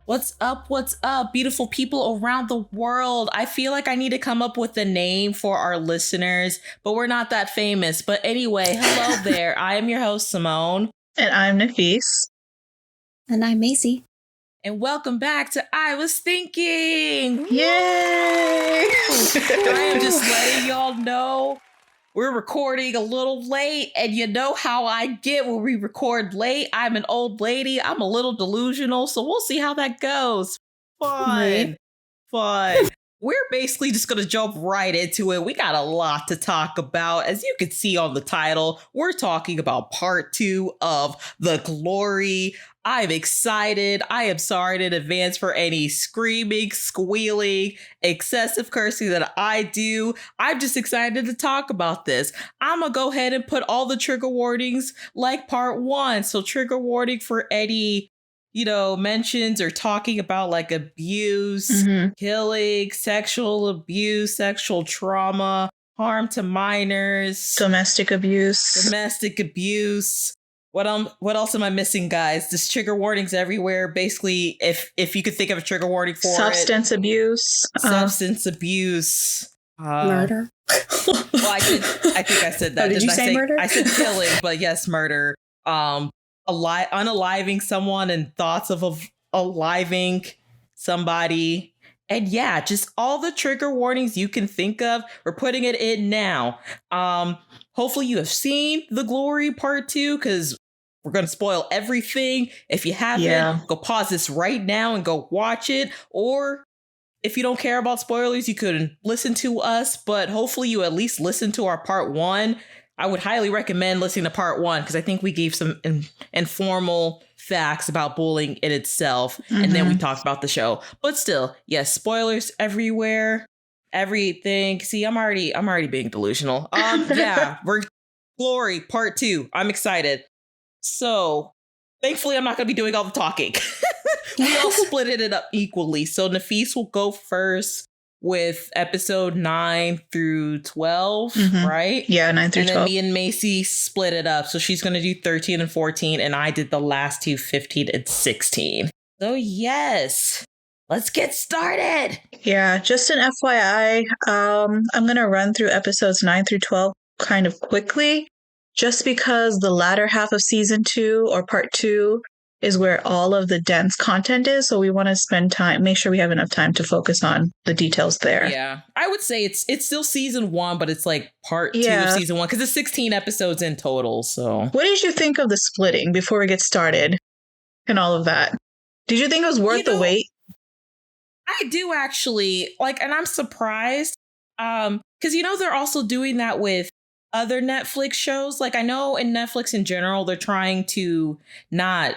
What's up? What's up, beautiful people around the world? I feel like I need to come up with a name for our listeners, but we're not that famous. But anyway, hello there. I am your host, Simone. And I'm Nafis. And I'm Macy. And welcome back to I Was Thinking. Yay! I am just letting y'all know we're recording a little late, and you know how I get when we record late. I'm an old lady. I'm a little delusional, so we'll see how that goes. Fun. We're basically just going to jump right into it. We got a lot to talk about. As you can see on the title, we're talking about part 2 of The Glory. I'm excited. I am sorry in advance for any screaming, squealing, excessive cursing that I do. I'm just excited to talk about this. I'm going to go ahead and put all the trigger warnings like part 1. So trigger warning for any mentions or talking about like abuse, killing, sexual abuse, sexual trauma, harm to minors, domestic abuse. What else am I missing, guys? There's trigger warnings everywhere. Basically, if you could think of a trigger warning for substance abuse, murder. Well, I think I said that. Oh, did you say murder? I said killing, but yes, murder. Unaliving someone and thoughts of aliving somebody. And yeah, just all the trigger warnings you can think of. We're putting it in now. Hopefully you have seen The Glory Part 2, because we're going to spoil everything. If you haven't, go pause this right now and go watch it. Or if you don't care about spoilers, you could listen to us, but hopefully you at least listen to our Part 1. I would highly recommend listening to part 1 because I think we gave some informal facts about bullying in itself. And then we talked about the show. But still, yes, spoilers everywhere. Everything. See, I'm already being delusional. Yeah, we're Glory Part 2. I'm excited. So thankfully, I'm not going to be doing all the talking. We all split it up equally. So Nafis will go first with episode 9 through 12, right? Yeah, 9 through 12. And then me and Macy split it up. So she's going to do 13 and 14, and I did the last two, 15 and 16. So yes, let's get started. Yeah, just an FYI, I'm going to run through episodes 9 through 12 kind of quickly, just because the latter half of season 2 or part 2 is where all of the dense content is. So we want to spend time, make sure we have enough time to focus on the details there. Yeah, I would say it's still season 1, but it's like part 2 of season 1 because it's 16 episodes in total. So what did you think of the splitting before we get started and all of that? Did you think it was worth the wait? I do actually, and I'm surprised because, they're also doing that with other Netflix shows. Like I know in Netflix in general, they're trying to not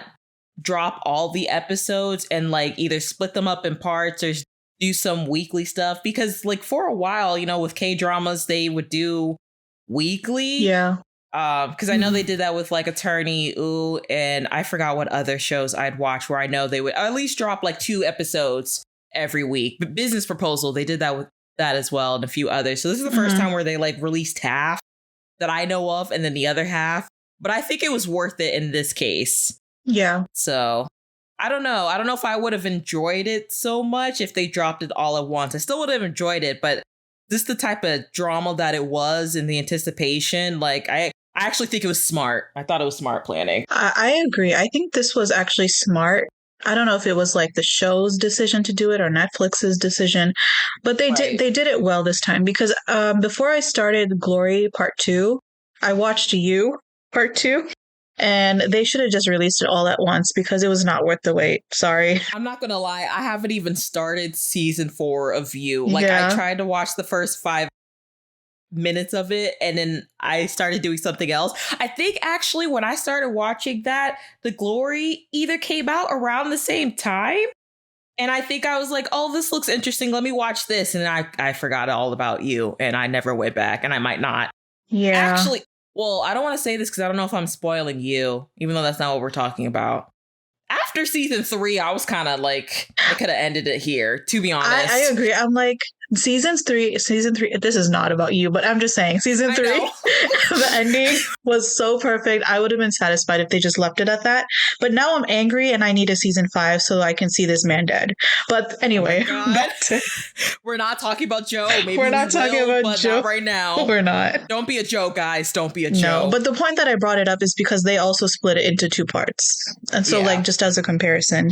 drop all the episodes and either split them up in parts or do some weekly stuff, because for a while, with K-dramas, they would do weekly. Yeah. Because I know they did that with Attorney Ooh, and I forgot what other shows I'd watch where I know they would at least drop 2 episodes every week. But Business Proposal, they did that with that as well, and a few others. So this is the first time where they released half that I know of, and then the other half. But I think it was worth it in this case. Yeah. So I don't know. I don't know if I would have enjoyed it so much if they dropped it all at once. I still would have enjoyed it, but this is the type of drama that it was in the anticipation. I actually think it was smart. I thought it was smart planning. I agree. I think this was actually smart. I don't know if it was the show's decision to do it or Netflix's decision, but they did it well this time, because before I started Glory Part 2, I watched You Part 2. And they should have just released it all at once because it was not worth the wait. Sorry. I'm not going to lie. I haven't even started season 4 of You. I tried to watch the first 5 minutes of it, and then I started doing something else. I think actually when I started watching that, The Glory either came out around the same time. And I think I was like, oh, this looks interesting. Let me watch this. And I forgot all about You, and I never went back, and I might not. Yeah. Actually, well, I don't want to say this because I don't know if I'm spoiling You, even though that's not what we're talking about. After season 3, I was kind of I could have ended it here, to be honest. I agree. I'm season three, this is not about you, but I'm just saying, season 3, the ending was so perfect. I would have been satisfied if they just left it at that. But now I'm angry and I need a season 5 so I can see this man dead. But anyway, we're not talking about Joe. Maybe we're not talking about Joe not right now. We're not. Don't be a Joe, guys. Don't be a Joe. No, but the point that I brought it up is because they also split it into 2 parts. And so, like, just as a comparison,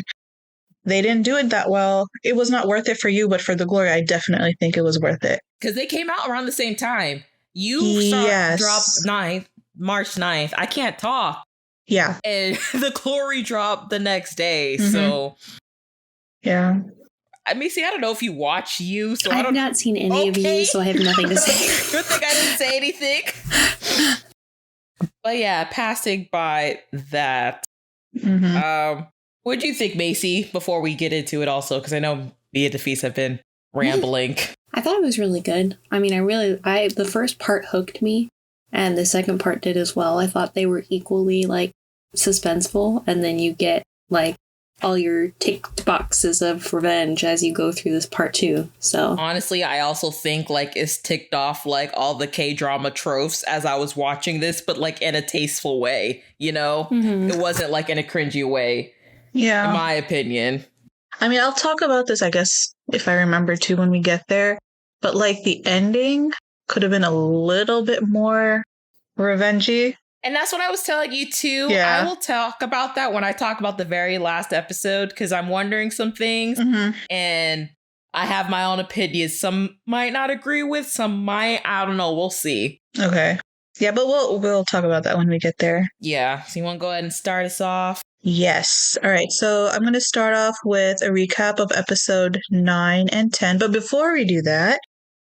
they didn't do it that well. It was not worth it for you, but for the Glory, I definitely think it was worth it. Because they came out around the same time. You dropped March 9th. I can't talk. Yeah. And the Glory dropped the next day. So. Yeah. I mean, see, I don't know if you watch You. So I've not seen any of You, so I have nothing to say. Good thing I didn't say anything. But yeah, passing by that. What do you think, Macy, before we get into it also? Because I know me and Defease have been rambling. I thought it was really good. I mean, the first part hooked me, and the second part did as well. I thought they were equally, like, suspenseful, and then you get, like, all your ticked boxes of revenge as you go through this part 2. So honestly, I also think, like, it's ticked off, like, all the K-drama tropes as I was watching this, but, like, in a tasteful way, you know? It wasn't, like, in a cringy way. Yeah. In my opinion. I mean, I'll talk about this, I guess, if I remember to when we get there. But, like, the ending could have been a little bit more revengey. And that's what I was telling you, too. Yeah. I will talk about that when I talk about the very last episode, because I'm wondering some things. And I have my own opinions. Some might not agree with, some might. I don't know. We'll see. Okay. Yeah, but we'll talk about that when we get there. Yeah. So you want to go ahead and start us off? Yes. All right. So I'm going to start off with a recap of episode 9 and 10. But before we do that,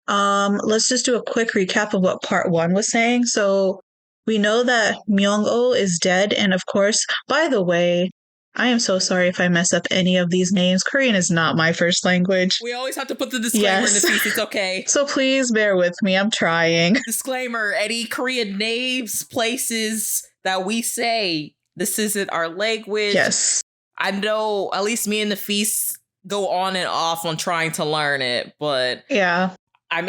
let's just do a quick recap of what part 1 was saying. So we know that Myung-oh is dead. And of course, by the way, I am so sorry if I mess up any of these names. Korean is not my first language. We always have to put the disclaimer in the piece. It's okay. So please bear with me. I'm trying. Disclaimer, any Korean names, places that we say, this isn't our language. Yes. I know at least me and the Feast go on and off on trying to learn it, but yeah, I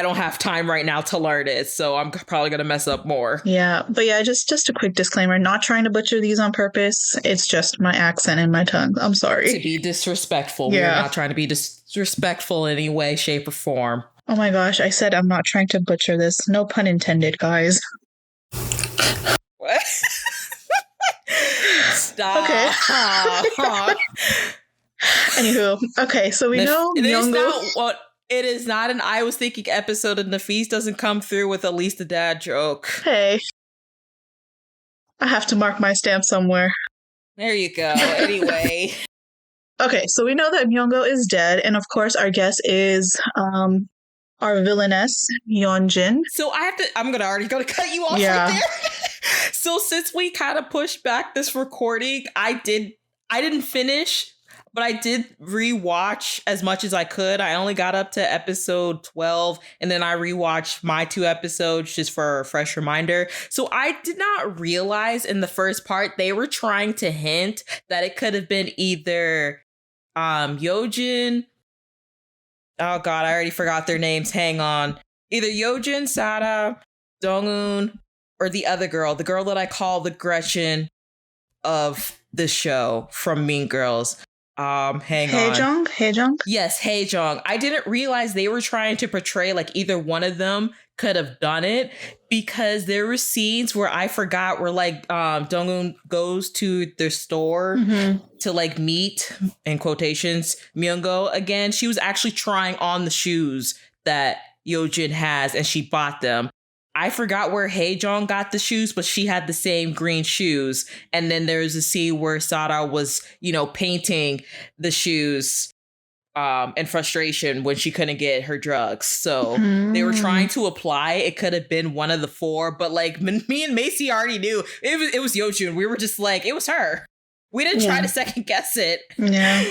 don't have time right now to learn it, so I'm probably going to mess up more. Yeah, but yeah, just a quick disclaimer, not trying to butcher these on purpose. It's just my accent and my tongue. I'm sorry. To be disrespectful. Yeah. We're not trying to be disrespectful in any way, shape, or form. Oh my gosh, I said I'm not trying to butcher this. No pun intended, guys. What? Stop. Okay. Anywho, okay, so we know Myung-oh. It is not an I was thinking episode, and the Feast doesn't come through with at least a dad joke. Hey. I have to mark my stamp somewhere. There you go. Anyway. Okay, so we know that Myung-oh is dead, and of course our guess is our villainess, Yeonjin. So I'm already gonna cut you off right there. So since we kind of pushed back this recording, I didn't finish, but I did rewatch as much as I could. I only got up to episode 12, and then I rewatched my 2 episodes just for a fresh reminder. So I did not realize in the first part they were trying to hint that it could have been either Yeonjin. Oh God, I already forgot their names. Hang on. Either Yeonjin, Sada, Dong-eun, or the other girl, the girl that I call the Gretchen of the show from Mean Girls. Hang on. Haejong? Yes, Haejong. I didn't realize they were trying to portray like either one of them could have done it, because there were scenes where I forgot where like Dong-eun goes to their store to like meet, in quotations, Myung-oh again. She was actually trying on the shoes that Yeonjin has, and she bought them. I forgot where Haejong got the shoes, but she had the same green shoes. And then there's a scene where Sada was, painting the shoes in frustration when she couldn't get her drugs. So they were trying to apply. It could have been one of the 4, but like me and Macy already knew it was Yeonjun. We were just like, it was her. We didn't try to second guess it. Yeah.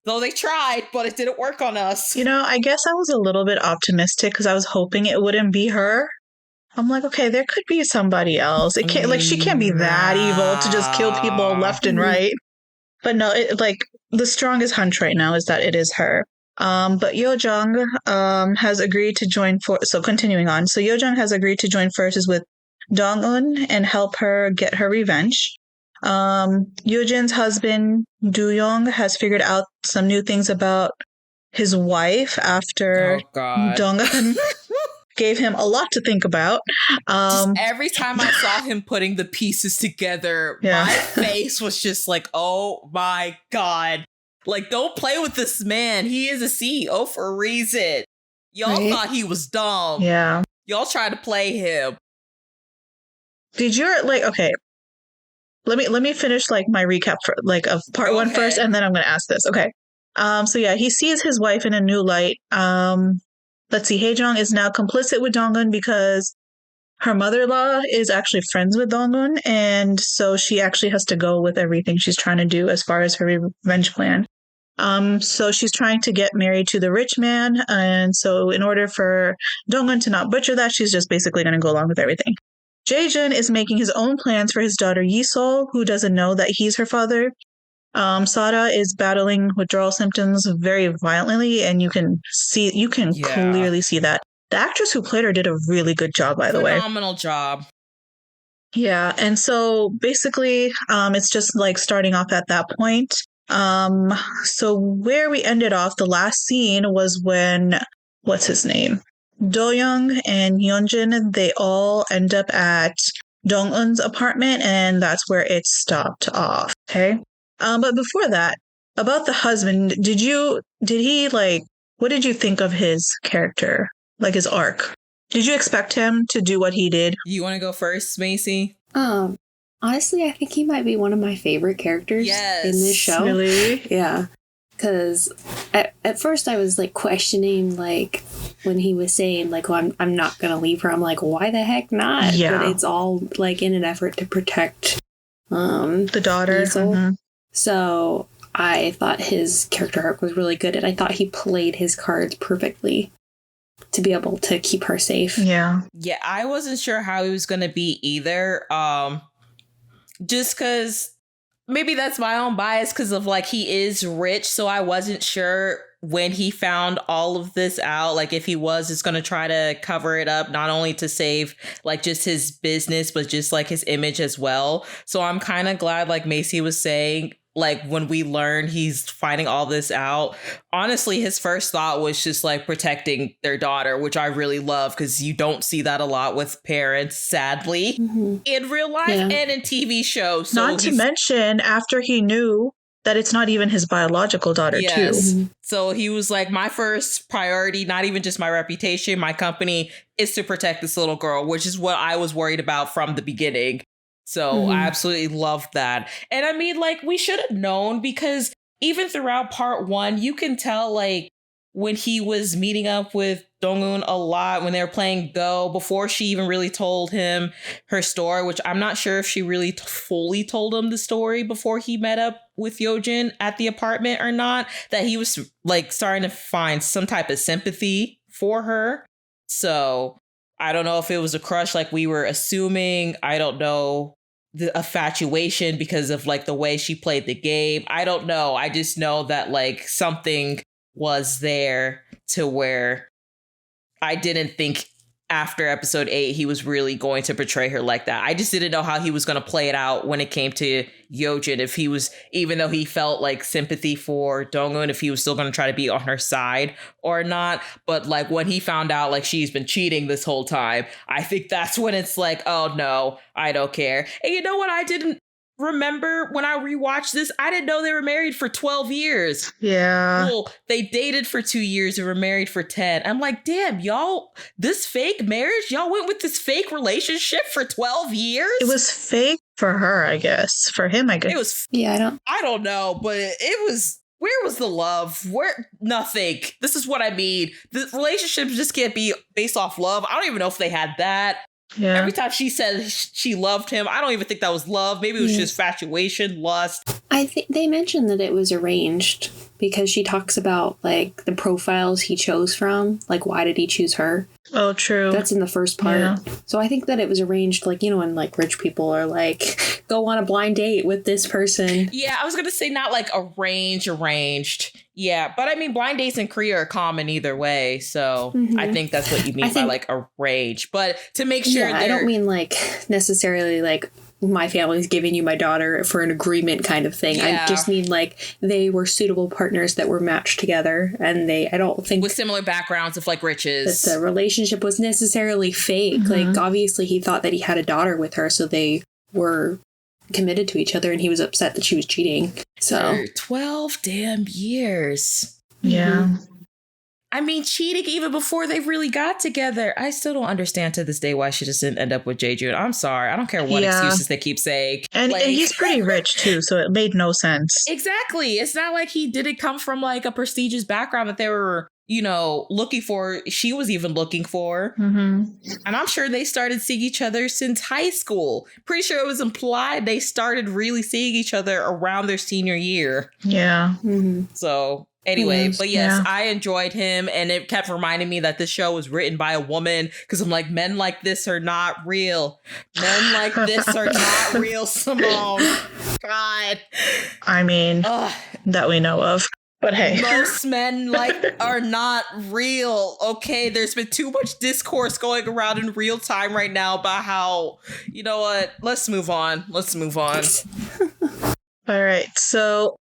Though they tried, but it didn't work on us. I guess I was a little bit optimistic because I was hoping it wouldn't be her. I'm like, okay, there could be somebody else. It can't, she can't be that evil to just kill people left and right. But no, the strongest hunch right now is that it is her. But Yojong has agreed to join so continuing on. So Yojong has agreed to join forces with Dong-un and help her get her revenge. Yojin's husband, Do-young, has figured out some new things about his wife after Dong-un gave him a lot to think about. Every time I saw him putting the pieces together, my face was just like, oh my God. Like, don't play with this man. He is a CEO for a reason. Y'all thought he was dumb. Yeah. Y'all tried to play him. Did you okay. Let me finish my recap for of part one first, and then I'm gonna ask this. Okay. So yeah, he sees his wife in a new light. Let's see, Haejong is now complicit with Dong-un because her mother-in-law is actually friends with Dong-un, and so she actually has to go with everything she's trying to do as far as her revenge plan. So she's trying to get married to the rich man, and so in order for Dong-un to not butcher that, she's just basically going to go along with everything. Jae-jun is making his own plans for his daughter Yi-sol, who doesn't know that he's her father. Sada is battling withdrawal symptoms very violently, and you can clearly see that. The actress who played her did a really good job, by the way. Phenomenal job. Yeah, and so basically, it's just starting off at that point. So where we ended off, the last scene was when, what's his name? Do-young and Hyunjin, they all end up at Dong-un's apartment, and that's where it stopped off. Okay. But before that, about the husband, what did you think of his character? His arc? Did you expect him to do what he did? You want to go first, Macy? Honestly, I think he might be one of my favorite characters in this show. Really? Yeah. Because at first I was questioning when he was saying well, I'm not gonna leave her. I'm like, why the heck not? Yeah. But it's all in an effort to protect the daughter. Mm-hmm. So I thought his character arc was really good, and I thought he played his cards perfectly to be able to keep her safe. Yeah. Yeah, I wasn't sure how he was gonna be either. Just because maybe that's my own bias because of he is rich, so I wasn't sure when he found all of this out, if he was just going to try to cover it up, not only to save just his business, but just his image as well. So I'm kind of glad, Macy was saying, when we learn he's finding all this out, honestly, his first thought was just protecting their daughter, which I really love because you don't see that a lot with parents, sadly, in real life and in TV shows. So not to mention after he knew that it's not even his biological daughter, too. Mm-hmm. So he was my first priority, not even just my reputation, my company, is to protect this little girl, which is what I was worried about from the beginning. So I absolutely loved that. And I mean, we should have known because even throughout part one, you can tell when he was meeting up with Dong-un a lot, when they were playing Go, before she even really told him her story, which I'm not sure if she really fully told him the story before he met up with Yojin at the apartment or not, that he was starting to find some type of sympathy for her. So I don't know if it was a crush we were assuming. I don't know. The infatuation because of the way she played the game. I don't know. I just know that something was there to where I didn't think after episode 8 he was really going to portray her like that. I just didn't know how he was going to play it out when it came to Yojin, if he was, even though he felt sympathy for Dong-un, if he was still going to try to be on her side or not. But when he found out she's been cheating this whole time, I think that's when it's oh no, I don't care. And you know what I didn't remember when I rewatched this? I didn't know they were married for 12 years. Yeah. Cool. They dated for 2 years and were married for 10. I'm damn, y'all, this fake marriage? Y'all went with this fake relationship for 12 years? It was fake for her, I guess. For him, I guess. It was. Yeah, I don't know, but it was. Where was the love? Where? Nothing. This is what I mean. The relationships just can't be based off love. I don't even know if they had that. Yeah. Every time she said she loved him, I don't even think that was love. Maybe it was just infatuation, lust. I think they mentioned that it was arranged because she talks about the profiles he chose from. Why did he choose her? Oh, true. That's in the first part. Yeah. So I think that it was arranged when rich people are go on a blind date with this person. Yeah, I was gonna say not like arranged. Yeah, but I mean, blind dates in Korea are common either way, so I think that's what you mean by like arranged. But to make sure, I don't mean like necessarily like my family's giving you my daughter for an agreement kind of thing. I just mean like they were suitable partners that were matched together, and I don't think with similar backgrounds of like riches, that the relationship was necessarily fake. Like obviously he thought that he had a daughter with her, so they were committed to each other, and he was upset that she was cheating. So 12 damn years. Yeah. I mean, cheating even before they really got together. I still don't understand to this day why she just didn't end up with Jae-joon. I'm sorry. I don't care what excuses they keep saying. And he's pretty rich too, so it made no sense. Exactly. It's not like he didn't come from like a prestigious background that they were, you know, looking for. She was even looking for. And I'm sure they started seeing each other since high school. Pretty sure it was implied they started really seeing each other around their senior year. Yeah. So anyway, but yes, I enjoyed him, and it kept reminding me that this show was written by a woman, because I'm like, men like this are not real. Men like this are not real, Simone. God. I mean, that we know of. But hey. Most men are not real. Okay, there's been too much discourse going around in real time right now about how, you know what, let's move on. All right, so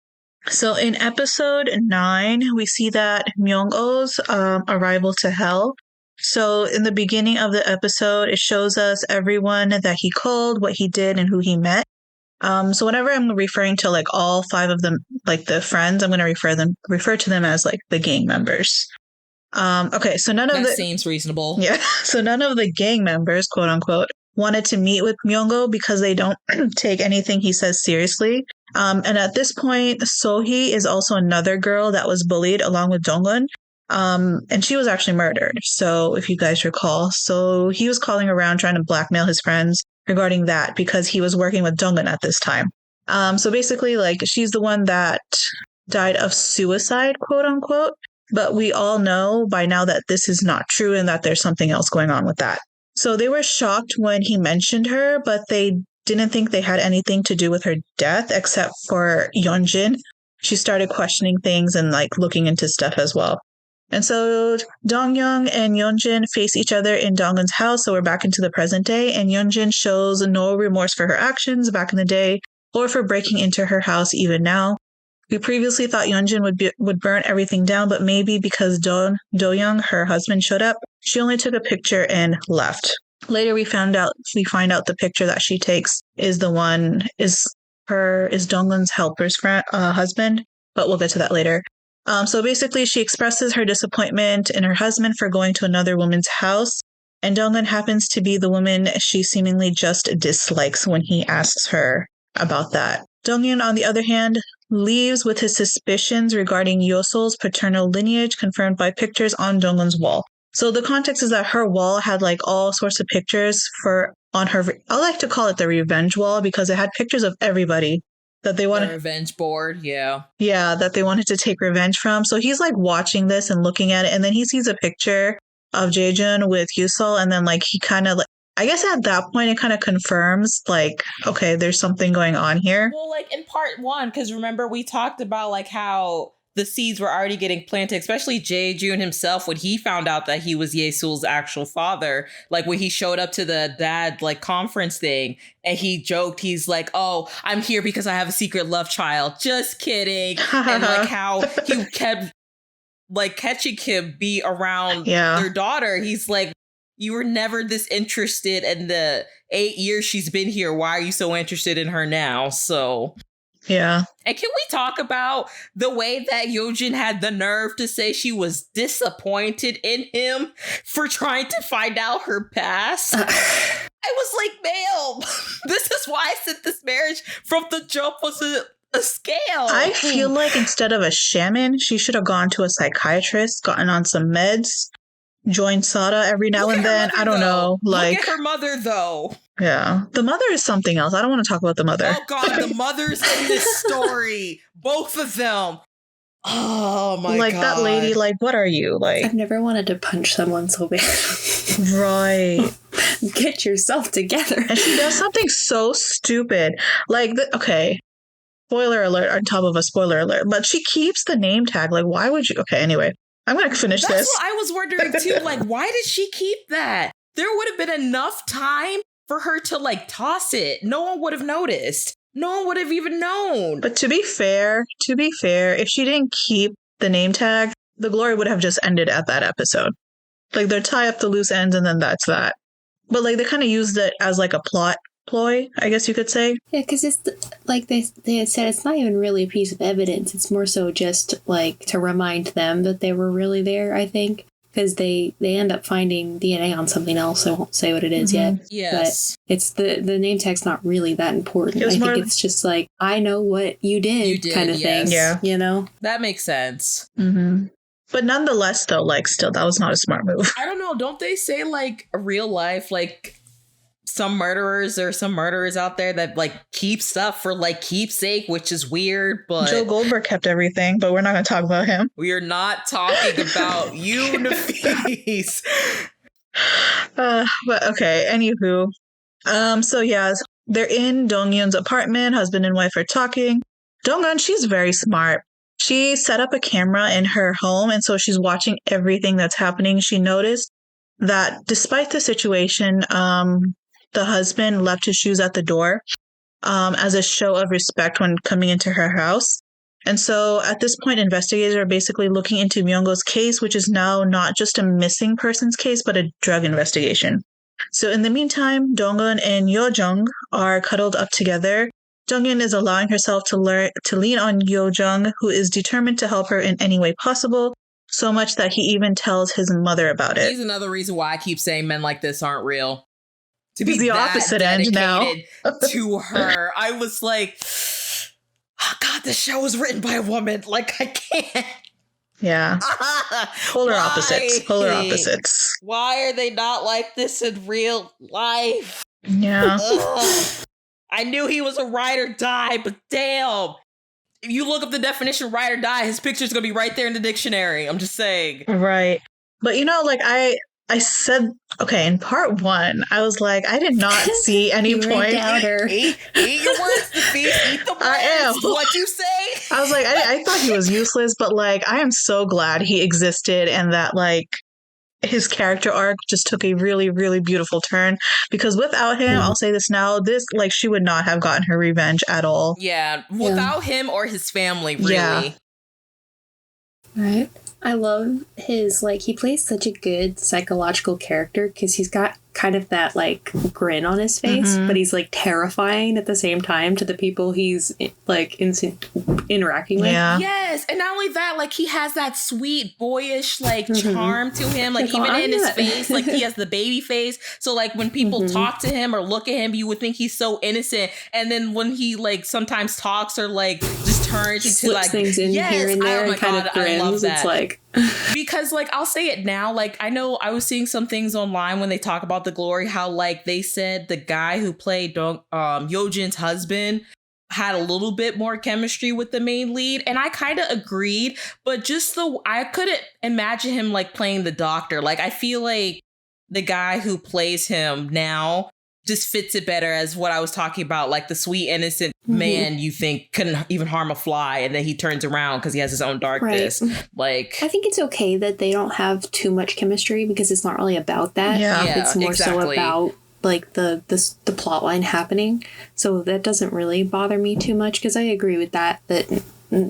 in episode 9, we see that Myung-oh's arrival to hell. So in the beginning of the episode, it shows us everyone that he called, what he did, and who he met. So whenever I'm referring to like all 5 of them, like the friends, I'm going to refer to them as like the gang members. Okay, so that seems reasonable. Yeah, so none of the gang members, quote unquote, wanted to meet with Myung-oh because they don't take anything he says seriously. And at this point, Sohee is also another girl that was bullied along with Dongwon. And she was actually murdered. So if you guys recall, so he was calling around trying to blackmail his friends regarding that because he was working with Dongwon at this time. So basically, like, she's the one that died of suicide, quote unquote. But we all know by now that this is not true and that there's something else going on with that. So they were shocked when he mentioned her, but they didn't think they had anything to do with her death except for Yeonjin. She started questioning things and like looking into stuff as well. And so Dongyoung and Yeonjin face each other in Dongwon's house. So we're back into the present day, and Yeonjin shows no remorse for her actions back in the day or for breaking into her house even now. We previously thought Yeonjin would burn everything down, but maybe because Do-young, her husband, showed up, she only took a picture and left. Later, we find out the picture that she takes is Dongwon's helper's husband, but we'll get to that later. So basically, she expresses her disappointment in her husband for going to another woman's house, and Dongwon happens to be the woman she seemingly just dislikes when he asks her about that. Donghyun, on the other hand, leaves with his suspicions regarding Yosol's paternal lineage confirmed by pictures on Dongwon's wall. So the context is that her wall had like all sorts of pictures on her. I like to call it the revenge wall because it had pictures of everybody that they wanted. The revenge board, yeah. Yeah, that they wanted to take revenge from. So he's like watching this and looking at it, and then he sees a picture of Jaejoon with Yusol, and then like he kind of like, I guess at that point, it kind of confirms, like, okay, there's something going on here. Well, like in part 1, because remember, we talked about like how the seeds were already getting planted, especially Jaejoon himself when he found out that he was Yesul's actual father. Like when he showed up to the dad like conference thing and he joked, he's like, oh, I'm here because I have a secret love child. Just kidding. And like how he kept like catching him be around their daughter. He's like, you were never this interested in the 8 years she's been here. Why are you so interested in her now? So, yeah. And can we talk about the way that Yeonjin had the nerve to say she was disappointed in him for trying to find out her past? I was like, ma'am, this is why I said this marriage from the jump was a scale. I feel like instead of a shaman, she should have gone to a psychiatrist, gotten on some meds, joined Sada every now and then. I don't know. Like, look at her mother, though. Yeah. The mother is something else. I don't want to talk about the mother. Oh, God. The mothers in this story. Both of them. Oh my like god. that lady, like, what are you? Like, I've never wanted to punch someone so bad. right. Get yourself together. And she does something so stupid. Like, okay, spoiler alert on top of a spoiler alert, but she keeps the name tag. Like, why would you? Okay, anyway, I'm going to finish That's this. what I was wondering too. Like, why did she keep that? There would have been enough time for her to like toss it. No one would have noticed. No one would have even known. But to be fair, if she didn't keep the name tag, the glory would have just ended at that episode. Like, they'd tie up the loose ends and then that's that. But like, they kind of used it as like a plot ploy, I guess you could say. Yeah, because it's like they had said, it's not even really a piece of evidence. It's more so just like to remind them that they were really there, I think. Because they end up finding DNA on something else. I won't say what it is yet. Yes. But it's the name tag's not really that important. I think it's just like, I know what you did kind of thing. Yeah. You know? That makes sense. Mm-hmm. But nonetheless, though, like, still, that was not a smart move. I don't know. Don't they say like real life, like some murderers out there that like keep stuff for like keepsake, which is weird, but Joe Goldberg kept everything, but we're not going to talk about him. we are not talking about you, Nafis. But okay, anywho. So yeah, they're in Dong-Yun's apartment. Husband and wife are talking. Dong-Yun, she's very smart. She set up a camera in her home, and so she's watching everything that's happening. She noticed that despite the situation, the husband left his shoes at the door as a show of respect when coming into her house. And so at this point, investigators are basically looking into Myung-go's case, which is now not just a missing persons case, but a drug investigation. So in the meantime, Dong-Eun and Yo-jung are cuddled up together. Dong-Eun is allowing herself to lean on Yo-jung, who is determined to help her in any way possible, so much that he even tells his mother about it. He's another reason why I keep saying men like this aren't real. To be He's the that opposite end now. dedicated to her, I was like, oh God, this show was written by a woman. Like, I can't. Yeah. Polar opposites. Why are they not like this in real life? Yeah. Ugh. I knew he was a ride or die, but damn. If you look up the definition ride or die, his picture's gonna be right there in the dictionary. I'm just saying. Right. But you know, like I said, okay, in part 1, I was like, I did not see any point. Eat your words, the feast, eat the words. I am. What you say? I was like, I thought he was useless, but like, I am so glad he existed and that like his character arc just took a really, really beautiful turn. Because without him, I'll say this now, she would not have gotten her revenge at all. Yeah, without him or his family, really. Yeah. Right. I love his, like, he plays such a good psychological character because he's got kind of that, like, grin on his face, but he's, like, terrifying at the same time to the people he's, like, interacting with. Yeah. Yes, and not only that, like, he has that sweet, boyish, like, charm to him. Like, even in his face, like, he has the baby face. So, like, when people talk to him or look at him, you would think he's so innocent. And then when he, like, sometimes talks or, like, just turns into, like, things in here and there and kind of grins. I love that. It's like... Because, like, I'll say it now, like, I know I was seeing some things online when they talk about the glory, how, like, they said the guy who played Yojin's husband had a little bit more chemistry with the main lead, and I kind of agreed, but just I couldn't imagine him, like, playing the doctor. Like, I feel like the guy who plays him now just fits it better as what I was talking about, like the sweet, innocent man you think couldn't even harm a fly, and then he turns around because he has his own darkness. Right. Like, I think it's okay that they don't have too much chemistry because it's not really about that. Yeah, it's more so about like the plot line happening. So that doesn't really bother me too much because I agree with that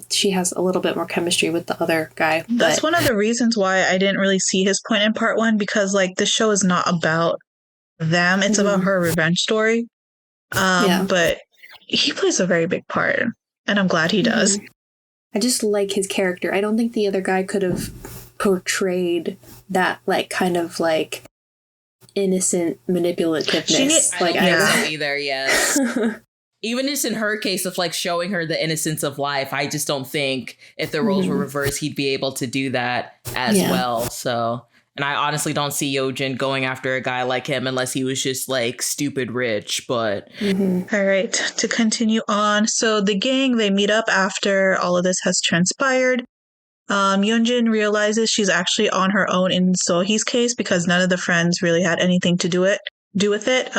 she has a little bit more chemistry with the other guy. That's one of the reasons why I didn't really see his point in part 1, because like the show is not about them, it's about her revenge story. But he plays a very big part, and I'm glad he does. I just like his character. I don't think the other guy could have portrayed that, like, kind of like innocent manipulativeness. I don't think so either. Yes. Even just in her case of like showing her the innocence of life, I just don't think if the roles were reversed, he'd be able to do that as well. So. And I honestly don't see Yojin going after a guy like him unless he was just like stupid rich, but... All right, to continue on. So the gang, they meet up after all of this has transpired. Yeonjin realizes she's actually on her own in Sohee's case because none of the friends really had anything to do with it.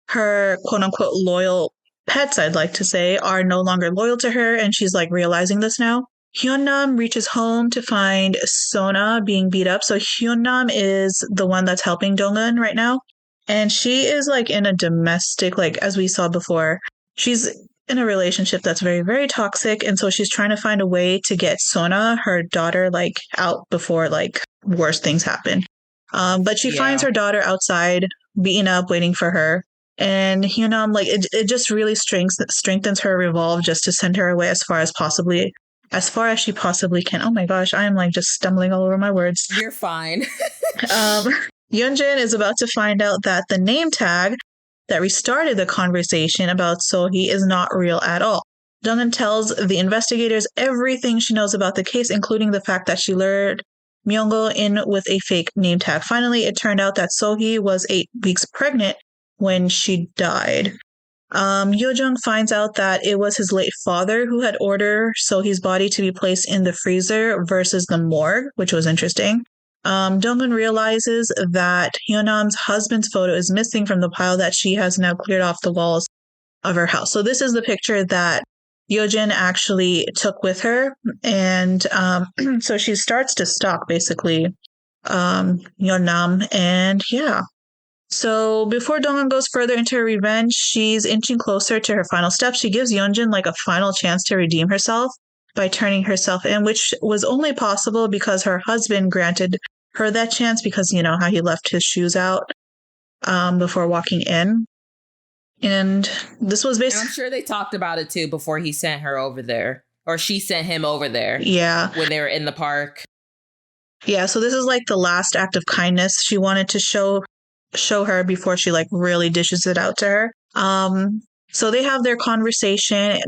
Her quote unquote loyal pets, I'd like to say, are no longer loyal to her, and she's like realizing this now. Hyunnam reaches home to find Sona being beat up. So Hyunnam is the one that's helping Dongun right now. And she is like in a domestic, like as we saw before, she's in a relationship that's very, very toxic. And so she's trying to find a way to get Sona, her daughter, like out before like worse things happen. But she finds her daughter outside, beaten up, waiting for her. And Hyunnam, like it just really strengthens her resolve just to send her away as far as she possibly can. Oh my gosh, I am like just stumbling all over my words. You're fine. Yeonjin is about to find out that the name tag that restarted the conversation about Sohee is not real at all. Dongun tells the investigators everything she knows about the case, including the fact that she lured Myunggo in with a fake name tag. Finally, it turned out that Sohee was 8 weeks pregnant when she died. Yojung finds out that it was his late father who had ordered Sohee's body to be placed in the freezer versus the morgue, which was interesting. Dongun realizes that Hyunnam's husband's photo is missing from the pile that she has now cleared off the walls of her house. So this is the picture that Yojin actually took with her. And so she starts to stalk, basically, Hyunnam. And yeah. So before Dongun goes further into her revenge, she's inching closer to her final step. She gives Yeonjin like a final chance to redeem herself by turning herself in, which was only possible because her husband granted her that chance because, you know, how he left his shoes out before walking in. And this was basically... I'm sure they talked about it too before he sent her over there. Or she sent him over there. Yeah. When they were in the park. Yeah, so this is like the last act of kindness she wanted to show her before she like really dishes it out to her. So they have their conversation.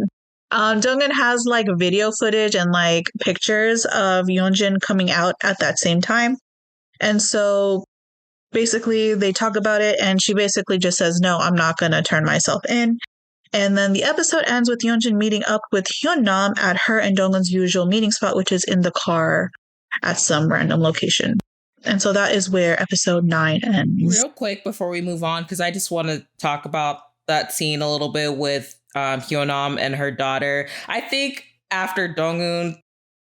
Dongun has like video footage and like pictures of Yeonjin coming out at that same time. And so basically they talk about it and she basically just says, no, I'm not going to turn myself in. And then the episode ends with Yeonjin meeting up with Hyunnam at her and Dongun's usual meeting spot, which is in the car at some random location. And so that is where episode 9 ends. Real quick before we move on, because I just want to talk about that scene a little bit with Hyunnam and her daughter. I think after Dongun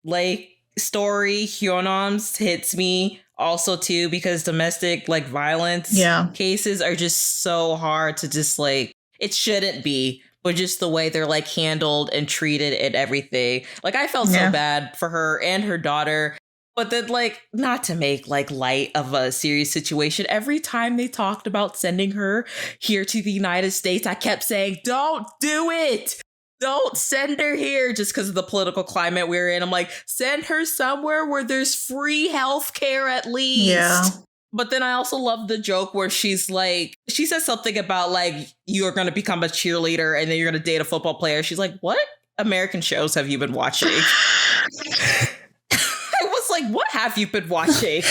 Lake story, Hyunnam's hits me also too, because domestic like violence cases are just so hard to just like, it shouldn't be, but just the way they're like handled and treated and everything. Like I felt so bad for her and her daughter. But then, like, not to make, like, light of a serious situation, every time they talked about sending her here to the United States, I kept saying, don't do it. Don't send her here just because of the political climate we're in. I'm like, send her somewhere where there's free health care at least. Yeah. But then I also love the joke where she's like, she says something about, like, you're going to become a cheerleader and then you're going to date a football player. She's like, what American shows have you been watching? Like, what have you been watching?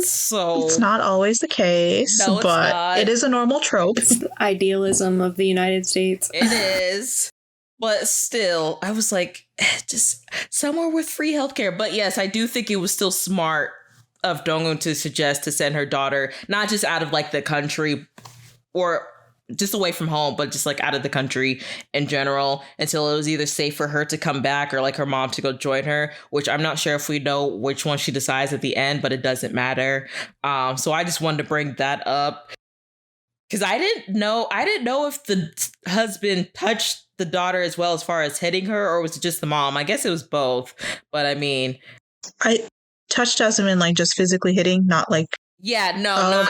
So it's not always the case, no, but it is a normal trope. It's the idealism of the United States. It is. But still, I was like, just somewhere with free healthcare. But yes, I do think it was still smart of Dongun to suggest to send her daughter, not just out of like the country or just away from home, but just like out of the country in general until it was either safe for her to come back or like her mom to go join her, which I'm not sure if we know which one she decides at the end, but it doesn't matter. So I just wanted to bring that up because I didn't know if the husband touched the daughter as well as far as hitting her, or was it just the mom? I guess it was both, but I mean, I touched as in like just physically hitting, not like yeah, no,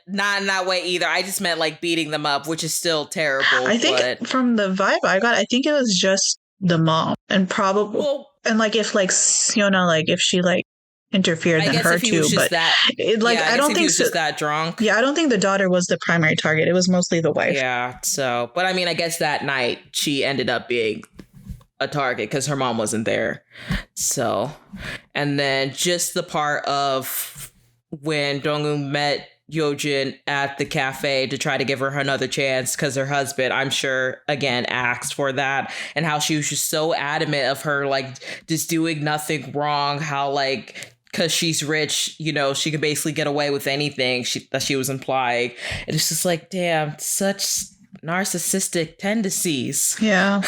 not in that way either. I just meant like beating them up, which is still terrible. I think from the vibe I got, I think it was just the mom, and probably and like if like Siona, like if she like interfered, then her too. But I don't think he was just that drunk. Yeah, I don't think the daughter was the primary target. It was mostly the wife. Yeah. So, but I mean, I guess that night she ended up being a target because her mom wasn't there. So, and then just the part of when Dongun met Yojin at the cafe to try to give her another chance because her husband, I'm sure, again, asked for that, and how she was just so adamant of her, like, just doing nothing wrong, how, like, because she's rich, you know, she can basically get away with anything that she was implying. And it's just like, damn, such narcissistic tendencies. Yeah.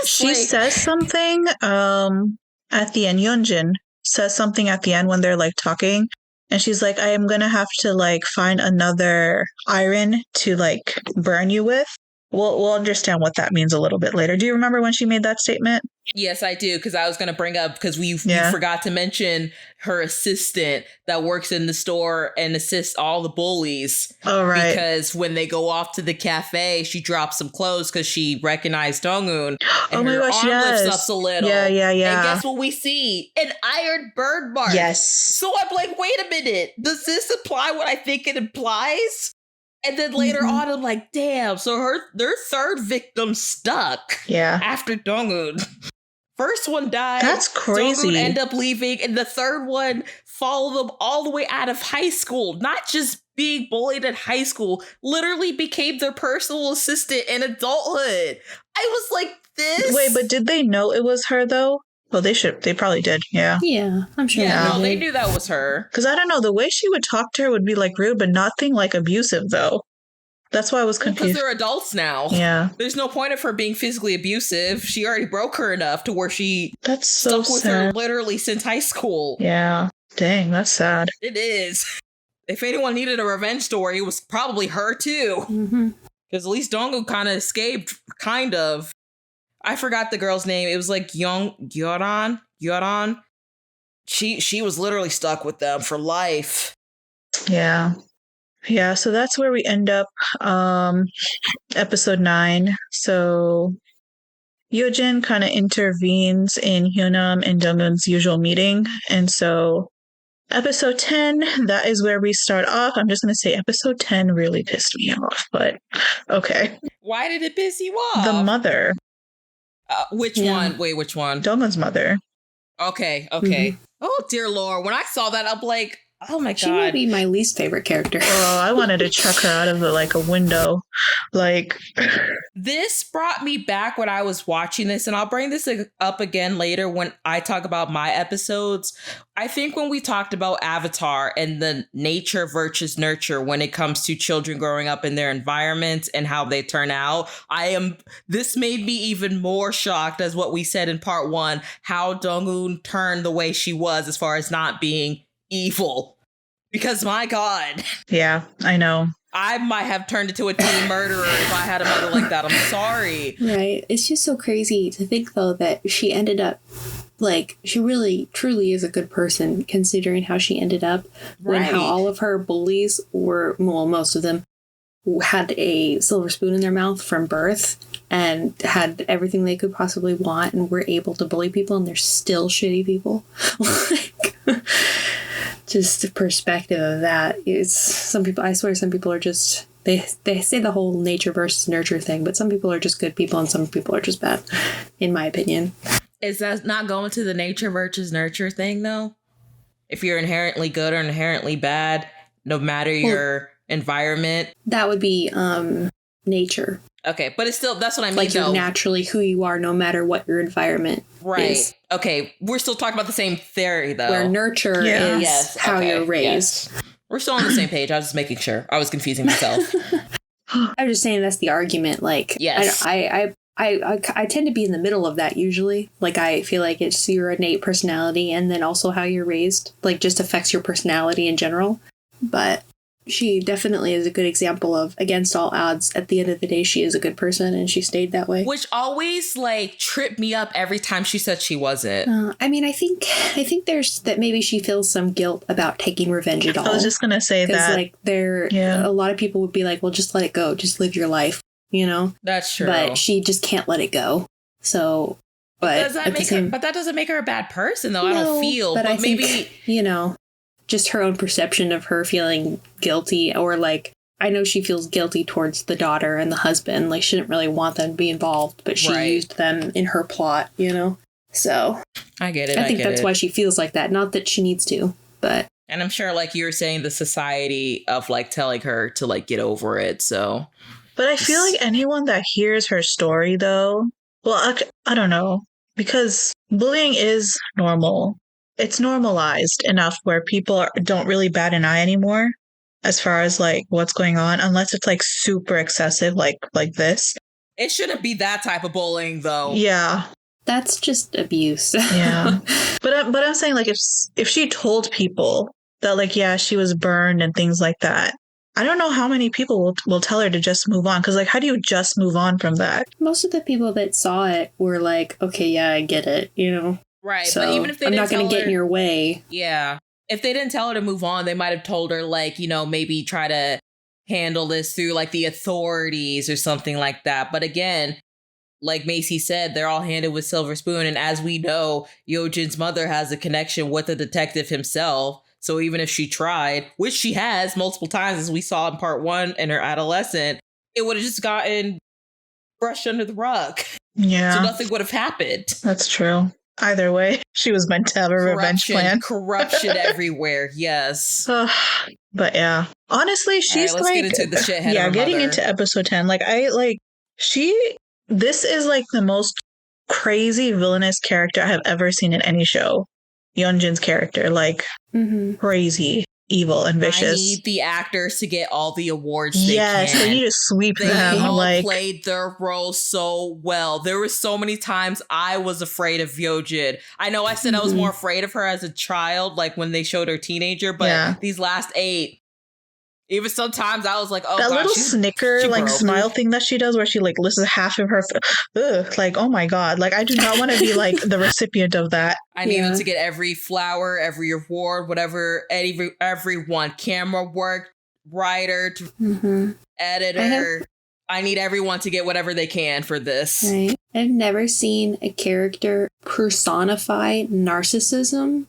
She says something at the end. Yeonjun says something at the end when they're like talking. And she's like, I am going to have to like find another iron to like burn you with. We'll understand what that means a little bit later. Do you remember when she made that statement? Yes, I do, because I was going to bring up, because you forgot to mention her assistant that works in the store and assists all the bullies. Oh, right. Because when they go off to the cafe, she drops some clothes because she recognized Dong-un. And oh my her gosh, arm lifts yes. up a little. Yeah. And guess what we see? An iron bird mark. Yes. So I'm like, wait a minute. Does this imply what I think it implies? And then later on, I'm like, damn. So their third victim stuck. Yeah. After Dong-un. First one died. That's crazy. Dong-un ended up leaving, and the third one followed them all the way out of high school. Not just being bullied in high school, literally became their personal assistant in adulthood. I was like, this. Wait, but did they know it was her though? Well, they probably did. Yeah. Yeah, I'm sure. Yeah, no, they knew that was her. Because I don't know, the way she would talk to her would be like rude, but nothing like abusive though. That's why I was confused. Because they're adults now. Yeah. There's no point of her being physically abusive. She already broke her enough to where she that's so stuck with sad. her literally since high school. Yeah. Dang, that's sad. It is. If anyone needed a revenge story, it was probably her too. Because at least Dong-un kind of escaped, kind of. I forgot the girl's name. It was like Yoran. She was literally stuck with them for life. Yeah. Yeah, so that's where we end up, episode 9. So Yojin kind of intervenes in Hyunam and Dong-un's usual meeting. And so episode 10, that is where we start off. I'm just going to say episode 10 really pissed me off, but okay. Why did it piss you off? The mother. Which one? Wait, which one? Dong-un's mother. Okay. Oh, dear Lord. When I saw that, I'm like, oh my God. She might be my least favorite character. Oh, I wanted to chuck her out of a window. Like, this brought me back when I was watching this, and I'll bring this up again later when I talk about my episodes. I think when we talked about Avatar and the nature versus nurture when it comes to children growing up in their environment and how they turn out, this made me even more shocked as what we said in part 1, how Dong-un turned the way she was as far as not being evil. Because my God. Yeah, I know. I might have turned into a teen murderer if I had a mother like that. I'm sorry. Right. It's just so crazy to think, though, that she ended up, like, she really, truly is a good person, considering how she ended up. When how all of her bullies were, well, most of them, had a silver spoon in their mouth from birth and had everything they could possibly want and were able to bully people, and they're still shitty people. Just the perspective of that is some people, I swear some people are just, they say the whole nature versus nurture thing, but some people are just good people and some people are just bad, in my opinion. Is that not going to the nature versus nurture thing, though? If you're inherently good or inherently bad, no matter your environment? That would be nature. Okay, but it's still, that's what I mean. Like, you're naturally who you are no matter what your environment is. Okay, we're still talking about the same theory, though. Where nurture is how you're raised. Yes. We're still on the same page. I was just making sure. I was confusing myself. I'm just saying that's the argument. Like, yes. I tend to be in the middle of that usually. Like, I feel like it's your innate personality and then also how you're raised. Like, just affects your personality in general. But she definitely is a good example of, against all odds, at the end of the day, she is a good person and she stayed that way. Which always, like, tripped me up every time she said she wasn't. I mean, I think there's that maybe she feels some guilt about taking revenge at all. I was just going to say that. Like, a lot of people would be like, well, just let it go. Just live your life, you know? That's true. But she just can't let it go. So, but that doesn't make her a bad person, though. No, I don't feel. But I maybe think, you know, just her own perception of her feeling guilty, or like, I know she feels guilty towards the daughter and the husband. Like, she didn't really want them to be involved, but she used them in her plot, you know? So I get it. I think that's why she feels like that. Not that she needs to, but And I'm sure, like you were saying, the society of like telling her to like get over it. So, but I feel like anyone that hears her story, though, well, I don't know, because bullying is normal. It's normalized enough where people don't really bat an eye anymore as far as like what's going on, unless it's like super excessive, like this. It shouldn't be that type of bullying, though. Yeah. That's just abuse. Yeah. But I'm saying, like, if she told people that, like, yeah, she was burned and things like that, I don't know how many people will tell her to just move on. Because, like, how do you just move on from that? Most of the people that saw it were like, okay, yeah, I get it, you know? Right. So but even if they I'm didn't not going to get in your way. Yeah. If they didn't tell her to move on, they might have told her, like, you know, maybe try to handle this through, like, the authorities or something like that. But again, like Macy said, they're all handed with silver spoon. And as we know, Yojin's mother has a connection with the detective himself. So even if she tried, which she has multiple times, as we saw in part 1 in her adolescent, it would have just gotten brushed under the rug. Yeah. So nothing would have happened. That's true. Either way, she was meant to have a revenge plan. Corruption everywhere. Yes. But yeah, honestly, she's let's like, get into the shithead. Yeah, of her getting mother. into episode 10, like this is like the most crazy villainous character I have ever seen in any show. Yeonjin's character, like crazy, evil, and vicious. I need the actors to get all the awards they yes, can. they need to sweep They them. all like played their role so well. There were so many times I was afraid of Yeojin. I know I said I was more afraid of her as a child, like when they showed her teenager, but these last 8, even sometimes I was like, oh, that gosh, little snicker, like broke. smile thing that she does, where she like lists half of her. Like, oh my god! Like, I do not want to be like the recipient of that. I need them to get every flower, every award, whatever. Everyone, camera work, writer, editor. I need everyone to get whatever they can for this. Right. I've never seen a character personify narcissism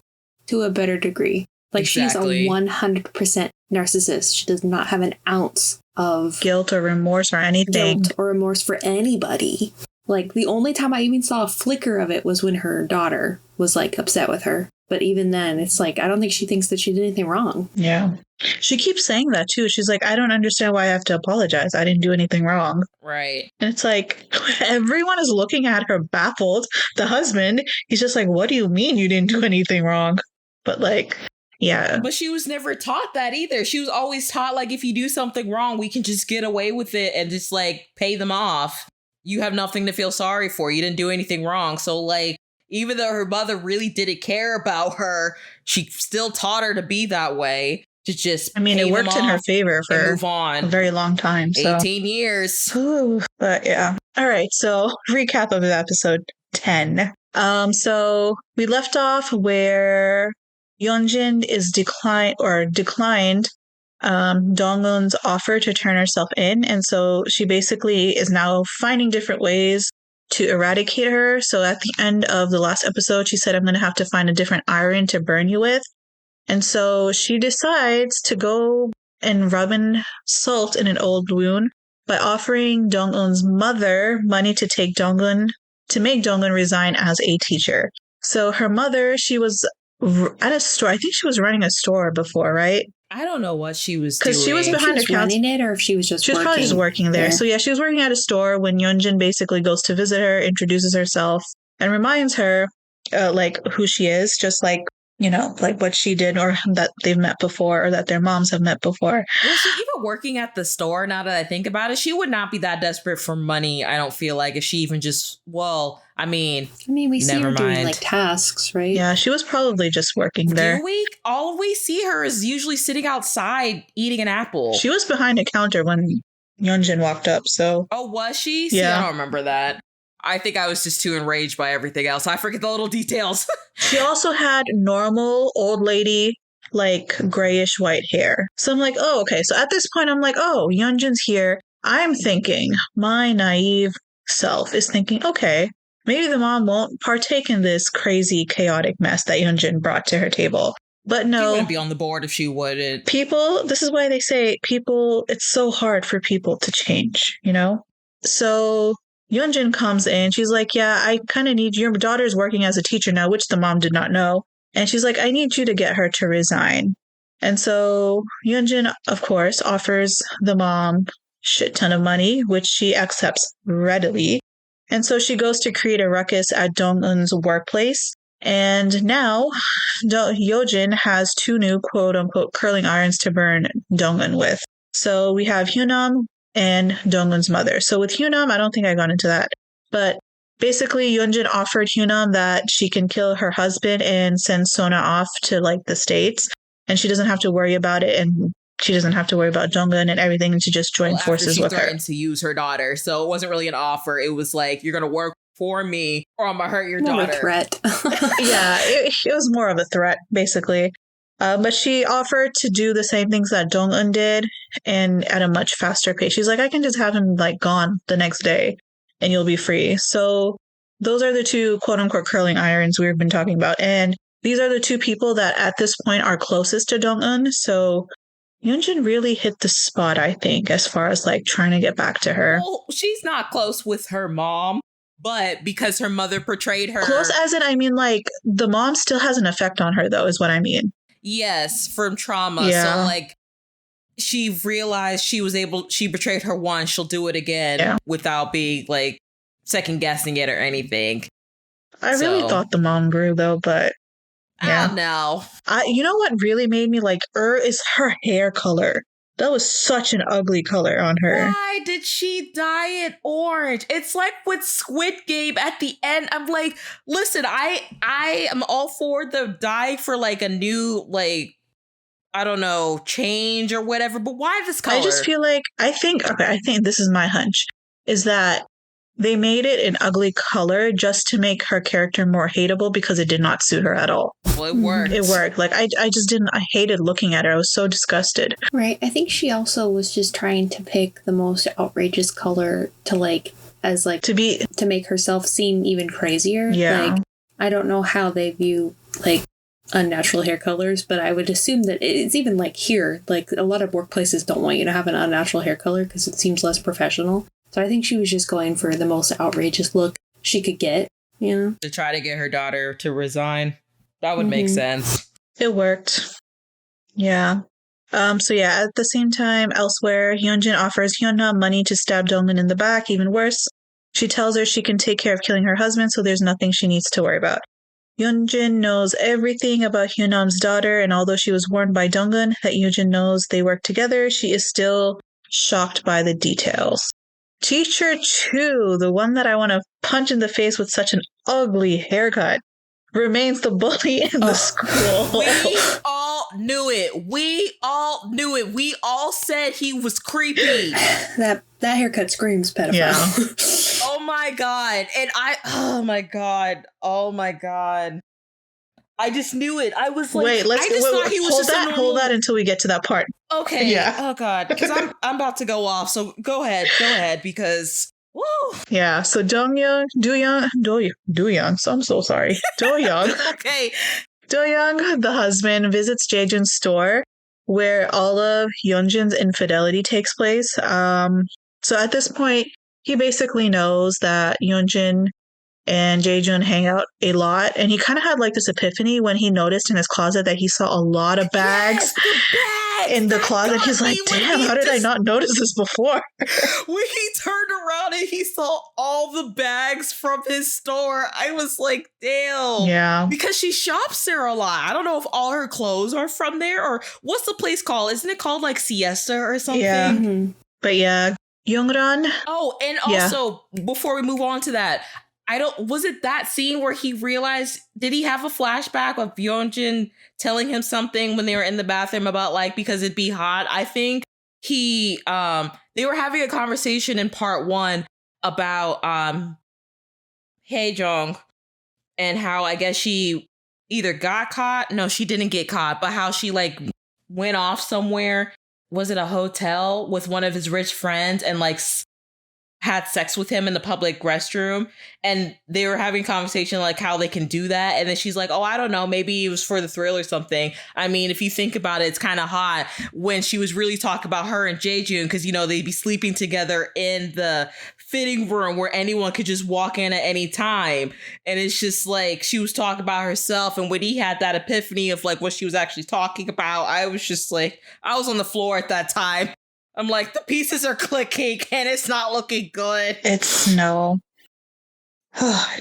to a better degree. Like, exactly. She's a 100% narcissist. She does not have an ounce of guilt or remorse or anything. Guilt or remorse for anybody. Like, the only time I even saw a flicker of it was when her daughter was, like, upset with her. But even then, it's like, I don't think she thinks that she did anything wrong. Yeah. She keeps saying that, too. She's like, I don't understand why I have to apologize. I didn't do anything wrong. Right. And it's like, everyone is looking at her baffled. The husband, he's just like, what do you mean you didn't do anything wrong? But, like... Yeah. But she was never taught that either. She was always taught, like, if you do something wrong, we can just get away with it and just, like, pay them off. You have nothing to feel sorry for. You didn't do anything wrong. So, like, even though her mother really didn't care about her, she still taught her to be that way. To just it worked in her favor for move on. A very long time. So. 18 years. But yeah. All right. So recap of episode 10. So we left off where Yeonjin is declined Dongwon's offer to turn herself in. And so she basically is now finding different ways to eradicate her. So at the end of the last episode, she said, I'm going to have to find a different iron to burn you with. And so she decides to go and rub in salt in an old wound by offering Dongwon's mother money to make Dongwon resign as a teacher. So her mother, she was at a store. I think she was running a store before, right? I don't know what she was doing. Because she was behind her counter. Running it, or if she was just She was probably just working there. Yeah. So yeah, she was working at a store when Yeonjin basically goes to visit her, introduces herself, and reminds her like who she is, just like, you know, like what she did or that they've met before or that their moms have met before. Was she even working at the store now that I think about it? She would not be that desperate for money, I don't feel like, if she even just, I mean, we see her doing like tasks, right? Yeah, she was probably just working there. Do we? All we see her is usually sitting outside eating an apple. She was behind a counter when Yeonjin walked up, so. Oh, was she? Yeah. See, I don't remember that. I think I was just too enraged by everything else. I forget the little details. She also had normal old lady, like grayish white hair. So I'm like, oh, okay. So at this point, I'm like, oh, Yeonjin's here. I'm thinking, my naive self is thinking, okay, maybe the mom won't partake in this crazy, chaotic mess that Yeonjin brought to her table. But no. She wouldn't be on the board if she wouldn't. People, this is why they say it's so hard for people to change, you know? So Yeonjin comes in. She's like, yeah, I kind of need your daughter's working as a teacher now, which the mom did not know. And she's like, I need you to get her to resign. And so Hyunjin, of course, offers the mom shit ton of money, which she accepts readily. And so she goes to create a ruckus at Dong-eun's workplace. And now Yojin has two new quote unquote curling irons to burn Dong-eun with. So we have Hyunam and Dong-eun's mother. So with Hyunam, I don't think I got into that. But basically, Hyunjin offered Hyunam that she can kill her husband and send Sona off to like the States. And she doesn't have to worry about it. And she doesn't have to worry about Dong-eun and everything. And to just join forces with her. She threatened to use her daughter. So it wasn't really an offer. It was like, you're going to work for me or I'm going to hurt your daughter. A threat. Yeah, it was more of a threat, basically. But she offered to do the same things that Dong-eun did and at a much faster pace. She's like, I can just have him like gone the next day and you'll be free. So those are the two quote unquote curling irons we've been talking about. And these are the two people that at this point are closest to Dong-eun. So Hyunjin really hit the spot, I think, as far as like trying to get back to her. Well, she's not close with her mom, but because her mother portrayed her. Close as in, I mean, like the mom still has an effect on her, though, is what I mean. Yes, from trauma. Yeah. So like she realized she betrayed her once, she'll do it again without being like second guessing it or anything. I really thought the mom grew though, but yeah. I don't know. You know what really made me like her is her hair color. That was such an ugly color on her. Why did she dye it orange? It's like with Squid Game at the end. I'm like, listen, I am all for the dye for like a new, like, I don't know, change or whatever. But why this color? I just feel like, I think this is my hunch, is that they made it an ugly color just to make her character more hateable because it did not suit her at all. Well, it worked. It worked. Like, I just didn't, I hated looking at her. I was so disgusted. Right. I think she also was just trying to pick the most outrageous color to like, as like, to make herself seem even crazier. Yeah. Like, I don't know how they view like unnatural hair colors, but I would assume that it's even like here, like a lot of workplaces don't want you to have an unnatural hair color because it seems less professional. So I think she was just going for the most outrageous look she could get, you know? To try to get her daughter to resign. That would make sense. It worked. Yeah. So yeah, at the same time, elsewhere, Hyunjin offers Hyunna money to stab Dong-eun in the back, even worse. She tells her she can take care of killing her husband, so there's nothing she needs to worry about. Hyunjin knows everything about Hyunam's daughter, and although she was warned by Dong-eun that Hyunjin knows they work together, she is still shocked by the details. Teacher 2, the one that I want to punch in the face with such an ugly haircut, remains the bully in the school. We all knew it. We all said he was creepy. That haircut screams pedophile. Yeah. Oh my god. And oh my god. I just knew it. I was like, thought he was hold that until we get to that part. Okay. Yeah. Oh god. Because I'm about to go off. So go ahead because woo. Yeah. So Do-young. So I'm so sorry. Do-young. Okay. Do-young, the husband, visits Jaejun's store where all of Hyunjin's infidelity takes place. So at this point, he basically knows that Hyunjin and Jaejun hang out a lot. And he kind of had like this epiphany when he noticed in his closet that he saw a lot of bags in the closet. He's like, damn, how did I not notice this before? When he turned around and he saw all the bags from his store, I was like, damn. Yeah. Because she shops there a lot. I don't know if all her clothes are from there or what's the place called? Isn't it called like Siesta or something? Yeah. Mm-hmm. But yeah, Youngran. Oh, and also, before we move on to that, was it that scene where he realized, did he have a flashback of Hyunjin telling him something when they were in the bathroom about like, because it'd be hot? I think they were having a conversation in part 1 about Haejong and how I guess she either got caught. No, she didn't get caught, but how she like went off somewhere. Was it a hotel with one of his rich friends and like had sex with him in the public restroom, and they were having a conversation like how they can do that, and then she's like, oh, I don't know, maybe it was for the thrill or something. I mean, if you think about it, it's kind of hot when she was really talking about her and Jaejun, because, you know, they'd be sleeping together in the fitting room where anyone could just walk in at any time, and it's just like she was talking about herself, and when he had that epiphany of like what she was actually talking about, I was just like, I was on the floor at that time. I'm like, the pieces are clicking and it's not looking good. It's no.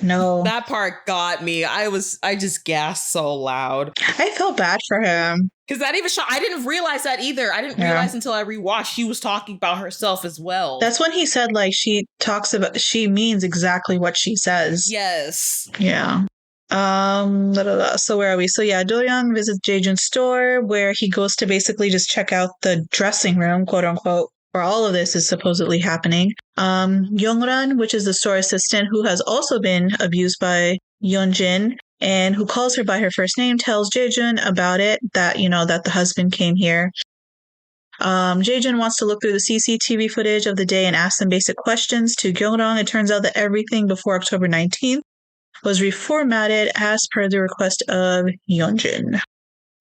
No. That part got me. I just gasped so loud. I felt bad for him. Because that even I didn't realize that either. I didn't realize until I rewatched she was talking about herself as well. That's when he said, like, she means exactly what she says. Yes. Yeah. So where are we? So yeah, Do-young visits Jaejun's store where he goes to basically just check out the dressing room, quote unquote, where all of this is supposedly happening. Youngran, which is the store assistant who has also been abused by Yeonjin and who calls her by her first name, tells Jaejun about it, that, you know, that the husband came here. Jaejun wants to look through the CCTV footage of the day and ask some basic questions to Gyeongrang. It turns out that everything before October 19th was reformatted as per the request of Yeonjin.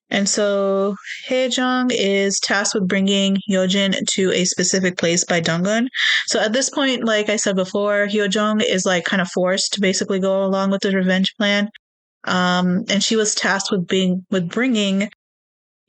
And so Haejong is tasked with bringing Yeonjin to a specific place by Donggun. So at this point, like I said before, Haejong is like kind of forced to basically go along with the revenge plan. And she was tasked with bringing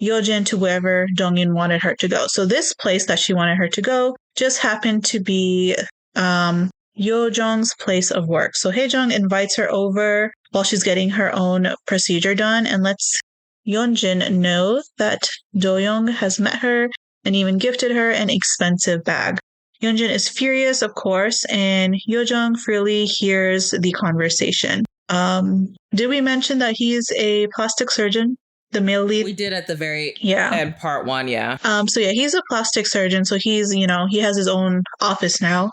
Yeonjin to wherever Dongyun wanted her to go. So this place that she wanted her to go just happened to be Yeojong's place of work. So Haejong invites her over while she's getting her own procedure done and lets Yeonjin know that Do-young has met her and even gifted her an expensive bag. Yeonjin is furious, of course, and Yeojong freely hears the conversation. Did we mention that he's a plastic surgeon? The male lead? We did at the very end, part one, yeah. So yeah, he's a plastic surgeon, so he's, you know, he has his own office now.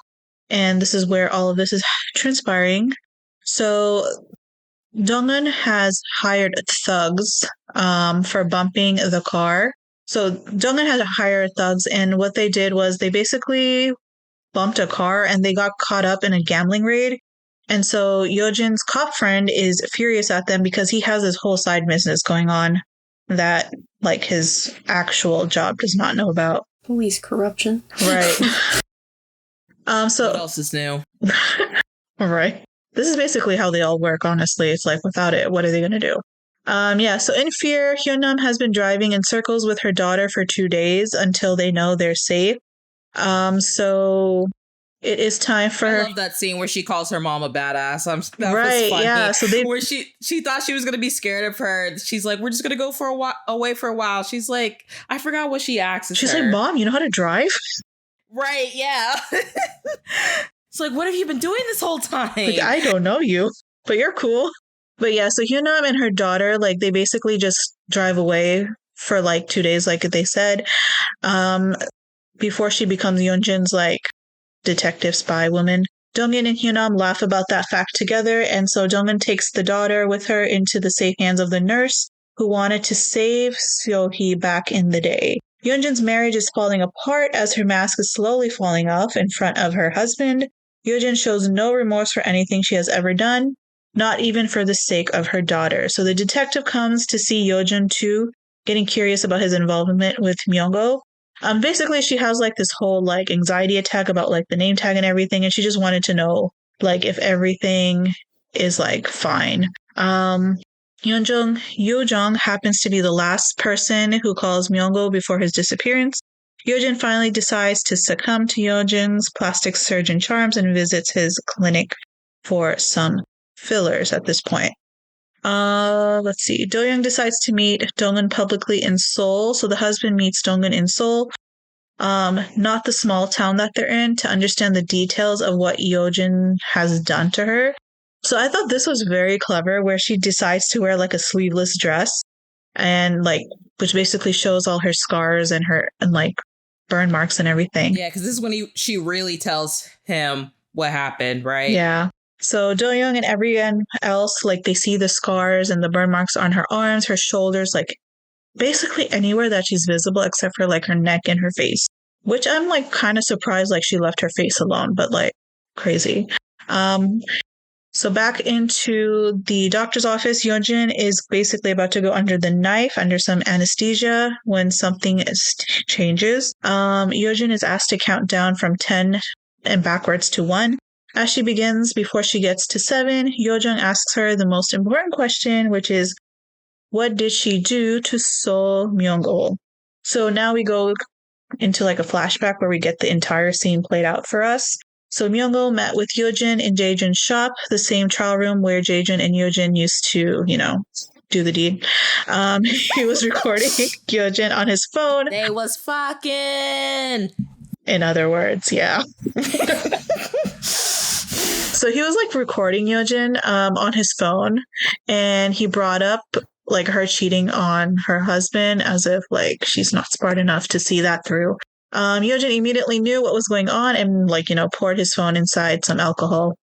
And this is where all of this is transpiring. So Donggun has hired thugs for bumping the car. So Donggun had hired thugs, and what they did was they basically bumped a car and they got caught up in a gambling raid. And so Yeonjin's cop friend is furious at them because he has this whole side business going on that, like, his actual job does not know about. Police corruption. Right. So what else is new? All right. This is basically how they all work, honestly. It's like, without it, what are they going to do? So in fear, Hyunam has been driving in circles with her daughter for 2 days until they know they're safe. So it is time for her. I love that scene where she calls her mom a badass. That was funny. Yeah. So where she thought she was going to be scared of her. She's like, we're just going to go away for a while. She's like, I forgot what she asks. She's like, Mom, you know how to drive? Right, yeah. It's like, what have you been doing this whole time? Like, I don't know you, but you're cool. But yeah, so Hyunam and her daughter, like, they basically just drive away for like 2 days, like they said, before she becomes Yeonjin's like detective spy woman. Donghyun and Hyunam laugh about that fact together, and so Donghyun takes the daughter with her into the safe hands of the nurse who wanted to save Seo-hee back in the day. Yeonjin's marriage is falling apart as her mask is slowly falling off in front of her husband. Yeonjin shows no remorse for anything she has ever done, not even for the sake of her daughter. So the detective comes to see Yeonjin too, getting curious about his involvement with Myunggo. Basically, she has like this whole like anxiety attack about like the name tag and everything, and she just wanted to know like if everything is like fine. Yeojong happens to be the last person who calls Myunggo before his disappearance. Yeonjin finally decides to succumb to Yeonjin's plastic surgeon charms and visits his clinic for some fillers at this point. Let's see. Do-young decides to meet Donghyun publicly in Seoul. So the husband meets Donghyun in Seoul, not the small town that they're in, to understand the details of what Yeonjin has done to her. So I thought this was very clever, where she decides to wear like a sleeveless dress and like, which basically shows all her scars and like burn marks and everything. Yeah, because this is when she really tells him what happened, right? Yeah. So Do-young and everyone else, like, they see the scars and the burn marks on her arms, her shoulders, like basically anywhere that she's visible except for like her neck and her face, which I'm like kind of surprised like she left her face alone, but like crazy. So back into the doctor's office, Yeonjun is basically about to go under the knife, under some anesthesia, when something changes. Yeonjun is asked to count down from 10 and backwards to 1. As she begins, before she gets to 7, Yeonjun asks her the most important question, which is, what did she do to Seo Myung-ol? So now we go into like a flashback where we get the entire scene played out for us. So Myung-ol met with Yeojun in Jaejun's shop, the same trial room where Jaejun and Yeojun used to, do the deed. He was recording Yeojun on his phone. They was fucking. In other words, yeah. So he was like recording Yeojun on his phone, and he brought up like her cheating on her husband as if like she's not smart enough to see that through. Yeojun immediately knew what was going on and poured his phone inside some alcohol.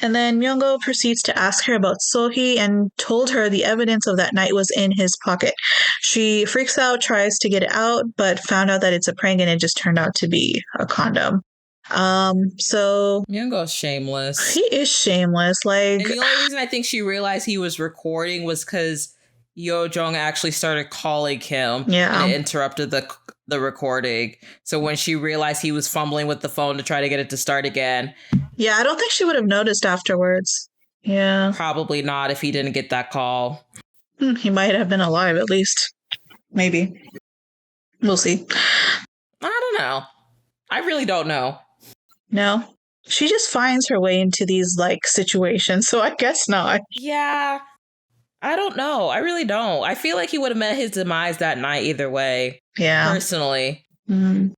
And then Myung-ol proceeds to ask her about Sohee and told her the evidence of that night was in his pocket. She freaks out, tries to get it out, but found out that it's a prank and it just turned out to be a condom. So Myung-ol's shameless. He is shameless. And the only reason I think she realized he was recording was because Yeojun actually started calling him and it interrupted the recording. So when she realized he was fumbling with the phone to try to get it to start again. Yeah, I don't think she would have noticed afterwards. Yeah. Probably not if he didn't get that call. He might have been alive at least. Maybe. We'll see. I don't know. I really don't know. No. She just finds her way into these situations, so I guess not. Yeah. I don't know. I really don't. I feel like he would have met his demise that night either way. Yeah. Personally. Mm-hmm.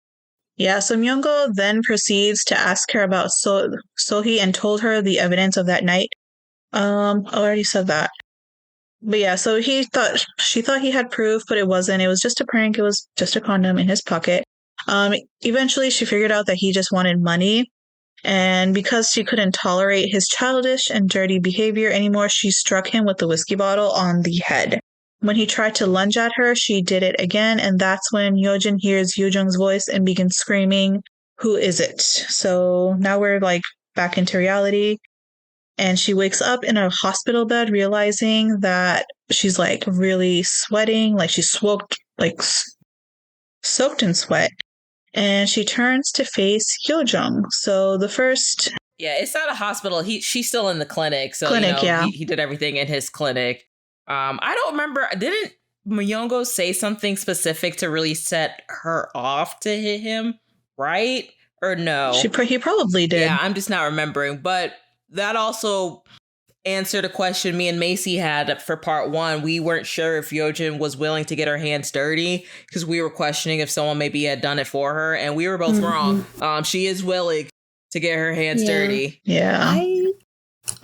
Yeah, so Myung-ol then proceeds to ask her about Sohee and told her the evidence of that night. I already said that. But yeah, so she thought he had proof, but it wasn't. It was just a prank. It was just a condom in his pocket. Eventually she figured out that he just wanted money. And because she couldn't tolerate his childish and dirty behavior anymore, she struck him with the whiskey bottle on the head. When he tried to lunge at her, she did it again, and that's when Yeojun hears Yoo-jung's voice and begins screaming, "Who is it?" So now we're back into reality, and she wakes up in a hospital bed realizing that she's really sweating, she's soaked in sweat. And she turns to face Yeojun. So the first... Yeah, it's not a hospital. She's still in the clinic. So yeah. He did everything in his clinic. I don't remember. Didn't Myung-ol say something specific to really set her off to hit him? Right? Or no? He probably did. Yeah, I'm just not remembering. But that also answered a question me and Macy had for part 1. We weren't sure if Yeojun was willing to get her hands dirty because we were questioning if someone maybe had done it for her, and we were both wrong. She is willing to get her hands dirty. Yeah.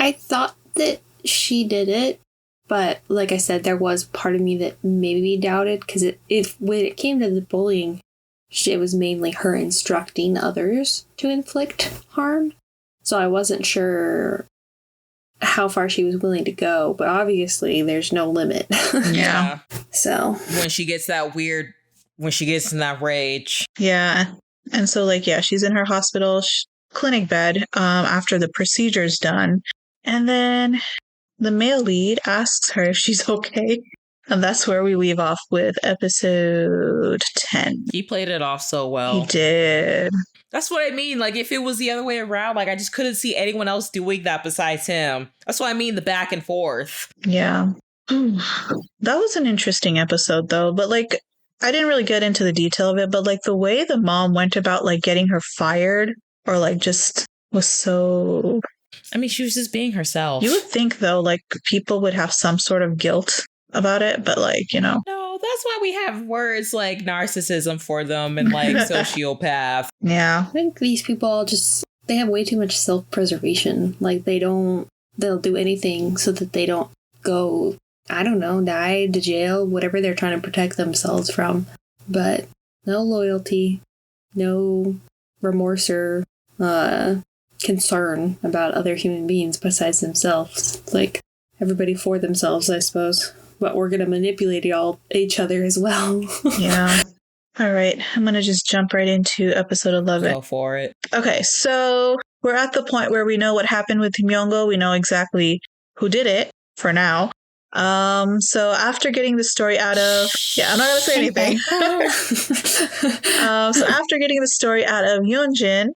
I thought that she did it, but like I said, there was part of me that maybe doubted because when it came to the bullying, it was mainly her instructing others to inflict harm. So I wasn't sure how far she was willing to go, but obviously there's no limit. Yeah. So when she gets in that rage. Yeah. And so she's in her hospital clinic bed after the procedure's done. And then the male lead asks her if she's okay. And that's where we leave off with episode 10. He played it off so well. He did. That's what I mean. If it was the other way around, I just couldn't see anyone else doing that besides him. That's what I mean, the back and forth. Yeah. That was an interesting episode, though. But, I didn't really get into the detail of it. But, the way the mom went about, getting her fired or, just was so... I mean, she was just being herself. You would think, though, people would have some sort of guilt about it. But, No, that's why we have words like narcissism for them and sociopath. Yeah. I think these people they have way too much self-preservation. They'll do anything so that they don't go, I don't know, die to jail, whatever they're trying to protect themselves from. But no loyalty, no remorse or concern about other human beings besides themselves. Everybody for themselves, I suppose. But we're going to manipulate each other as well. Yeah. All right. I'm going to just jump right into episode 11. Go for it. Okay. So we're at the point where we know what happened with Myunggo. We know exactly who did it for now. So after getting the story out of, I'm not going to say anything. So after getting the story out of Yeonjin,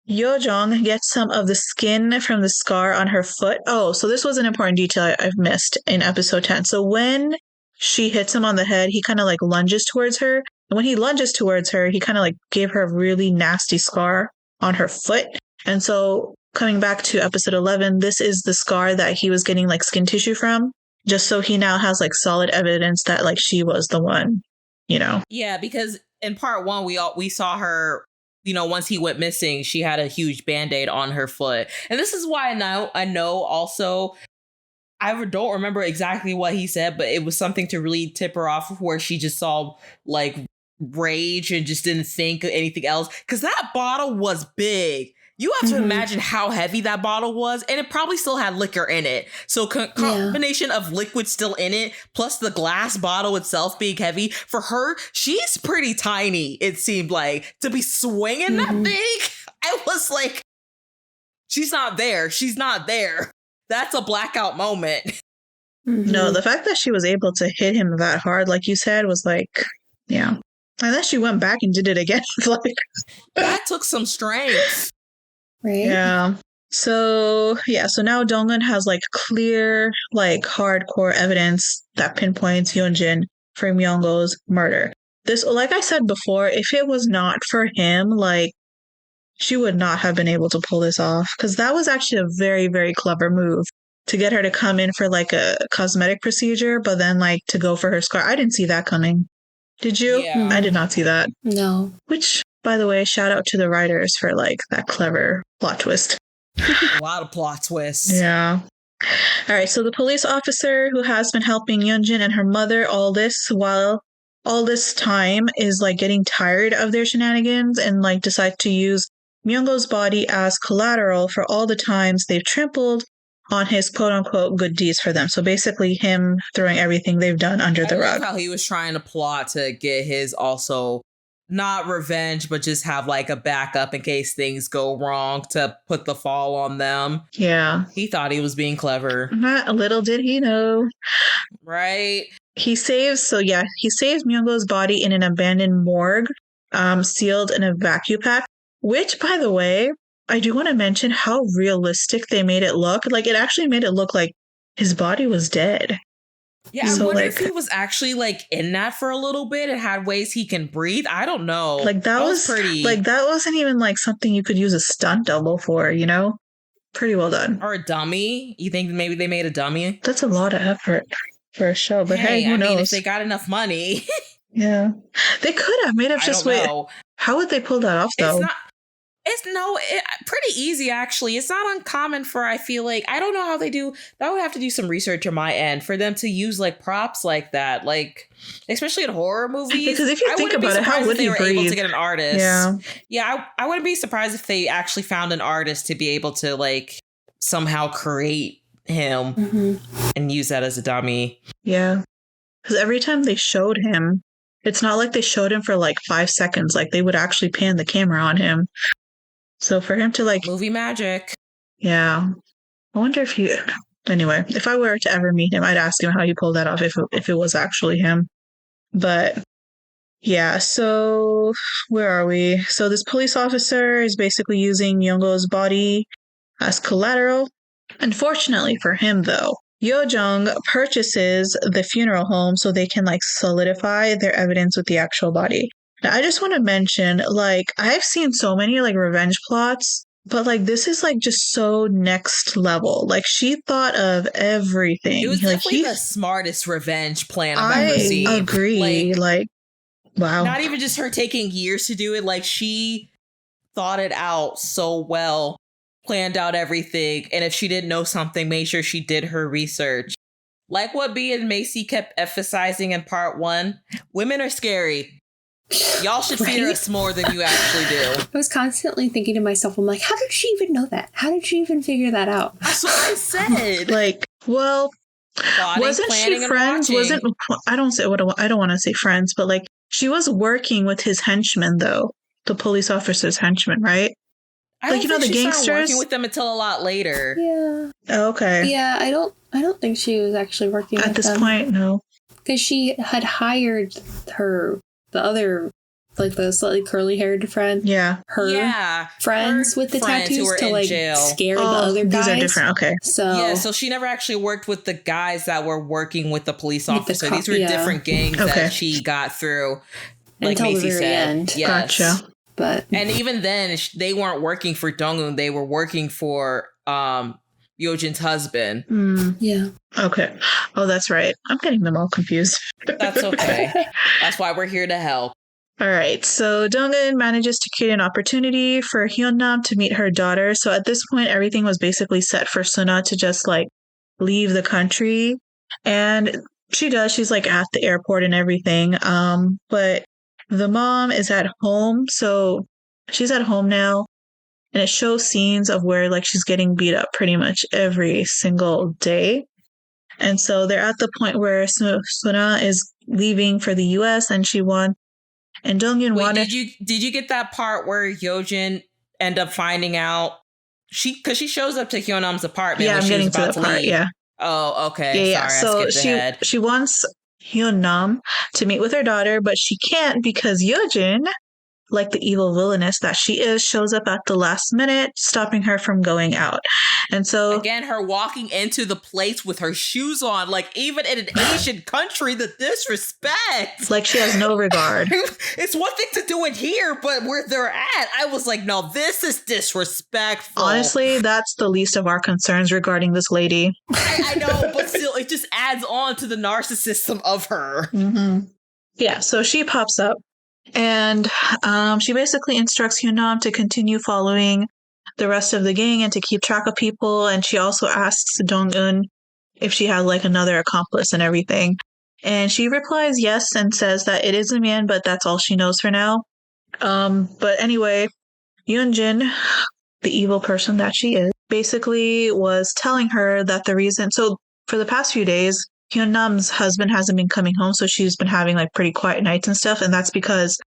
Yojong gets some of the skin from the scar on her foot. Oh, so this was an important detail I've missed in episode 10. So when she hits him on the head, he kind of like lunges towards her. And when he lunges towards her, he kind of like gave her a really nasty scar on her foot. And so coming back to episode 11, this is the scar that he was getting like skin tissue from, just so he now has like solid evidence that like she was the one, you know? Yeah, because in part 1, we saw her, you know, once he went missing, she had a huge Band-Aid on her foot. And this is why I know also, I don't remember exactly what he said, but it was something to really tip her off where she just saw like rage and just didn't think of anything else. Because that bottle was big. You have to imagine how heavy that bottle was, and it probably still had liquor in it. So combination of liquid still in it, plus the glass bottle itself being heavy. For her, she's pretty tiny, it seemed like, to be swinging that big. I was like, she's not there. She's not there. That's a blackout moment. No, the fact that she was able to hit him that hard, like you said, was like, yeah. And then she went back and did it again. Like, that took some strength. Right. Yeah. So now Dongwon has like clear, like hardcore evidence that pinpoints Yeonjin for Myunggo's murder. This, like I said before, if it was not for him, like she would not have been able to pull this off, because that was actually a very, very clever move to get her to come in for like a cosmetic procedure, but then like to go for her scar. I didn't see that coming. Did you? Yeah. I did not see that. No. Which, by the way, shout out to the writers for like that clever plot twist. A lot of plot twists. Yeah. All right. So the police officer who has been helping Yeonjin and her mother all this time is like getting tired of their shenanigans and like decides to use Myunggo's body as collateral for all the times they've trampled on his quote-unquote good deeds for them. So basically him throwing everything they've done under the rug. How he was trying to plot to get his also not revenge, but just have like a backup in case things go wrong to put the fall on them. Yeah. He thought he was being clever. Not little did he know. Right? He saves Myunggo's body in an abandoned morgue, sealed in a vacuum pack, which, by the way, I do want to mention how realistic they made it look. Like, it actually made it look like his body was dead. Yeah, I wonder if he was actually like in that for a little bit and had ways he can breathe. I don't know. Like that was pretty. Like that wasn't even like something you could use a stunt double for, you know? Pretty well done. Or a dummy. You think maybe they made a dummy? That's a lot of effort for a show, but hey, who knows? I mean, if they got enough money. Yeah. They could have made up just wait. How would they pull that off though? It's pretty easy, actually. It's not uncommon for, I feel like, I don't know how they do. I would have to do some research on my end for them to use like props like that, like especially in horror movies. Because if you think about it, how would they he were breathe? able to get an artist? Yeah. I wouldn't be surprised if they actually found an artist to be able to like somehow create him and use that as a dummy. Yeah, because every time they showed him, it's not like they showed him for like 5 seconds. Like they would actually pan the camera on him. So for him to like... Movie magic. Yeah. I wonder if he... Anyway, if I were to ever meet him, I'd ask him how he pulled that off if it was actually him. But yeah, so where are we? So this police officer is basically using Myunggo's body as collateral. Unfortunately for him, though, Yojong purchases the funeral home so they can like solidify their evidence with the actual body. Now, I just want to mention, like, I've seen so many, like, revenge plots, but, like, this is, like, just so next level. Like, she thought of everything. It was like, definitely the smartest revenge plan I've ever seen. I agree. Like, wow. Not even just her taking years to do it. Like, she thought it out so well, planned out everything, and if she didn't know something, made sure she did her research. Like what B and Macy kept emphasizing in part 1, women are scary. Y'all should fear us more than you actually do. I was constantly thinking to myself, I'm like, how did she even know that? How did she even figure that out? That's what I said. Like, well, wasn't she friends? I don't want to say friends, but like she was working with his henchmen though, the police officer's henchmen, right? I Like, don't you know, think the she started gangsters? working with them until a lot later. Yeah. Oh, okay. Yeah, I don't think she was actually working At with this them. point, no. Because she had hired the other, like the slightly curly-haired friend. Yeah. Her friends her with the friends who tattoos were to in like jail. scare the Oh, other guys. these are different. Okay. So Yeah, so she never actually worked with the guys that were working with the police With the officer. cop- These were yeah. different gangs Okay. that she got through, like Until the Macy very said. end. Yes. Gotcha. But And even then, they weren't working for Dong-un. They were working for Yojin's husband. yeah. Okay. Oh, that's right. I'm getting them all confused. That's okay. That's why we're here to help. All right. So Dong-un manages to create an opportunity for Hyun-nam to meet her daughter. So at this point, everything was basically set for Suna to just like leave the country. And she does. She's like at the airport and everything. But the mom is at home. So she's at home now. And it shows scenes of where like she's getting beat up pretty much every single day. And so they're at the point where Suna is leaving for the US and she won. And Dong-un Wait, wanted. did you get that part where Yojin end up finding out because she shows up to Hyunam's apartment Yeah, when I'm she getting was to about the to part. leave? Yeah. Oh, okay. Yeah. Sorry, I So skipped ahead. she wants Hyun-nam to meet with her daughter, but she can't because Yojin, like the evil villainess that she is, shows up at the last minute, stopping her from going out. And so Again, her walking into the place with her shoes on, like even in an Asian country, the disrespect. like she has no regard. It's one thing to do it here, but where they're at, I was like, no, this is disrespectful. Honestly, that's the least of our concerns regarding this lady. I know, but still, it just adds on to the narcissism of her. Mm-hmm. Yeah, so she pops up and she basically instructs Hyunam to continue following the rest of the gang and to keep track of people. And she also asks Dong-un if she has like another accomplice and everything. And she replies yes and says that it is a man, but that's all she knows for now. But anyway, Yoonjin, the evil person that she is, basically was telling her that the reason. So for the past few days, Hyunnam's husband hasn't been coming home, so she's been having like pretty quiet nights and stuff. And that's because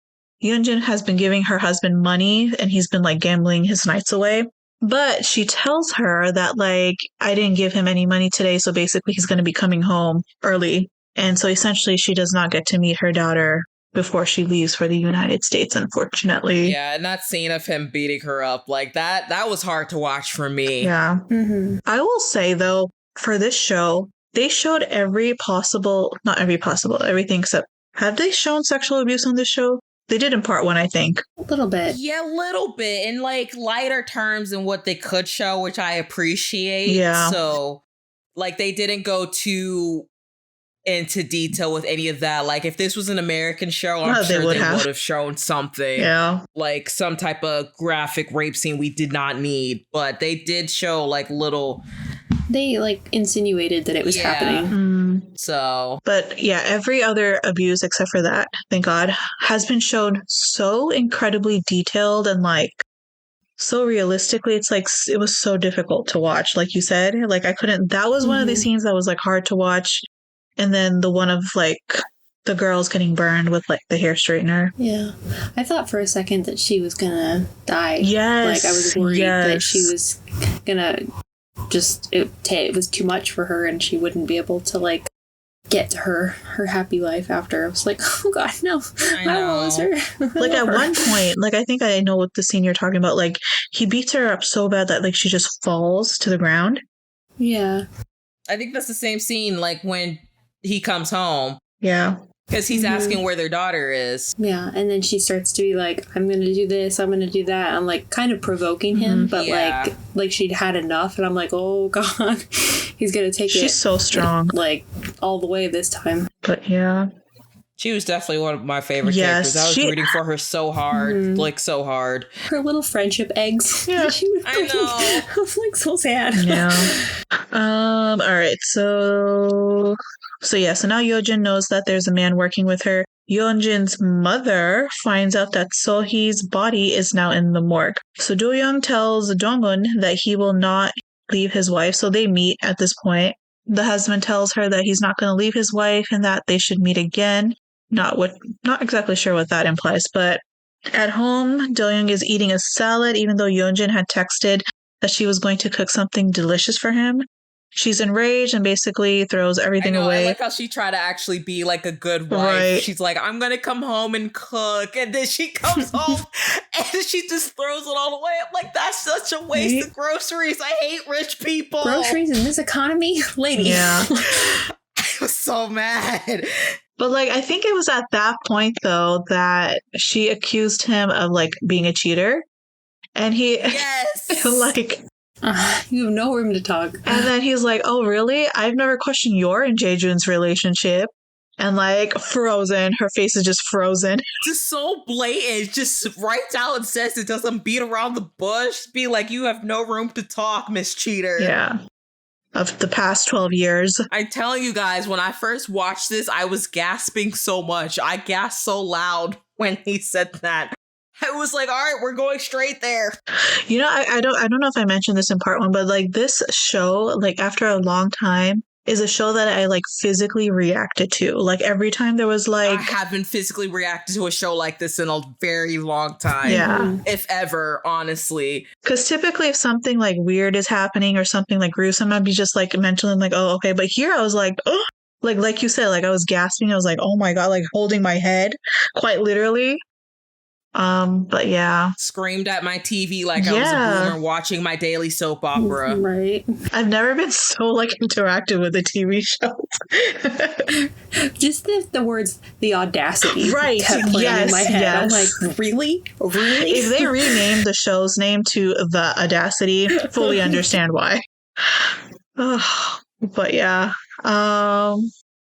Yoonjin has been giving her husband money and he's been like gambling his nights away. But she tells her that like, I didn't give him any money today, so basically he's going to be coming home early. And so essentially she does not get to meet her daughter before she leaves for the United States, unfortunately. Yeah, and that scene of him beating her up, like that was hard to watch for me. Yeah. Mm-hmm. I will say though, for this show, they showed everything except, have they shown sexual abuse on this show? They did in part 1, I think. A little bit. Yeah, a little bit in like lighter terms than what they could show, which I appreciate. Yeah. So like they didn't go too into detail with any of that. Like if this was an American show, I'm sure they would have shown something. Yeah. Like some type of graphic rape scene we did not need. But they did show like little. They like insinuated that it was happening. So. But yeah, every other abuse except for that, thank God, has been shown so incredibly detailed and like so realistically. It's like it was so difficult to watch. Like you said, like I couldn't. That was one of the scenes that was like hard to watch. And then the one of like the girls getting burned with like the hair straightener. Yeah. I thought for a second that she was gonna die. Yes. Like I was worried that she was gonna it was too much for her and she wouldn't be able to like get to her happy life after. I was like, oh God, no. I lose her. Like at one point, like I think I know what the scene you're talking about. Like he beats her up so bad that like she just falls to the ground. Yeah. I think that's the same scene like when he comes home. Yeah. Because he's asking where their daughter is. Yeah, and then she starts to be like, I'm going to do this, I'm going to do that. I'm like kind of provoking him, but like she'd had enough. And I'm like, oh God, he's going to take it. She's so strong. Like all the way this time. But yeah. She was definitely one of my favorite characters. I was rooting for her so hard, like so hard. Her little friendship eggs. Yeah, she was I know. I was like so sad. Yeah. All right. So now Yojin knows that there's a man working with her. Yeonjin's mother finds out that Sohee's body is now in the morgue. So Do-young tells Dong-un that he will not leave his wife. So they meet at this point. The husband tells her that he's not going to leave his wife and that they should meet again. Not exactly sure what that implies, but At home, Do-young is eating a salad, even though Yeonjun had texted that she was going to cook something delicious for him. She's enraged and basically throws everything away. I like how she tried to actually be like a good wife. Right. She's like, I'm gonna come home and cook, and then she comes home and she just throws it all away. I'm like, that's such a waste of groceries. I hate rich people. Groceries in this economy, lady. Yeah. I was so mad. But like, I think it was at that point though that she accused him of like being a cheater, and he yes, like. You have no room to talk. And then he's like, oh, really? I've never questioned your and Jaejun's relationship. And like, frozen. Her face is just frozen. Just so blatant. Just writes out and says it, doesn't beat around the bush. Be like, you have no room to talk, Miss Cheater. Yeah. Of the past 12 years. I'm telling you guys, when I first watched this, I was gasping so much. I gasped so loud when he said that. I was like, all right, we're going straight there. You know, I don't know if I mentioned this in part one, but like this show, like after a long time, is a show that I like physically reacted to. Like every time there was like... I haven't physically reacted to a show like this in a very long time. Yeah. If ever, honestly. Because typically if something like weird is happening or something like gruesome, I'd be just like mentally like, oh, okay. But here I was like, oh, like you said, like I was gasping. I was like, oh my God, like holding my head quite literally. But yeah. Screamed at my TV like I was a boomer watching my daily soap opera. Right. I've never been so like interactive with a TV show. Just the words, the audacity. Right. Kept playing in my head. Yes. I'm like, really? Really? If they renamed the show's name to The Audacity, fully understand why. But yeah.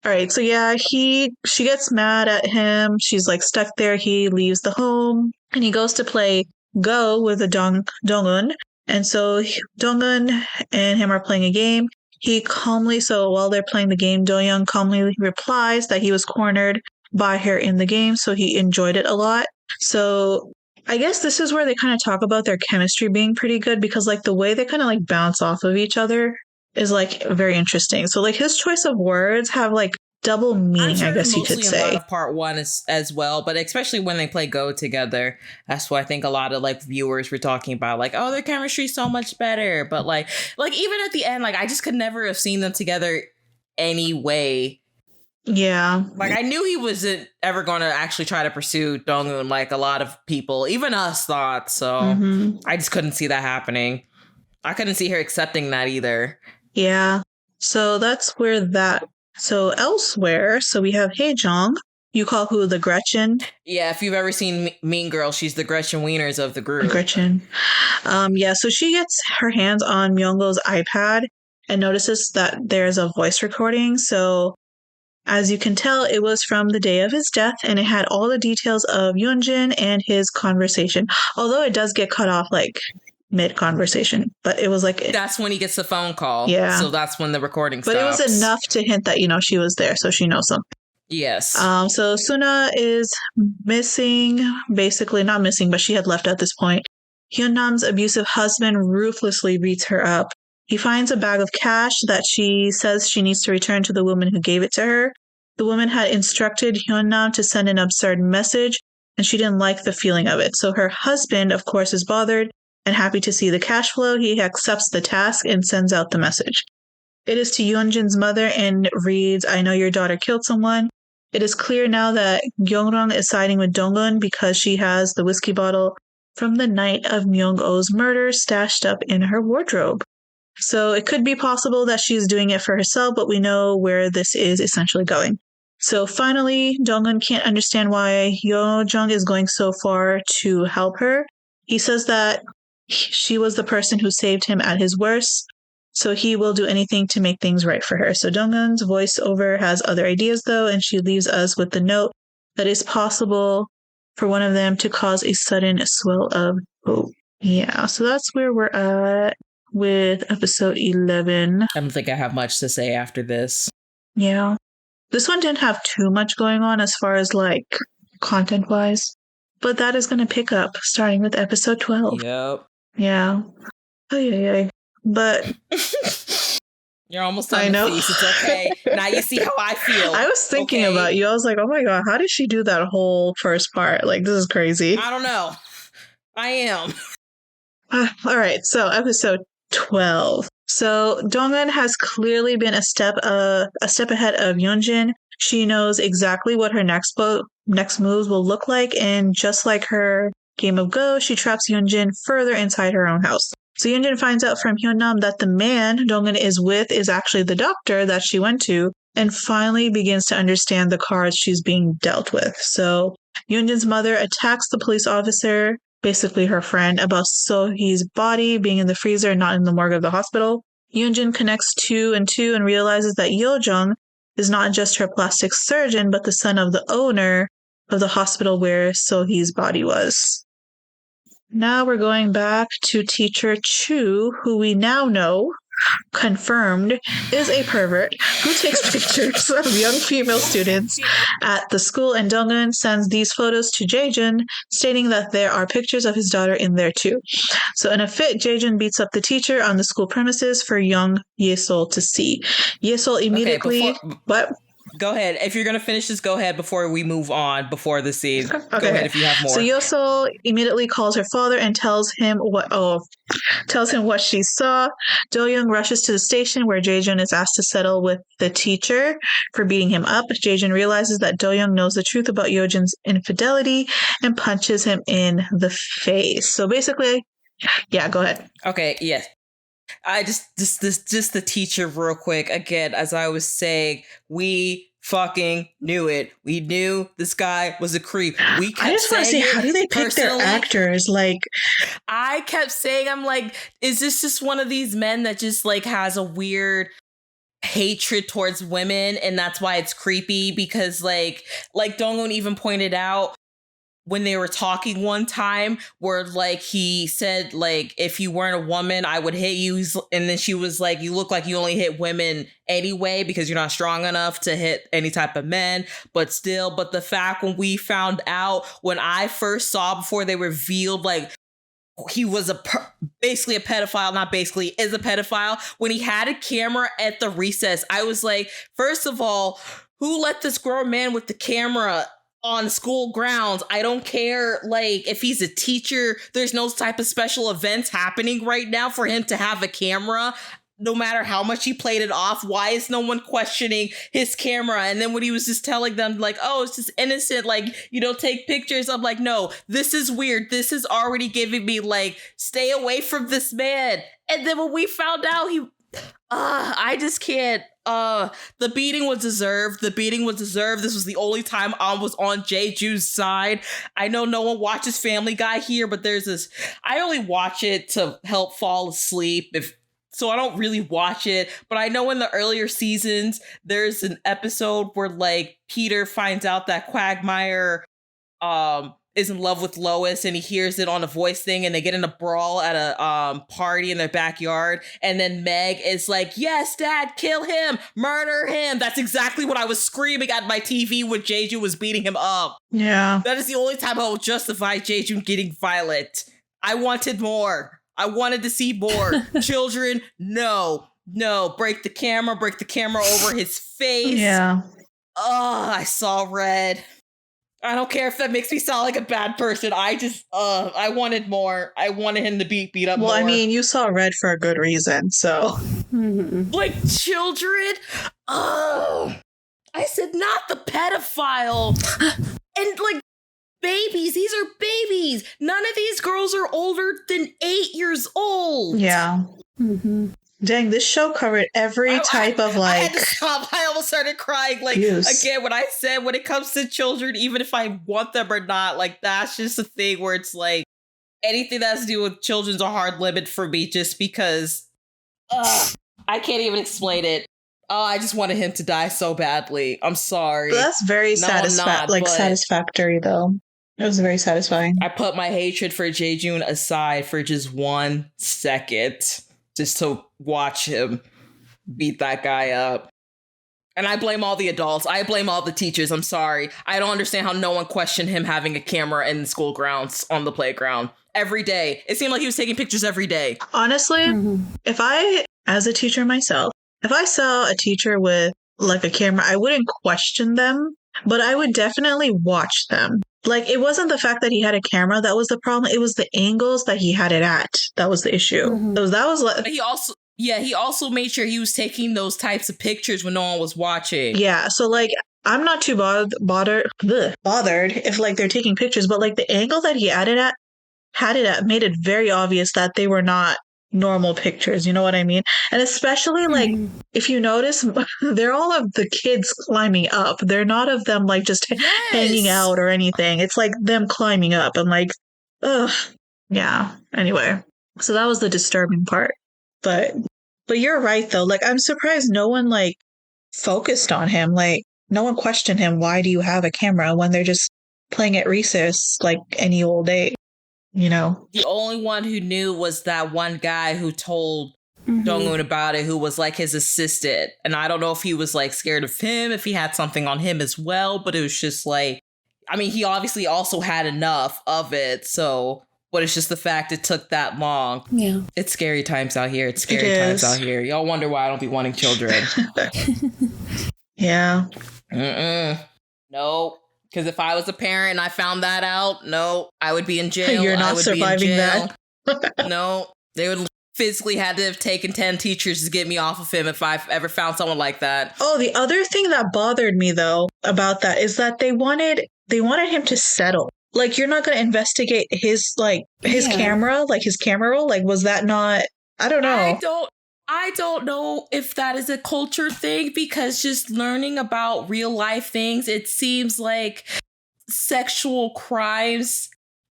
All right, so yeah, she gets mad at him. She's like stuck there. He leaves the home and he goes to play Go with the Dong-un. And so Dong-un and him are playing a game. So while they're playing the game, Do-young calmly replies that he was cornered by her in the game, so he enjoyed it a lot. So I guess this is where they kind of talk about their chemistry being pretty good, because like the way they kind of like bounce off of each other is like very interesting. So like his choice of words have like double meaning, I guess you could say. A lot of part one as well, but especially when they play Go together, that's what I think a lot of like viewers were talking about. Like, oh, their chemistry's so much better. But like even at the end, like I just could never have seen them together anyway. Yeah. Like I knew he wasn't ever going to actually try to pursue Dong-un like a lot of people, even us, thought. So I just couldn't see that happening. I couldn't see her accepting that either. Yeah. So that's where that... So elsewhere, so we have Hae-jung. You call who the Gretchen? Yeah, if you've ever seen Mean Girls, she's the Gretchen Wieners of the group. Gretchen. Yeah, so she gets her hands on Myung-go's iPad and notices that there's a voice recording. So as you can tell, it was from the day of his death, and it had all the details of Yeonjun and his conversation. Although it does get cut off like mid-conversation, but it was like... That's when he gets the phone call. Yeah. So that's when the recording stops. But it was enough to hint that, she was there, so she knows something. Yes. So Suna is missing, basically not missing, but she had left at this point. Hyunnam's abusive husband ruthlessly beats her up. He finds a bag of cash that she says she needs to return to the woman who gave it to her. The woman had instructed Hyunnam to send an absurd message, and she didn't like the feeling of it. So her husband, of course, is bothered and happy to see the cash flow. He accepts the task and sends out the message. It is to Yeonjun's mother and reads, "I know your daughter killed someone. It is clear now that Gyeongrang is siding with Dong-un because she has the whiskey bottle from the night of Myung-oh's murder stashed up in her wardrobe. So it could be possible that she's doing it for herself, but we know where this is essentially going." So finally, Dong-un can't understand why Yeonjung is going so far to help her. He says that she was the person who saved him at his worst, so he will do anything to make things right for her. So Dong-un's voiceover has other ideas, though, and she leaves us with the note that it's possible for one of them to cause a sudden swell of hope. Yeah, so that's where we're at with episode 11. I don't think I have much to say after this. Yeah. This one didn't have too much going on as far as, like, content-wise, but that is going to pick up starting with episode 12. Yep. Yeah. But You're almost done I know. the piece. It's okay. Now you see how I feel. I was thinking about you. I was like, oh my God, how did she do that whole first part? Like, this is crazy. I don't know. I am. All right, so episode 12. So Dongwon has clearly been a step ahead of Yeonjin. She knows exactly what her next moves will look like, and just like her game of Go, she traps Yeonjin further inside her own house. So Yeonjin finds out from Hyunnam that the man Dongwon is with is actually the doctor that she went to, and finally begins to understand the cards she's being dealt with. So Yeonjin's mother attacks the police officer, basically her friend, about So-hee's body being in the freezer and not in the morgue of the hospital. Yeonjin connects two and two and realizes that Yeojung is not just her plastic surgeon, but the son of the owner of the hospital where So-hee's body was. Now we're going back to teacher Chu, who we now know, confirmed, is a pervert who takes pictures of young female students at the school, and Dongwon sends these photos to Jaejun, stating that there are pictures of his daughter in there too. So in a fit, Jaejun beats up the teacher on the school premises for young Yesol to see. Yesol immediately... What? Go ahead. If you're going to finish this, go ahead before we move on, before the scene. Okay. Go ahead if you have more. So Yesol immediately calls her father and tells him what she saw. Do-young rushes to the station where Jaejun is asked to settle with the teacher for beating him up. Jaejun realizes that Do-young knows the truth about Yeojun's infidelity and punches him in the face. So basically, yeah, go ahead. Okay, yes. I just the teacher real quick. Again, as I was saying, we fucking knew it. We knew this guy was a creep. We kept I just want to say, how do they pick their actors? Like, I kept saying, I'm like, is this just one of these men that just like has a weird hatred towards women, and that's why it's creepy? Because like Dongwon even pointed out when they were talking one time where like he said like, if you weren't a woman I would hit you, and then she was like, you look like you only hit women anyway because you're not strong enough to hit any type of men. But the fact when we found out, when I first saw before they revealed like he was basically a pedophile, not basically, is a pedophile, when he had a camera at the recess, I was like, first of all, who let this grown man with the camera on school grounds? I don't care, like, if he's a teacher, there's no type of special events happening right now for him to have a camera. No matter how much he played it off, why is no one questioning his camera? And then when he was just telling them, like, oh, it's just innocent, like, you don't take pictures. I'm like, no, this is weird. This is already giving me, like, stay away from this man. And then when we found out I just can't. The beating was deserved. This was the only time I was on Jaejun's side. I know no one watches Family Guy here, but there's this. I only watch it to help fall asleep. So I don't really watch it, but I know in the earlier seasons, there's an episode where like Peter finds out that Quagmire is in love with Lois, and he hears it on a voice thing, and they get in a brawl at a party in their backyard, and then Meg is like, yes, Dad, kill him, murder him. That's exactly what I was screaming at my TV when Jaejun was beating him up. Yeah. That is the only time I will justify Jaejun getting violent. I wanted more. I wanted to see more. Children, no. Break the camera over his face. Yeah. Oh, I saw red. I don't care if that makes me sound like a bad person. I wanted more. I wanted him to be beat up more. Well, I mean, you saw red for a good reason, so. Like, children? Oh. I said not the pedophile. And, like, babies. These are babies. None of these girls are older than 8 years old. Yeah. Mm-hmm. Dang, this show covered every type of like. I had to stop. I almost started crying. Like, abuse. Again, when I said when it comes to children, even if I want them or not, like that's just a thing where it's like anything that has to do with children's a hard limit for me, just because I can't even explain it. Oh, I just wanted him to die so badly. I'm sorry. That's very satisfactory, though. It was very satisfying. I put my hatred for Jaejun aside for just 1 second. Just to watch him beat that guy up. And I blame all the adults. I blame all the teachers. I'm sorry. I don't understand how no one questioned him having a camera in school grounds on the playground every day. It seemed like he was taking pictures every day. Honestly, if I, as a teacher myself, if I saw a teacher with like a camera, I wouldn't question them, but I would definitely watch them. Like, it wasn't the fact that he had a camera that was the problem. It was the angles that he had it at. That was the issue. Mhm. So that was like, But he also made sure he was taking those types of pictures when no one was watching. yeah. So like, I'm not too bothered if like they're taking pictures, but like the angle that he had it at made it very obvious that they were not normal pictures. You know what I mean? And especially like, if you notice, they're all of the kids climbing up. They're not of them like just hanging out or anything. It's like them climbing up. And like, ugh. Yeah. Anyway, so that was the disturbing part. But you're right though. Like, I'm surprised no one like focused on him. Like, no one questioned him. Why do you have a camera when they're just playing at recess like any old day? You know, the only one who knew was that one guy who told Jong-un about it, who was like his assistant. And I don't know if he was like scared of him, if he had something on him as well, but it was just like, I mean, he obviously also had enough of it. So, but it's just the fact it took that long. Yeah. It's scary times out here. It's scary times out here. Y'all wonder why I don't be wanting children. Yeah. Nope. Because if I was a parent and I found that out, no, I would be in jail. You're not surviving that. No, they would physically had to have taken 10 teachers to get me off of him if I've ever found someone like that. Oh, the other thing that bothered me though about that is that they wanted him to settle. Like, you're not going to investigate his camera, like his camera roll. Like, was that not? I don't know. I don't know if that is a culture thing, because just learning about real life things, it seems like sexual crimes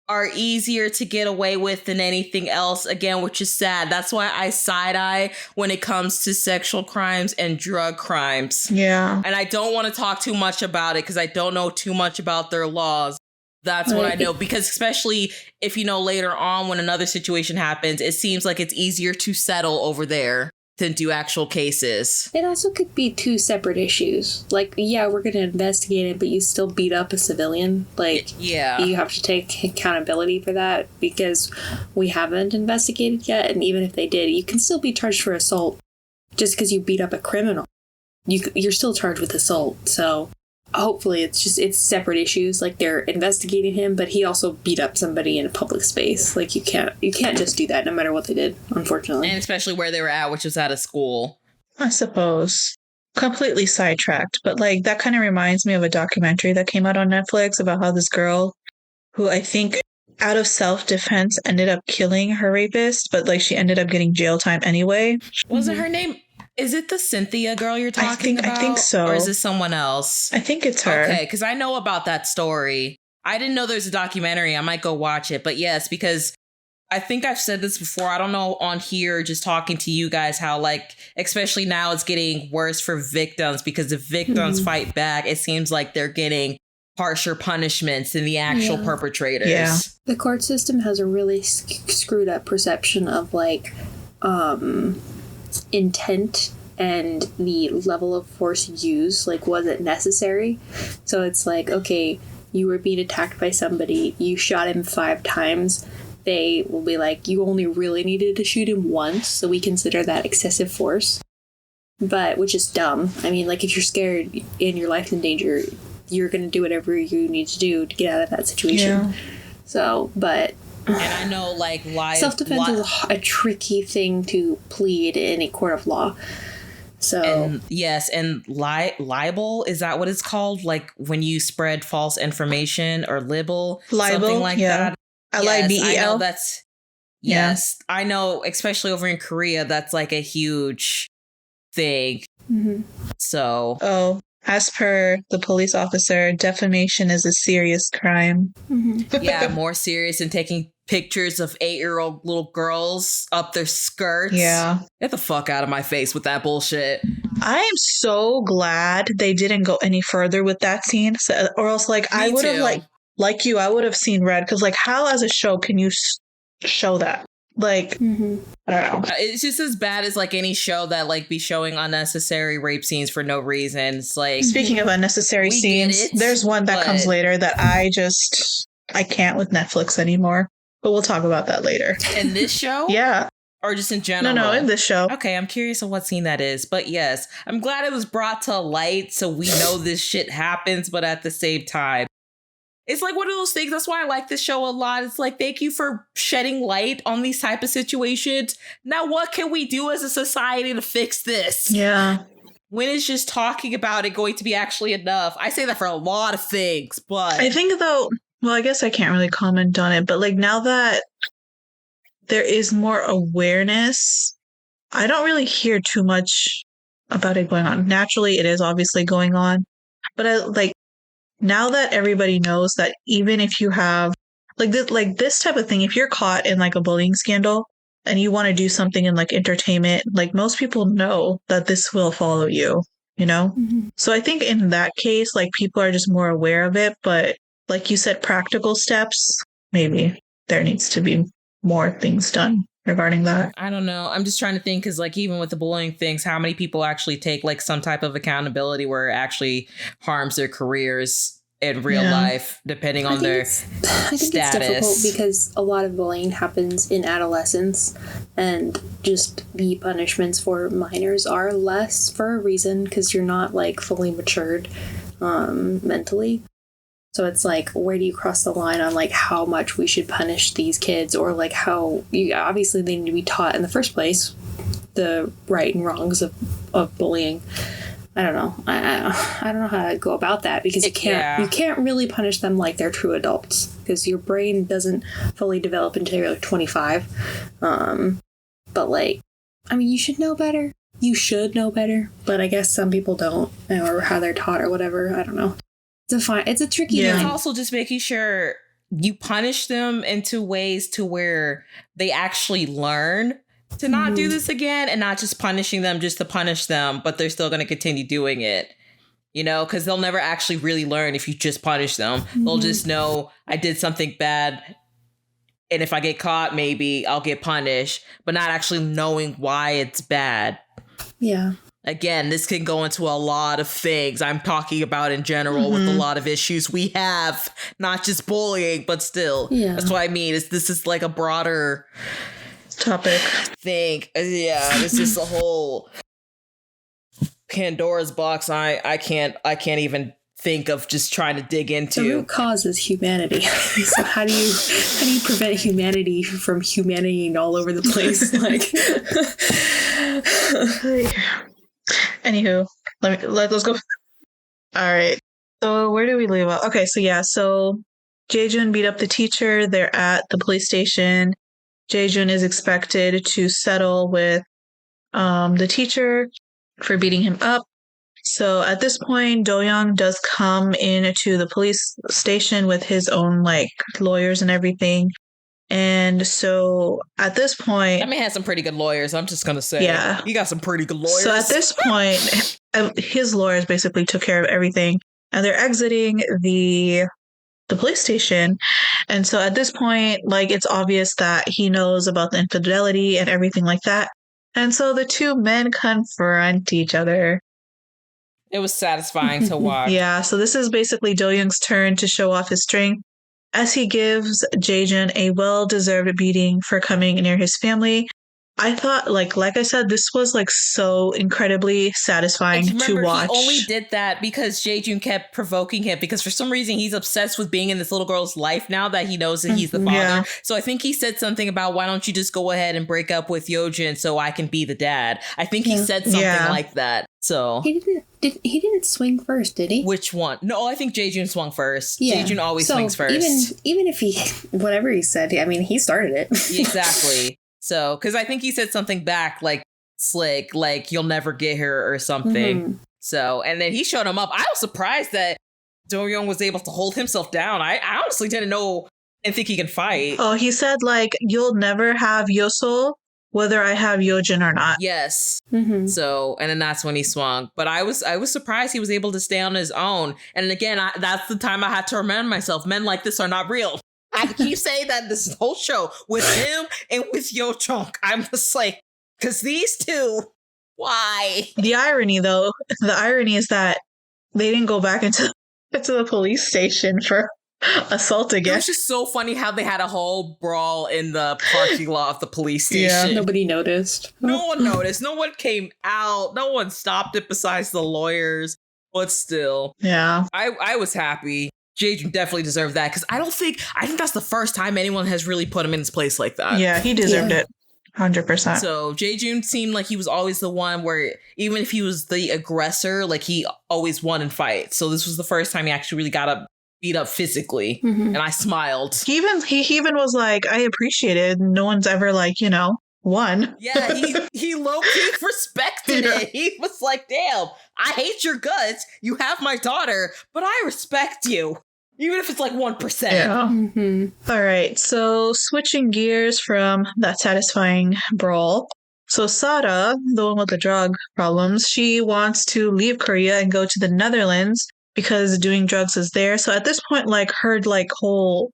are easier to get away with than anything else, again, which is sad. That's why I side-eye when it comes to sexual crimes and drug crimes. Yeah. And I don't want to talk too much about it because I don't know too much about their laws. That's what I know, because especially if you know later on when another situation happens, it seems like it's easier to settle over there than do actual cases. It also could be two separate issues. Like, yeah, we're going to investigate it, but you still beat up a civilian. Like, yeah, you have to take accountability for that because we haven't investigated yet. And even if they did, you can still be charged for assault just because you beat up a criminal. You're still charged with assault. So hopefully it's separate issues. Like, they're investigating him, but he also beat up somebody in a public space. Like, you can't just do that no matter what they did, unfortunately. And especially where they were at, which was at a school. I suppose. Completely sidetracked, but like that kind of reminds me of a documentary that came out on Netflix about how this girl, who I think out of self-defense ended up killing her rapist, but like she ended up getting jail time anyway. Wasn't her name? Is it the Cynthia girl you're talking about? I think so. Or is it someone else? I think it's her. Okay, because I know about that story. I didn't know there's a documentary. I might go watch it. But yes, because I think I've said this before. I don't know on here, just talking to you guys, how like, especially now it's getting worse for victims, because if victims fight back, it seems like they're getting harsher punishments than the actual perpetrators. Yeah. The court system has a really screwed up perception of like intent and the level of force used. Like, was it necessary? So it's like, okay, you were being attacked by somebody, you shot him 5 times. They will be like, you only really needed to shoot him once, so we consider that excessive force. But, which is dumb. I mean, like, if you're scared and your life's in danger, you're going to do whatever you need to do to get out of that situation. Yeah. So, but... And I know, like, self-defense is a tricky thing to plead in a court of law. So... And, yes, and libel, is that what it's called? Like, when you spread false information, or libel? Something like that. Libel. I know that's... Yes. Yeah. I know, especially over in Korea, that's, like, a huge thing. Mm-hmm. So... Oh. As per the police officer, defamation is a serious crime. Mm-hmm. Yeah, more serious than taking pictures of 8-year-old little girls up their skirts. Yeah. Get the fuck out of my face with that bullshit. I am so glad they didn't go any further with that scene. So, or else, like, I would have, like you, I would have seen red. Because, like, how as a show can you show that? Like, I don't know. It's just as bad as like any show that like be showing unnecessary rape scenes for no reason. It's like, speaking of unnecessary scenes, there's one that comes later that I can't with Netflix anymore. But we'll talk about that later. In this show? Yeah. Or just in general? No, in this show. Okay, I'm curious of what scene that is. But yes, I'm glad it was brought to light so we know this shit happens, but at the same time, it's like one of those things. That's why I like this show a lot. It's like, thank you for shedding light on these type of situations. Now, what can we do as a society to fix this? Yeah. When is just talking about it going to be actually enough? I say that for a lot of things, but I think though, well, I guess I can't really comment on it, but like now that there is more awareness, I don't really hear too much about it going on. Naturally, it is obviously going on, but now that everybody knows that even if you have this type of thing, if you're caught in like a bullying scandal and you want to do something in like entertainment, like most people know that this will follow you, you know? Mm-hmm. So I think in that case, like people are just more aware of it. But like you said, practical steps, maybe there needs to be more things done regarding that. I don't know. I'm just trying to think, because like even with the bullying things, how many people actually take like some type of accountability where it actually harms their careers in real life, depending on their status. I think it's difficult because a lot of bullying happens in adolescence, and just the punishments for minors are less for a reason, because you're not like fully matured mentally. So it's like, where do you cross the line on like how much we should punish these kids, or like how obviously they need to be taught in the first place the right and wrongs of bullying. I don't know. I don't know how to go about that, because you can't really punish them like they're true adults, because your brain doesn't fully develop until you're like 25. But like, I mean, you should know better. You should know better, but I guess some people don't, or how they're taught or whatever. I don't know. It's a tricky line. It's also just making sure you punish them into ways to where they actually learn to not do this again, and not just punishing them just to punish them, but they're still going to continue doing it, you know, because they'll never actually really learn if you just punish them. They'll just know, I did something bad, and if I get caught, maybe I'll get punished, but not actually knowing why it's bad. Yeah. Again, this can go into a lot of things I'm talking about in general with a lot of issues we have, not just bullying, but still. Yeah. That's what I mean. This is like a broader topic thing. Yeah, this is a whole Pandora's box. I can't even think of just trying to dig into. The root cause is humanity. So how do you prevent humanity from humanitying all over the place? Like, anywho, let's go. All right. So where do we leave off? Okay, so Jae-jun beat up the teacher. They're at the police station. Jae-jun is expected to settle with the teacher for beating him up. So at this point, Do-young does come into the police station with his own like lawyers and everything. And so at this point, that man has some pretty good lawyers. I'm just gonna say, yeah, he got some pretty good lawyers. So at this point, his lawyers basically took care of everything, and they're exiting the police station. And so at this point, like, it's obvious that he knows about the infidelity and everything like that. And so the two men confront each other. It was satisfying to watch. Yeah, so this is basically Do-young's turn to show off his strength, as he gives Jae-jun a well-deserved beating for coming near his family. I thought, like I said, this was like so incredibly satisfying to watch. He only did that because Jae-jun kept provoking him, because for some reason he's obsessed with being in this little girl's life now that he knows that he's the father. Yeah. So I think he said something about, why don't you just go ahead and break up with Yeojin so I can be the dad? I think he said something like that. So he didn't swing first, did he? Which one? No, I think Jae-jun swung first. Yeah. Jae-jun always swings first. Even if he, whatever he said, I mean, he started it. Exactly. So, because I think he said something back like slick, like you'll never get her or something. So, and then he showed him up. I was surprised that Do-young was able to hold himself down. I honestly didn't think he can fight. Oh, he said like, you'll never have Yosol, whether I have Yeojin or not. Yes. So, and then that's when he swung. But I was surprised he was able to stay on his own. And again, that's the time I had to remind myself, men like this are not real. I keep saying that this whole show with him and with Yo Chunk. I'm just like, because these two, why? The irony is that they didn't go back into the police station for assault It again. was just so funny how they had a whole brawl in the parking lot of the police station. Yeah. Nobody noticed. No one noticed. No one came out. No one stopped it besides the lawyers. But still, Yeah. I was happy. Jaejun definitely deserved that because I think that's the first time anyone has really put him in his place like that. Yeah, he deserved it. 100%. So Jaejun seemed like he was always the one where even if he was the aggressor, like he always won in fights. So this was the first time he actually really got beat up physically, and I smiled. He even was like, I appreciate it. No one's ever like, won. Yeah, he low-key respected it. He was like, damn, I hate your guts. You have my daughter, but I respect you. Even if it's like 1%. Yeah. All right. So switching gears from that satisfying brawl. So Sada, the one with the drug problems, she wants to leave Korea and go to the Netherlands because doing drugs is there. So at this point, like her whole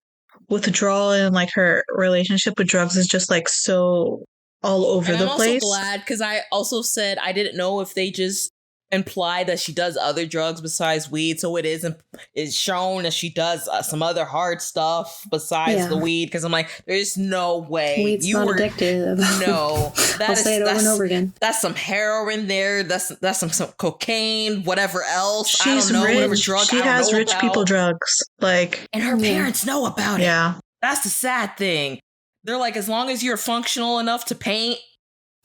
withdrawal and like her relationship with drugs is just like so all over the place. I'm also glad because I also said I didn't know if they just imply that she does other drugs besides weed, so it's shown that she does some other hard stuff besides the weed. Because I'm like, there's no way weed's not addictive. No, I'll say it over and over again. That's some heroin there. That's some cocaine, whatever else. She's I don't know, rich. whatever drug. She has rich people drugs, like, and her parents know about it. Yeah, that's the sad thing. They're like, as long as you're functional enough to paint,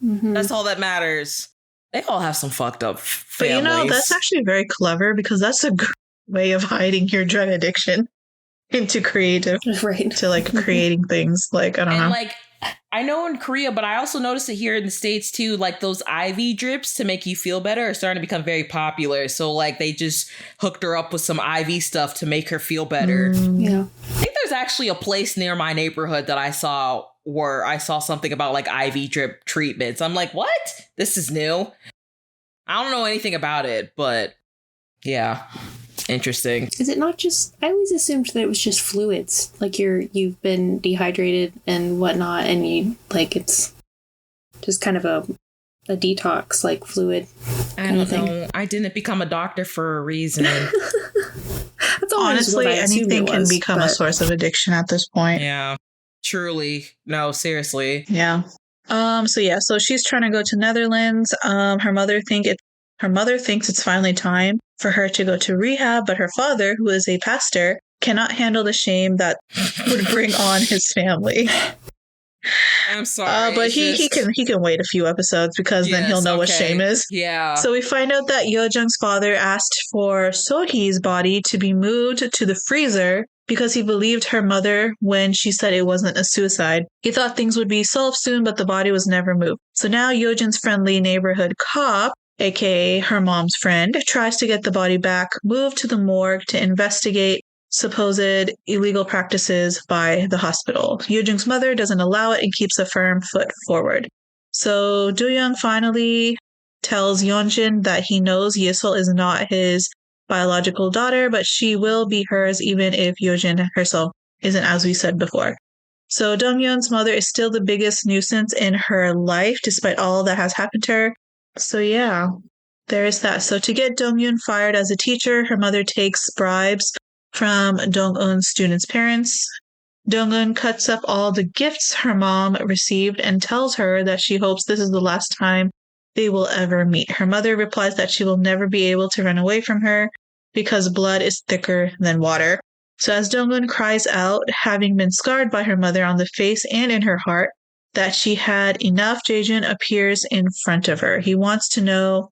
that's all that matters. They all have some fucked up families. But that's actually very clever because that's a good way of hiding your drug addiction into creative, right? To like creating things. Like, I don't know. Like, I know in Korea, but I also noticed it here in the States too. Like those IV drips to make you feel better are starting to become very popular. So like they just hooked her up with some IV stuff to make her feel better. Yeah. I think there's actually a place near my neighborhood that I saw where I saw something about like IV drip treatments. I'm like, what? This is new. I don't know anything about it, but yeah, interesting. Is it not just? I always assumed that it was just fluids, like you've been dehydrated and whatnot, and you like it's just kind of a detox, like fluid. I don't know. I didn't become a doctor for a reason. That's honestly, anything can become a source of addiction at this point. Yeah. Truly. No, seriously. Yeah. So she's trying to go to Netherlands. Her mother thinks it's finally time for her to go to rehab, but her father, who is a pastor, cannot handle the shame that would bring on his family. I'm sorry. But he can wait a few episodes because then he'll know what shame is. Yeah. So we find out that Yeojung's father asked for Sohee's body to be moved to the freezer because he believed her mother when she said it wasn't a suicide. He thought things would be solved soon, but the body was never moved. So now Yeojung's friendly neighborhood cop, aka her mom's friend, tries to get the body back, moved to the morgue to investigate supposed illegal practices by the hospital. Yeojung's mother doesn't allow it and keeps a firm foot forward. So Do-young finally tells Yeonjin that he knows Yesol is not his biological daughter, but she will be hers even if Yeojin herself isn't, as we said before. So Dong-yeon's mother is still the biggest nuisance in her life, despite all that has happened to her. So yeah, there is that. So to get Dong-yeon fired as a teacher, her mother takes bribes from Dong-eun's students' parents. Dong-eun cuts up all the gifts her mom received and tells her that she hopes this is the last time they will ever meet. Her mother replies that she will never be able to run away from her because blood is thicker than water. So as Dong-eun cries out, having been scarred by her mother on the face and in her heart, that she had enough, Jaejun appears in front of her. He wants to know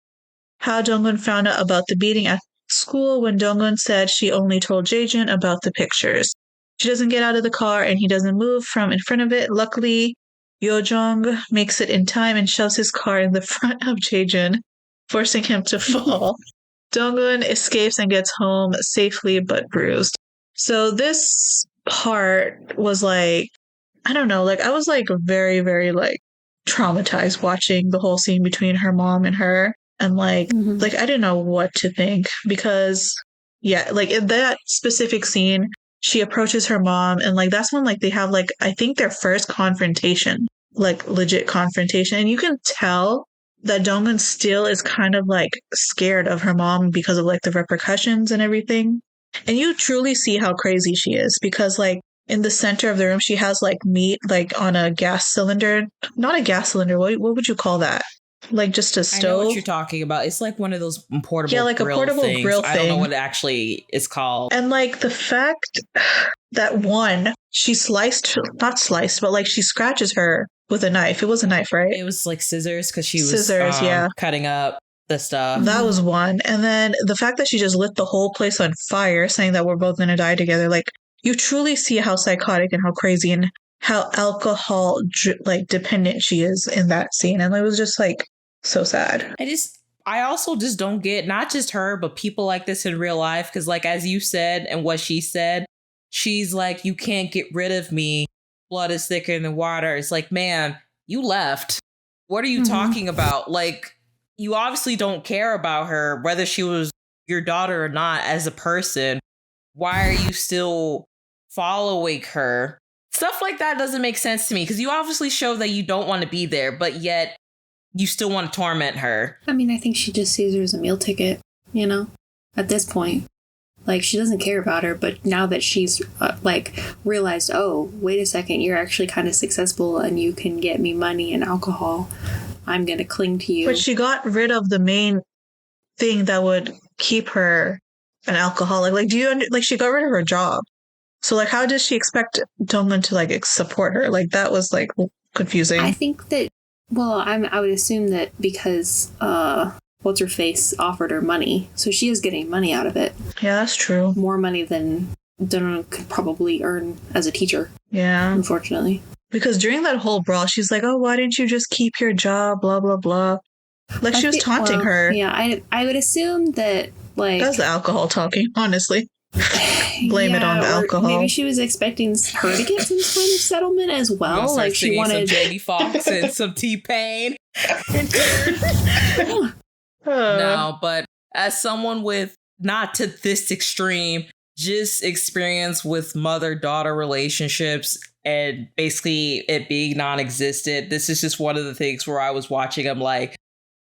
how Dong-eun found out about the beating at school when Dong-eun said she only told Jaejun about the pictures. She doesn't get out of the car and he doesn't move from in front of it. Luckily, Yeojung makes it in time and shoves his car in the front of Jaejun, forcing him to fall. Dong-eun escapes and gets home safely but bruised. So this part was like, I don't know, like I was like very, very like traumatized watching the whole scene between her mom and her. And like I didn't know what to think because yeah, like in that specific scene, she approaches her mom and like that's when like they have like I think their first confrontation, like legit confrontation. And you can tell that Dong-eun still is kind of like scared of her mom because of like the repercussions and everything And you truly see how crazy she is because, like, in the center of the room, she has like meat, like on a gas cylinder. Not a gas cylinder. What would you call that? Like just a stove? I know what you're talking about. It's like one of those portable yeah, like a portable things. grill thing. I don't know what it actually is called. And like the fact that she not sliced, but like she scratches her with a knife. It was a knife, right? It was like scissors because she was cutting up the stuff. That was one. And then the fact that she just lit the whole place on fire, saying that we're both going to die together. Like, you truly see how psychotic and how crazy and how alcohol dependent she is in that scene. And it was just like so sad. I also just don't get not just her, but people like this in real life. Because like, as you said and what she said, she's like, you can't get rid of me. Blood is thicker than water. It's like, man, you left. What are you talking about? Like, you obviously don't care about her, whether she was your daughter or not as a person. Why are you still following her? Stuff like that doesn't make sense to me because you obviously show that you don't want to be there, but yet you still want to torment her. I mean, I think she just sees her as a meal ticket, at this point. Like, she doesn't care about her, but now that she's, realized, oh, wait a second, you're actually kind of successful and you can get me money and alcohol, I'm going to cling to you. But she got rid of the main thing that would keep her an alcoholic. Like, she got rid of her job. So, like, how does she expect Dongwon to, like, support her? Like, that was, like, confusing. I think that, I would assume that because, What's-Her-Face offered her money, so she is getting money out of it. Yeah, that's true. More money than Dongwon could probably earn as a teacher. Yeah. Unfortunately. Because during that whole brawl, she's like, oh, why didn't you just keep your job, blah, blah, blah. Like, she was taunting her. Yeah, I would assume that, like... That's the alcohol talking, honestly. Blame it on the alcohol. Maybe she was expecting her to get some kind of settlement as well. Like, she wanted some Jamie Foxx and some T-Pain. No, but as someone with, not to this extreme, just experience with mother-daughter relationships and basically it being non-existent, this is just one of the things where I was watching, I'm like,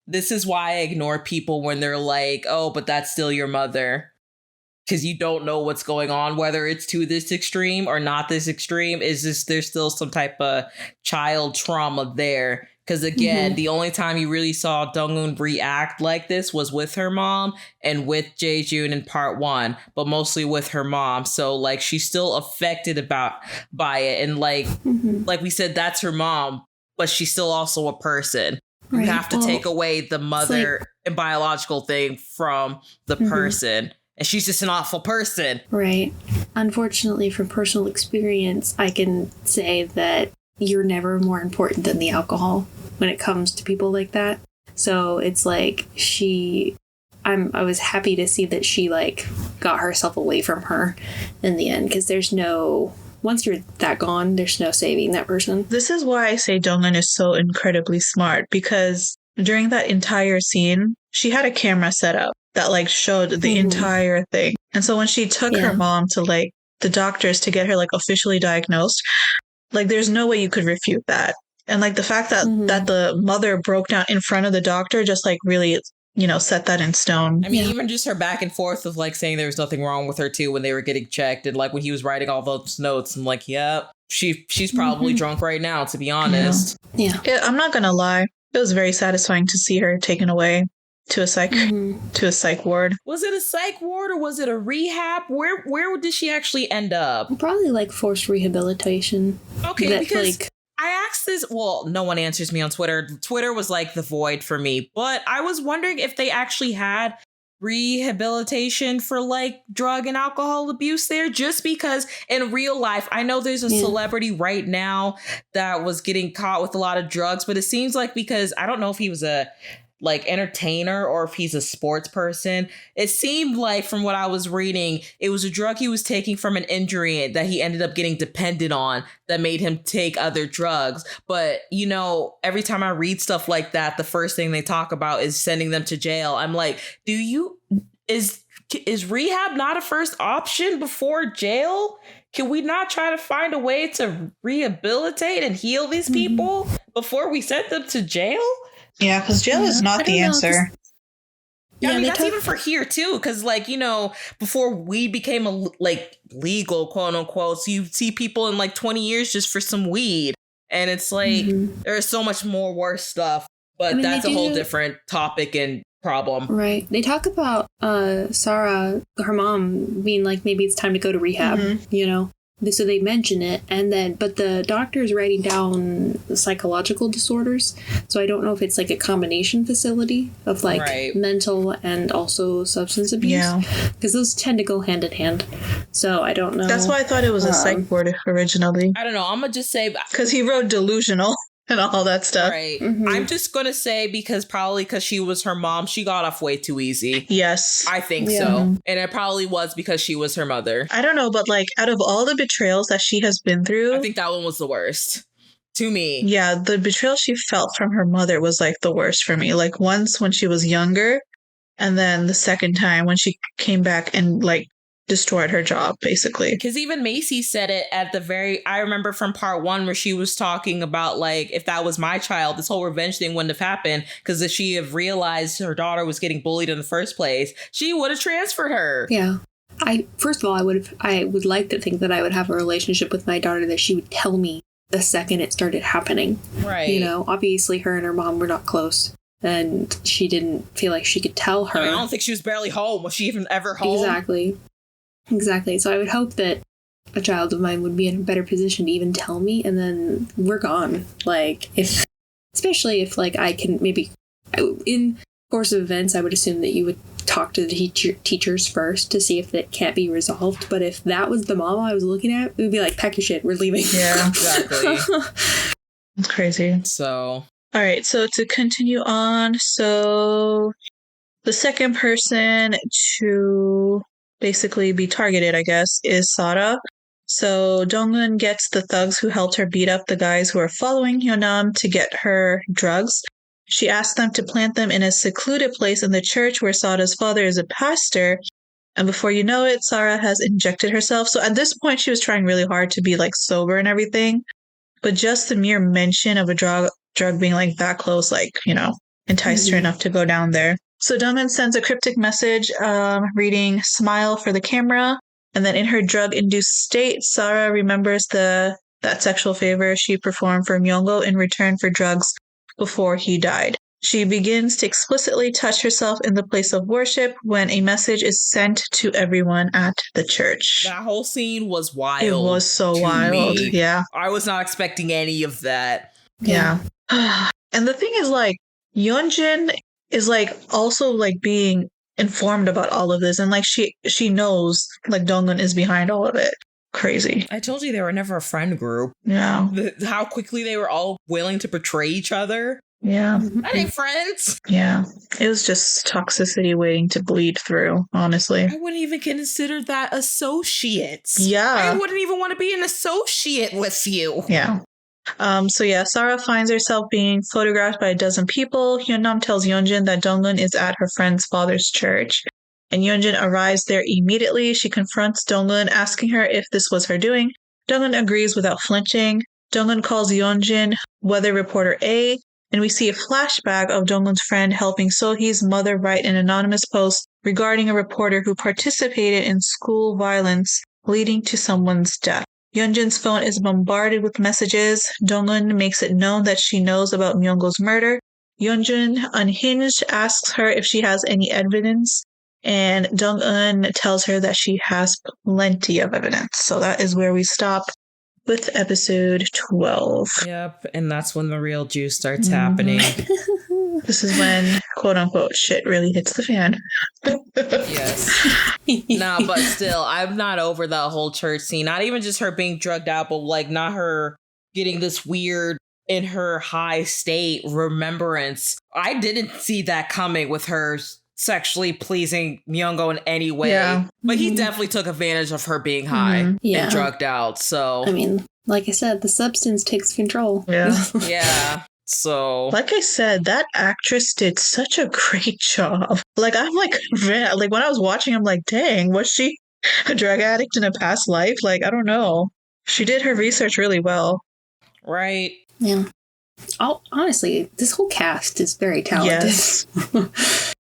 this is why I ignore people when they're like, oh, but that's still your mother. Because you don't know what's going on, whether it's to this extreme or not this extreme. Is this, there's still some type of child trauma there. Because again, the only time you really saw Dongwon react like this was with her mom and with Jae-Joon in part 1, but mostly with her mom. So like, she's still affected by it. And like we said, that's her mom, but she's still also a person. Right. You have to take away the mother and biological thing from the person. And she's just an awful person. Right. Unfortunately, from personal experience, I can say that you're never more important than the alcohol when it comes to people like that. So it's like I was happy to see that she like got herself away from her in the end, because once you're that gone, there's no saving that person. This is why I say Dongwon is so incredibly smart, because during that entire scene, she had a camera set up that like showed the entire thing. And so when she took her mom to like the doctors to get her like officially diagnosed, like there's no way you could refute that. And like the fact that that the mother broke down in front of the doctor just like really, set that in stone. I mean, even just her back and forth of like saying there was nothing wrong with her too when they were getting checked, and like when he was writing all those notes, I'm like, yep, she's probably drunk right now, to be honest. Yeah, I'm not gonna lie, it was very satisfying to see her taken away to a psych ward. Was it a psych ward or was it a rehab? Where did she actually end up? Probably like forced rehabilitation. Okay, because I asked this, well, no one answers me on Twitter. Twitter was like the void for me, but I was wondering if they actually had rehabilitation for like drug and alcohol abuse there, just because in real life, I know there's a celebrity right now that was getting caught with a lot of drugs, but it seems like, because I don't know if he was a like entertainer or if he's a sports person, it seemed like from what I was reading, it was a drug he was taking from an injury that he ended up getting dependent on that made him take other drugs. But every time I read stuff like that, the first thing they talk about is sending them to jail. I'm like, is rehab not a first option before jail? Can we not try to find a way to rehabilitate and heal these people before we send them to jail? Yeah, because jail is not the answer. Yeah, I mean, that's even for here, too, because, like, you know, before weed became, legal, quote unquote, so you see people in, 20 years just for some weed. And it's like, there's so much more worse stuff. But I mean, that's a whole different topic and problem. Right. They talk about Sarah, her mom, being like, maybe it's time to go to rehab, you know? So they mention it, but the doctor is writing down the psychological disorders. So I don't know if it's like a combination facility of mental and also substance abuse. Yeah. Because those tend to go hand in hand. So I don't know. That's why I thought it was a psych ward originally. I don't know. I'm going to just say... Because he wrote delusional. And all that stuff. Right. I'm just going to say because she was her mom, she got off way too easy. Yes. I think so. And it probably was because she was her mother. I don't know, but out of all the betrayals that she has been through... I think that one was the worst. To me. Yeah, the betrayal she felt from her mother was the worst for me. Once when she was younger, and then the second time when she came back and destroyed her job, basically. Because even Macy said it at I remember from part 1 where she was talking about, if that was my child, this whole revenge thing wouldn't have happened, because if she had realized her daughter was getting bullied in the first place, she would have transferred her. Yeah. First of all, I would like to think that I would have a relationship with my daughter that she would tell me the second it started happening. Right. You know, obviously her and her mom were not close. And she didn't feel like she could tell her. I don't think she was barely home. Was she even ever home? Exactly. So I would hope that a child of mine would be in a better position to even tell me, and then we're gone. Especially if I can maybe, in course of events, I would assume that you would talk to the teachers first to see if it can't be resolved. But if that was the mom I was looking at, it would be pack your shit, we're leaving. Yeah, exactly. It's crazy. So. All right, so to continue on, so the second person to basically be targeted, I guess, is Sarah. So Dongwon gets the thugs who helped her beat up the guys who are following Hyunam to get her drugs. She asks them to plant them in a secluded place in the church where Sarah's father is a pastor. And before you know it, Sarah has injected herself. So at this point, she was trying really hard to be sober and everything. But just the mere mention of a drug being that close, enticed her enough to go down there. So Dongwon sends a cryptic message reading "Smile for the camera," and then in her drug-induced state, Sarah remembers that sexual favor she performed for Myunggo in return for drugs before he died. She begins to explicitly touch herself in the place of worship when a message is sent to everyone at the church. That whole scene was wild. It was so wild. Me. Yeah. I was not expecting any of that. Yeah. And the thing is, Yeonjin is also being informed about all of this, and she knows Dongwon is behind all of it. Crazy. I told you they were never a friend group. Yeah. How quickly they were all willing to betray each other. Yeah. That ain't friends. Yeah. It was just toxicity waiting to bleed through, honestly. I wouldn't even consider that associates. Yeah. I wouldn't even want to be an associate with you. Yeah. Sarah finds herself being photographed by a dozen people. Hyunam tells Yeonjin that Dongwon is at her friend's father's church. And Yeonjin arrives there immediately. She confronts Dongwon, asking her if this was her doing. Dongwon agrees without flinching. Dongwon calls Yeonjin weather reporter A, and we see a flashback of Dongwon's friend helping Sohee's mother write an anonymous post regarding a reporter who participated in school violence leading to someone's death. Yeonjin's phone is bombarded with messages. Dongwon makes it known that she knows about Myunggo's murder. Yeonjin, unhinged, asks her if she has any evidence, and Dongwon tells her that she has plenty of evidence. So that is where we stop with episode 12. Yep, and that's when the real juice starts happening. This is when, quote unquote, shit really hits the fan. Yes. Nah, but still, I'm not over the whole church scene. Not even just her being drugged out, but not her getting this weird, in her high state, remembrance. I didn't see that coming with her sexually pleasing Myunggo in any way. Yeah. But he definitely took advantage of her being high and drugged out. So I mean, like I said, the substance takes control. Yeah. Yeah. So like I said, that actress did such a great job. I'm when I was watching, I'm like, dang, was she a drug addict in a past life? I don't know. She did her research really well. Right. Yeah. Honestly, this whole cast is very talented. Yes.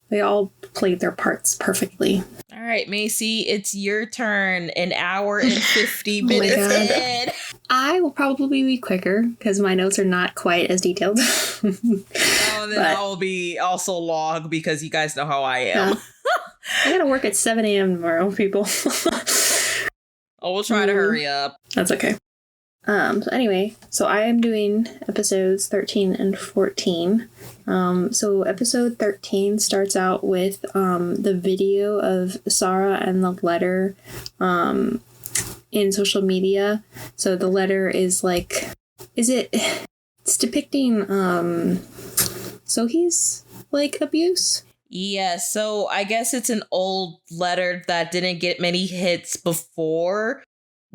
They all played their parts perfectly. All right, Macy, it's your turn. An hour and 50 Oh my minutes God. in. I will probably be quicker because my notes are not quite as detailed. Oh, then I will be also long because you guys know how I am. Yeah. I gotta work at 7 a.m. tomorrow, people. Oh, we'll try to hurry up. That's okay. So anyway, so I am doing episodes 13 and 14. So episode 13 starts out with the video of Sarah and the letter in social media. So the letter is like, it's depicting Sohi's like abuse. Yeah, so I guess it's an old letter that didn't get many hits before,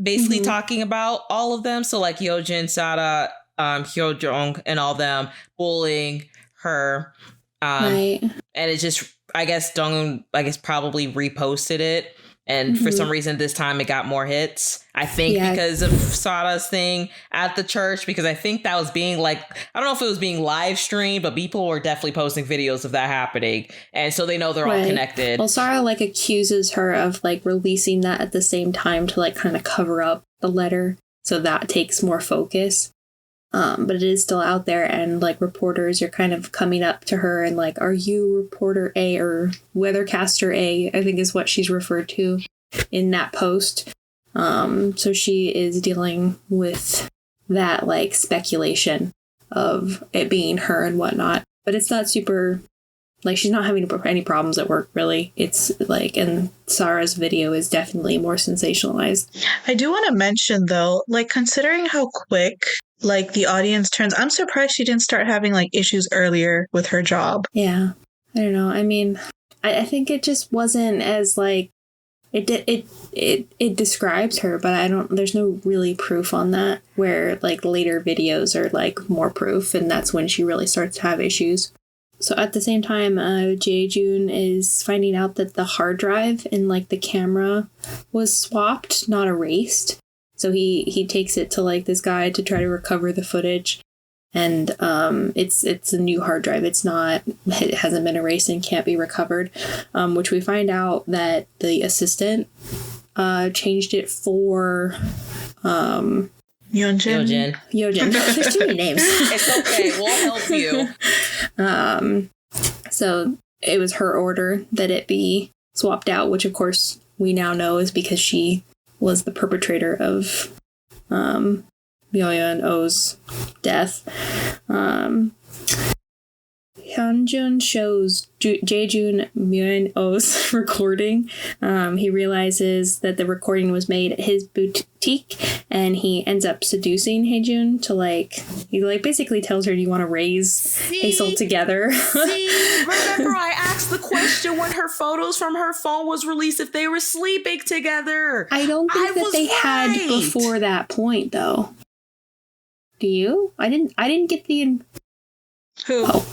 basically talking about all of them. So like Yeojin, Sara, Hyojong, and all them bullying her. Right. And it just, I guess Dong probably reposted it. And for some reason, this time it got more hits. I think because of Sada's thing at the church, because I think that was being like, I don't know if it was being live streamed, but people were definitely posting videos of that happening. And so they know they're all connected. Well, Sarah like accuses her of like releasing that at the same time to like kind of cover up the letter. So that takes more focus. But it is still out there, and like reporters are kind of coming up to her and like, are you reporter A or weathercaster A, I think is what she's referred to in that post. So she is dealing with that like speculation of it being her and whatnot. But it's not super, like she's not having any problems at work, really. It's like, and Sarah's video is definitely more sensationalized. I do want to mention though, like considering how quick like the audience turns, I'm surprised she didn't start having like issues earlier with her job. Yeah. I don't know. I mean, I think it just wasn't as like it describes her, but there's no really proof on that, where like later videos are like more proof, and that's when she really starts to have issues. So at the same time, Jae-joon is finding out that the hard drive in like the camera was swapped, not erased. So he takes it to like this guy to try to recover the footage, and it's a new hard drive. It hasn't been erased and can't be recovered. Which we find out that the assistant changed it for Yeonjin. There's too many names. It's okay. We'll help you. So it was her order that it be swapped out, which of course we now know is because she was the perpetrator of Myoyeon Oh's death. Hyunjun shows Jae-joon Myoyeon Oh's recording. He realizes that the recording was made at his boutique, and he ends up seducing Haejun to he basically tells her, do you want to raise Hazel together? Remember I asked the question when her photos from her phone was released if they were sleeping together. I don't think that they had before that point, though. Do you? I didn't get the... Who? Oh.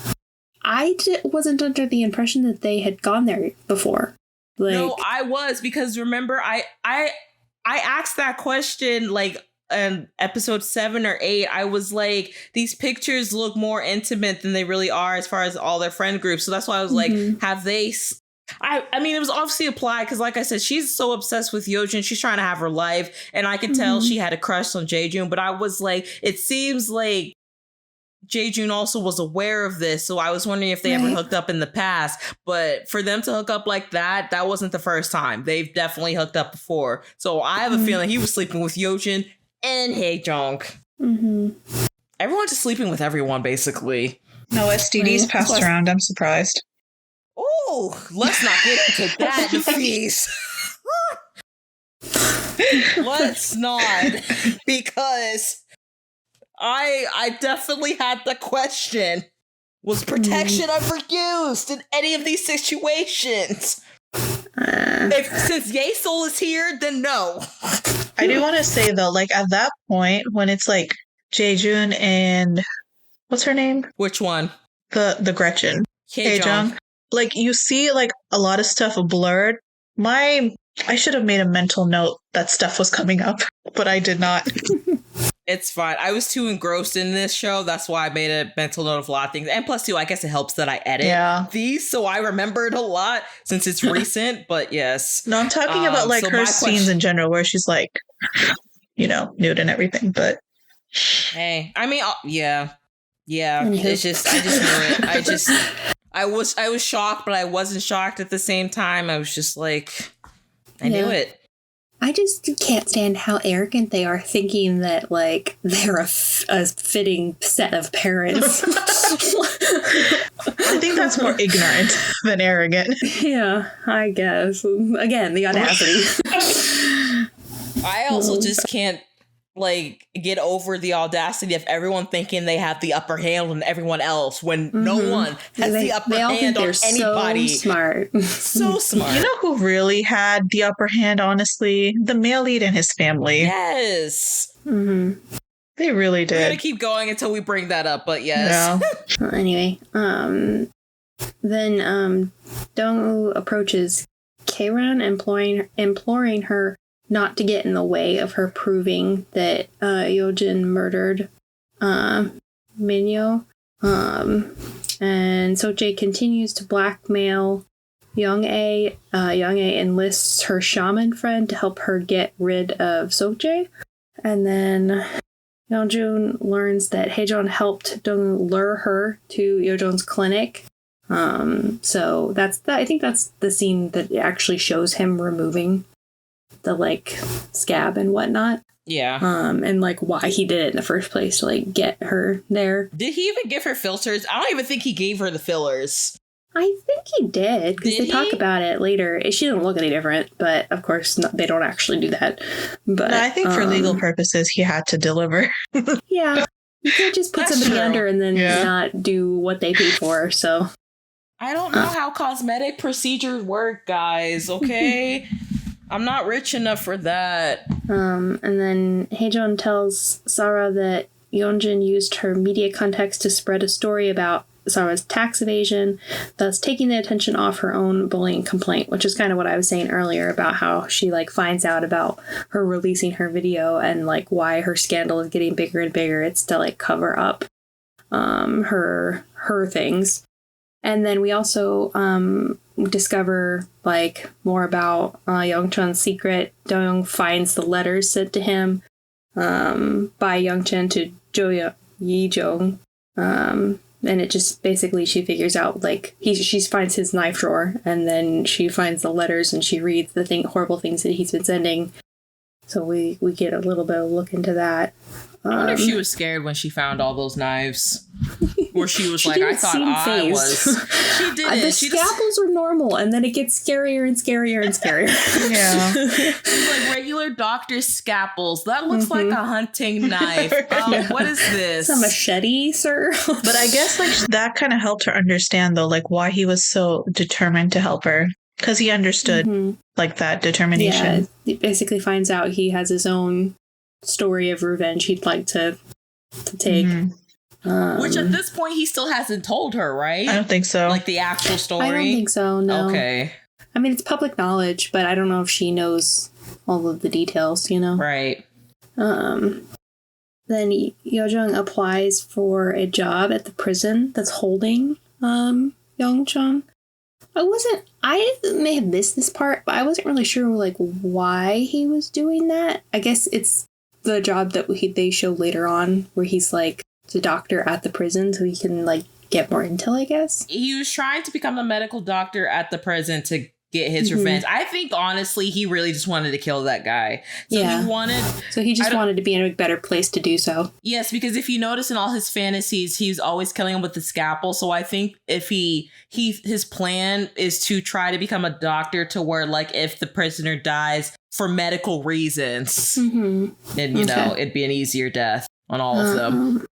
Wasn't under the impression that they had gone there before. No, I was, because remember, I asked that question in episode 7 or 8. I was like, these pictures look more intimate than they really are as far as all their friend groups. So that's why I was like, have they... I mean, it was obviously applied because, like I said, she's so obsessed with Yeojin. She's trying to have her life. And I could tell she had a crush on Jae-joon. But I was like, it seems like Jae-joon also was aware of this, so I was wondering if they ever hooked up in the past. But for them to hook up like that wasn't the first time. They've definitely hooked up before. So I have a feeling he was sleeping with Yeojin and Haejong. Everyone's just sleeping with everyone, basically. No STDs passed around. I'm surprised. Oh, let's not get into that, Nafis. Let's not, because I definitely had the question. Was protection ever used in any of these situations? Since Yesil is here, then no. I do want to say though, at that point when it's Jae-joon and what's her name? Which one? The Gretchen. Haejong. You see a lot of stuff blurred. I should have made a mental note that stuff was coming up, but I did not. It's fine. I was too engrossed in this show. That's why I made a mental note of a lot of things. And plus, too, I guess it helps that I edit these, so I remembered a lot since it's recent. But yes. No, I'm talking about like her scenes in general, where she's like, nude and everything. But hey, I mean, yeah. It's just, I just knew it. I was shocked, but I wasn't shocked at the same time. I was just like, I knew it. I just can't stand how arrogant they are, thinking that, like, they're a fitting set of parents. I think that's more ignorant than arrogant. Yeah, I guess. Again, the audacity. I also just can't, like, get over the audacity of everyone thinking they have the upper hand on everyone else when no one has the upper hand on anybody. So smart. So smart. You know who really had the upper hand, honestly? The male lead and his family. Yes. Mm-hmm. They really did. We're going to keep going until we bring that up, but yes. Yeah. Well, anyway, then Dong-woo approaches Keiran, imploring her not to get in the way of her proving that Yojin murdered Minyo. And Soche continues to blackmail Young-ae. Young-ae enlists her shaman friend to help her get rid of Soche. And then Yeonjun learns that Haejun helped Dong lure her to Yeonjun's clinic. So I think that's the scene that actually shows him removing the, like, scab and whatnot. Yeah. And, like, why he did it in the first place to, like, get her there. Did he even give her filters? I don't even think he gave her the fillers. I think he did, because they talk about it later. She didn't look any different, but, of course, they don't actually do that. But no, I think for legal purposes, he had to deliver. Yeah. You can't just put somebody under and then not do what they paid for, so... I don't know how cosmetic procedures work, guys, okay? I'm not rich enough for that. And then Haejun tells Sarah that Yeonjun used her media contacts to spread a story about Sarah's tax evasion, thus taking the attention off her own bullying complaint, which is kind of what I was saying earlier about how she, like, finds out about her releasing her video and, like, why her scandal is getting bigger and bigger. It's to, like, cover up her things. And then we also discover, like, more about Youngchun's secret. Doyoung finds the letters sent to him by Youngchun to Jo Yi-jung. And it just basically, she figures out, like, she finds his knife drawer, and then she finds the letters and she reads the horrible things that he's been sending. So we get a little bit of a look into that. I wonder if she was scared when she found all those knives. Or she was like, I thought I was. She didn't. The scalpels are normal, and then it gets scarier and scarier and scarier. Yeah. She's like, regular doctor's scalpels. That looks like a hunting knife. What is this? A machete, sir? But I guess, like, that kind of helped her understand, though, like, why he was so determined to help her. Because he understood, like, that determination. Yeah, he basically finds out he has his own story of revenge he'd like to take. Which at this point he still hasn't told her, right? I don't think so. Like the actual story? I don't think so, no. Okay. I mean, it's public knowledge, but I don't know if she knows all of the details, you know? Right. Then Yeojung applies for a job at the prison that's holding Youngchun. I may have missed this part, but I wasn't really sure, like, why he was doing that. I guess it's the job that they show later on, where he's, like, the doctor at the prison, so he can, like, get more intel, I guess. He was trying to become a medical doctor at the prison to get his revenge. I think, honestly, he really just wanted to kill that guy. So he just wanted to be in a better place to do so. Yes, because if you notice in all his fantasies, he's always killing him with the scalpel. So I think if his plan is to try to become a doctor to where, like, if the prisoner dies for medical reasons, then, you know, it'd be an easier death on all of them.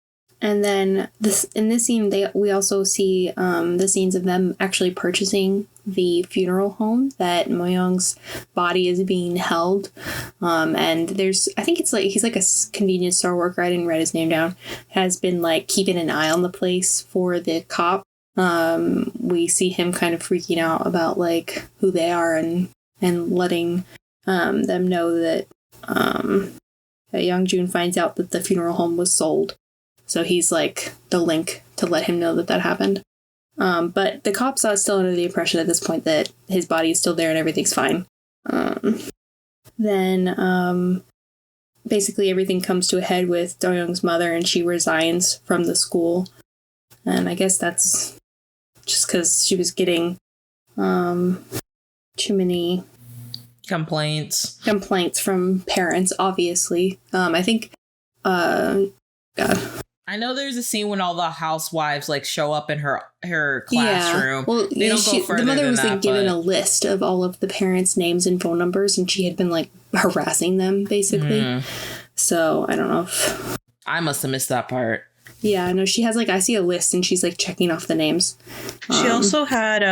And then in this scene, we also see the scenes of them actually purchasing the funeral home that Moyoung's body is being held. And I think it's like, he's like a convenience store worker. I didn't write his name down. Has been, like, keeping an eye on the place for the cop. We see him kind of freaking out about, like, who they are and letting them know that Youngjun finds out that the funeral home was sold. So he's like the link to let him know that that happened. But the cops are still under the impression at this point that his body is still there and everything's fine. Then basically everything comes to a head with Do-young's mother, and she resigns from the school. And I guess that's just because she was getting too many complaints from parents, obviously. I think God. I know there's a scene when all the housewives like show up in her classroom. Yeah. Well, they don't go further the mother than was like that, given a list of all of the parents' names and phone numbers, and she had been like harassing them basically. So I don't know if I must have missed that part. Yeah, I know she has like, I see a list and she's like checking off the names. She also had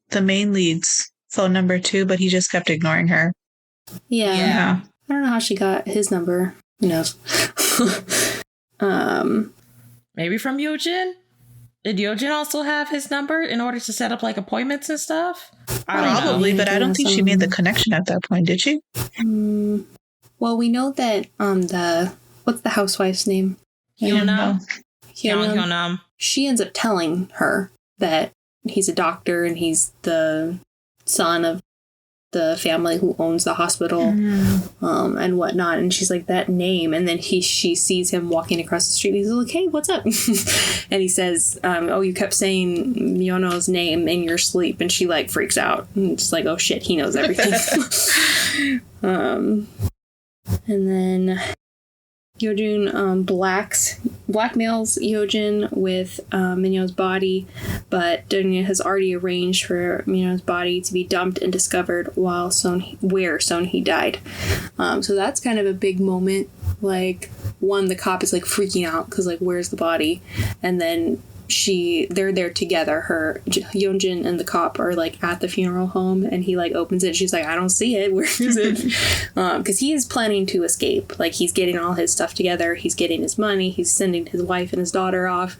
the main lead's phone number too, but he just kept ignoring her. Yeah. I don't know how she got his number. Who knows? Maybe from Yojin? Did Yojin also have his number in order to set up like appointments and stuff? Probably, but I don't think she made the connection at that point, did she? Well, we know that what's the housewife's name? Hyunam. She ends up telling her that he's a doctor and he's the son of the family who owns the hospital, and whatnot. And she's like, that name. And then she sees him walking across the street. He's like, hey, what's up? And he says, oh, you kept saying Miono's name in your sleep. And she like freaks out and just like, oh shit, he knows everything. And then Yojun blackmails Yojin with Minyo's body, but Donya has already arranged for Minyo's body to be dumped and discovered where Sonhee died. So that's kind of a big moment. Like, one, the cop is like freaking out because like, where's the body? And then they're there together. Yeonjin and the cop are like at the funeral home, and he like opens it and she's like, I don't see it, where is it? Because he is planning to escape. Like, he's getting all his stuff together, he's getting his money, he's sending his wife and his daughter off,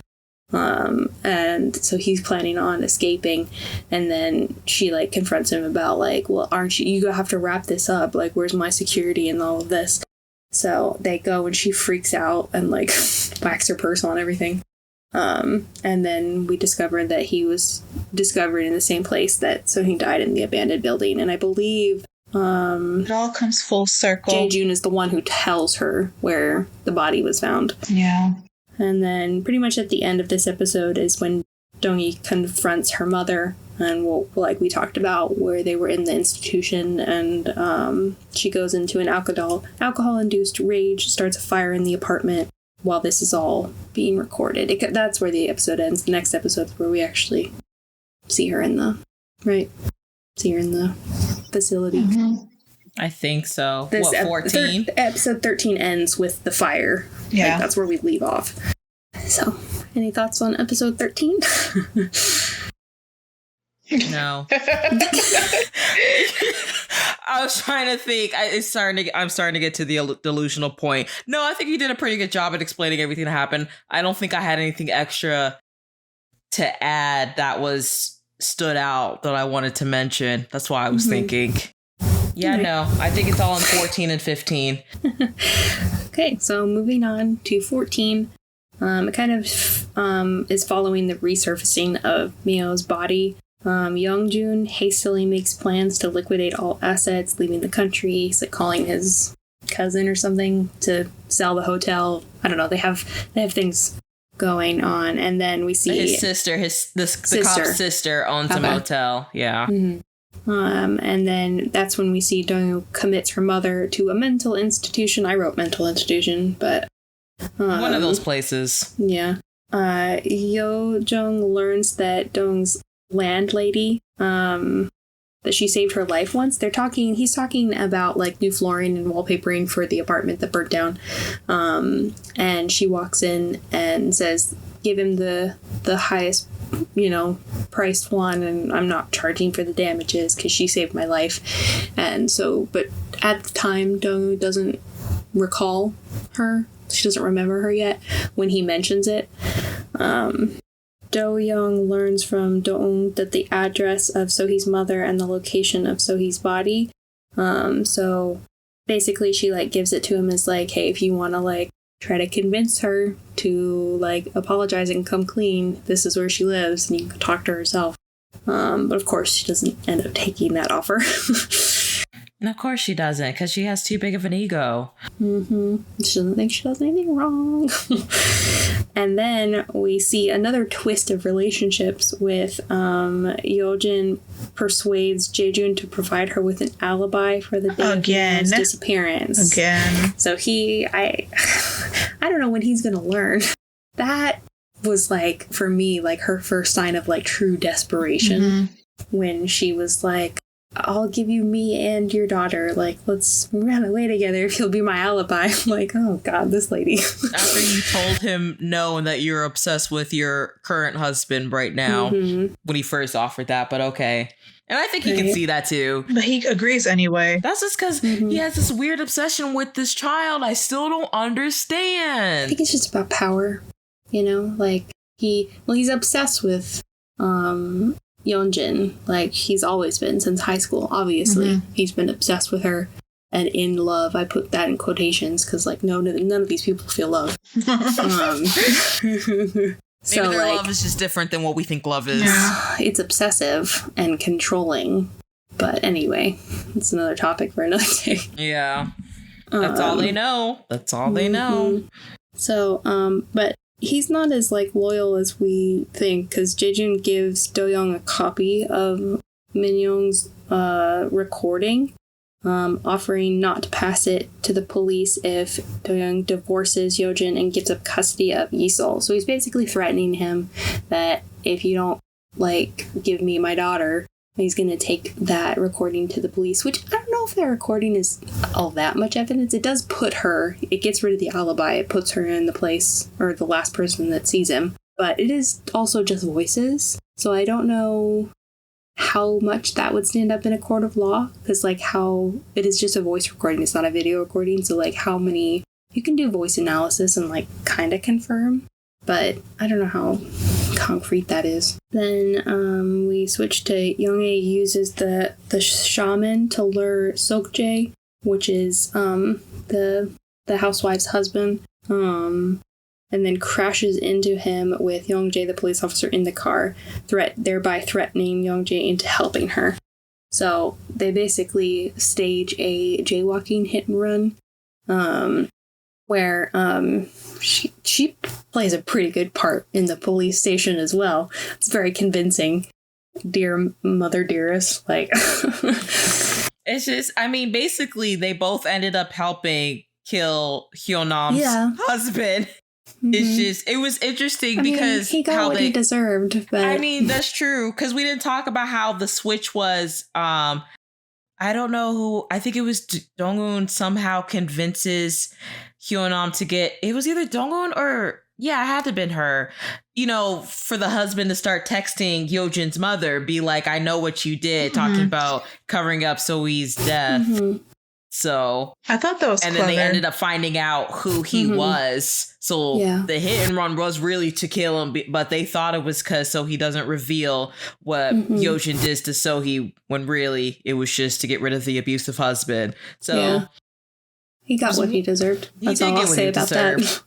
and so he's planning on escaping. And then she like confronts him about like, well, aren't you have to wrap this up, like where's my security and all of this? So they go and she freaks out and like whacks her purse on everything. And then we discovered that he was discovered in the same place that Sonhee died, in the abandoned building. And I believe it all comes full circle. Jae-jun is the one who tells her where the body was found. Yeah. And then pretty much at the end of this episode is when Dong-yi confronts her mother, and like we talked about, where they were in the institution, and she goes into an alcohol-induced rage, starts a fire in the apartment while this is all being recorded. That's where the episode ends. The next episode is where we actually see her in the facility. Mm-hmm. I think so. 14? Episode 13 ends with the fire. Yeah. Like, that's where we leave off. So, any thoughts on episode 13? No. I was trying to think. I'm starting to get to the delusional point. No, I think you did a pretty good job at explaining everything that happened. I don't think I had anything extra to add that stood out that I wanted to mention. That's why I was thinking. Yeah, no, I think it's all in 14 and 15. Okay, so moving on to 14. It kind of is following the resurfacing of Mio's body. Youngjun hastily makes plans to liquidate all assets, leaving the country. He's like calling his cousin or something to sell the hotel. I don't know. They have things going on, and then we see his sister. The cop's sister owns a motel. Yeah. Mm-hmm. And then that's when we see Dong commits her mother to a mental institution. I wrote mental institution, but one of those places. Yeah. Yo-jung learns that Dong's landlady, that she saved her life once. He's talking about like new flooring and wallpapering for the apartment that burnt down. And she walks in and says, give him the highest, priced one, and I'm not charging for the damages because she saved my life. And so, but at the time, Dong doesn't recall her. She doesn't remember her yet when he mentions it. Do-young learns from Do-eun that the address of Sohee's mother and the location of Sohee's body. So basically she like gives it to him as like, hey, if you want to like try to convince her to like apologize and come clean, this is where she lives and you can talk to her herself. But of course she doesn't end up taking that offer. And of course she doesn't, because she has too big of an ego. She doesn't think she does anything wrong. And then we see another twist of relationships with Yeojin persuades Jaejun to provide her with an alibi for the day of Yeon's disappearance. Again. So I don't know when he's going to learn. That was like, for me, like her first sign of like true desperation. When she was like, I'll give you me and your daughter. Like, let's run away together if you'll be my alibi. I'm like, oh God, this lady. After you told him no and that you're obsessed with your current husband right now, when he first offered that, but okay. And I think he can see that too. But he agrees anyway. That's just because he has this weird obsession with this child. I still don't understand. I think it's just about power. You know, like he's obsessed with Yeonjin, like he's always been since high school. Obviously, he's been obsessed with her and in love. I put that in quotations because, like, none of these people feel love. Maybe their love is just different than what we think love is. It's obsessive and controlling. But anyway, it's another topic for another day. Yeah, that's all they know. That's all they know. So, but he's not as, like, loyal as we think, because Jaejun gives Do-young a copy of Min-young's recording, offering not to pass it to the police if Do-young divorces Yeojin and gives up custody of Yi-sol. So he's basically threatening him that if you don't, like, give me my daughter, he's going to take that recording to the police, which I don't know if that recording is all that much evidence. It does put her, it gets rid of the alibi. It puts her in the place, or the last person that sees him. But it is also just voices. So I don't know how much that would stand up in a court of law. Because, like, how it is just a voice recording. It's not a video recording. So, like, how many, you can do voice analysis and, like, kind of confirm. But I don't know how concrete that is. Then we switch to Young-ae uses the shaman to lure Sok-jae, which is the housewife's husband, and then crashes into him with Young-jae, the police officer, in the car, thereby threatening Young-jae into helping her. So they basically stage a jaywalking hit and run, where she plays a pretty good part in the police station as well. It's very convincing. Dear mother dearest, like it's just, I mean, basically they both ended up helping kill Hyunam's husband. It's just, it was interesting because he got what he deserved. But I mean, that's true, because we didn't talk about how the switch was. I don't know who, I think it was Dong-un somehow convinces Hyunam to get, it was either Dong-un or, yeah, it had to have been her, you know, for the husband to start texting Yeojin's mother, be like, I know what you did, talking about covering up Sohee's death. So I thought that was and clever. Then they ended up finding out who he was. So the hit and run was really to kill him, but they thought it was because so he doesn't reveal what Yeojin did to Sohee, when really it was just to get rid of the abusive husband. So he got what he deserved. That's all I'll say about that.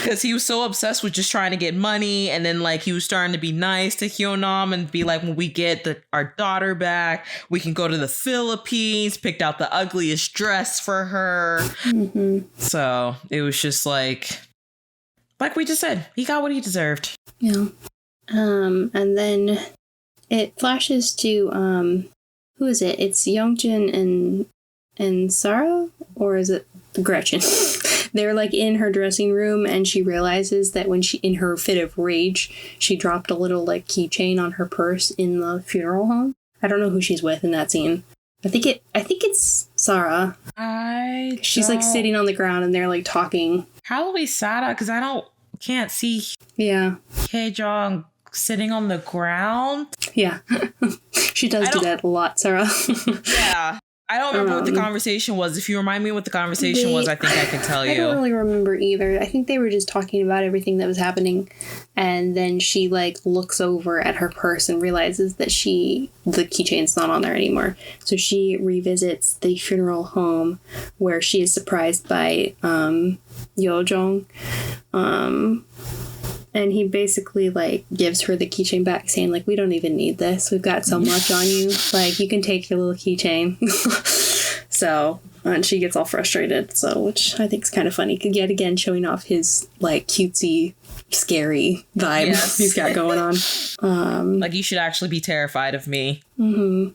Because he was so obsessed with just trying to get money, and then like he was starting to be nice to Hyunam and be like, when we get our daughter back, we can go to the Philippines. Picked out the ugliest dress for her. So it was just like we just said, he got what he deserved. Yeah. And then it flashes to who is it? It's Yeongjin and Sarah, or is it Gretchen? They're like in her dressing room, and she realizes that when she, in her fit of rage, she dropped a little like keychain on her purse in the funeral home. I don't know who she's with in that scene. I think it's Sarah. She's like sitting on the ground and they're like talking. Probably Sarah, because can't see. Yeah. Hae-jung sitting on the ground. Yeah. She does do that a lot, Sarah. Yeah. I don't remember what the conversation was. If you remind me what the conversation was, I think I can tell you. I don't really remember either. I think they were just talking about everything that was happening. And then she, like, looks over at her purse and realizes that the keychain's not on there anymore. So she revisits the funeral home where she is surprised by Yojong. And he basically, like, gives her the keychain back, saying, like, we don't even need this. We've got so much on you. Like, you can take your little keychain. So, and she gets all frustrated. So, which I think is kind of funny. Yet again, showing off his, like, cutesy, scary vibe he's got going on. Like, you should actually be terrified of me. Mm-hmm.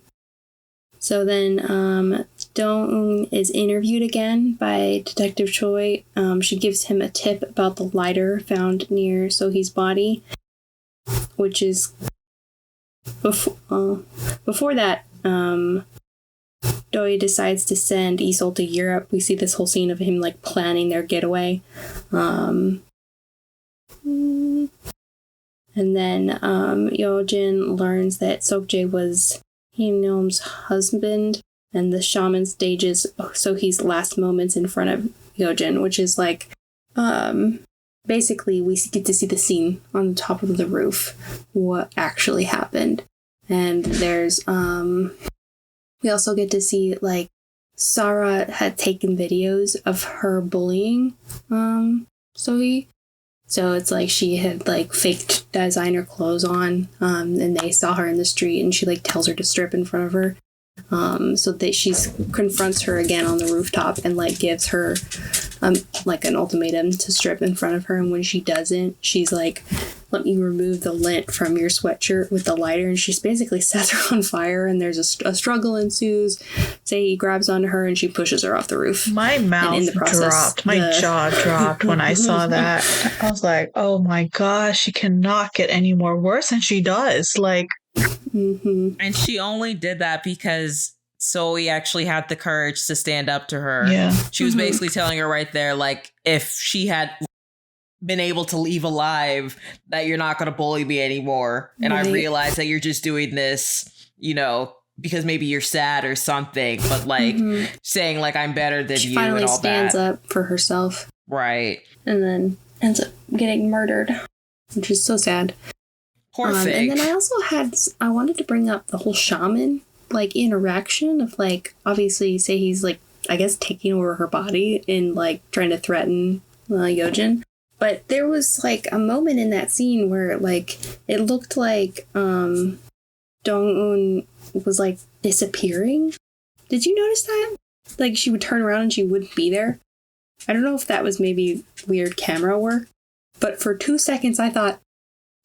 So then Dong is interviewed again by Detective Choi. She gives him a tip about the lighter found near Sohee's body, which is before that, Doi decides to send Isol to Europe. We see this whole scene of him, like, planning their getaway. And then Yeojin learns that Seokjae was Hee-Neom's husband, and the shaman stages Sohee's last moments in front of Yeojin, which is like, basically we get to see the scene on the top of the roof, what actually happened. And there's, we also get to see, like, Sarah had taken videos of her bullying Sohee. So it's like she had, like, faked designer clothes on, and they saw her in the street, and she, like, tells her to strip in front of her. So that she confronts her again on the rooftop and, like, gives her like an ultimatum to strip in front of her. And when she doesn't, she's like, let me remove the lint from your sweatshirt with the lighter. And she basically sets her on fire, and there's a struggle ensues. He grabs onto her and she pushes her off the roof. My mouth dropped. My jaw dropped when I saw that. I was like, oh my gosh, she cannot get any more worse. And she does. Like, And she only did that because Sohee actually had the courage to stand up to her. Yeah. She was basically telling her right there, like, if she had been able to leave alive, that you're not going to bully me anymore. And I realize that you're just doing this, you know, because maybe you're sad or something, but, like, saying, like, I'm better than you and all that. She finally stands up for herself. Right. And then ends up getting murdered, which is so sad. Poor thing. And then I wanted to bring up the whole shaman, like, interaction of, like, obviously say he's, like, I guess taking over her body and, like, trying to threaten Yeojin. But there was, like, a moment in that scene where, like, it looked like Dong-un was, like, disappearing. Did you notice that? Like, she would turn around and she wouldn't be there. I don't know if that was maybe weird camera work, but for 2 seconds I thought,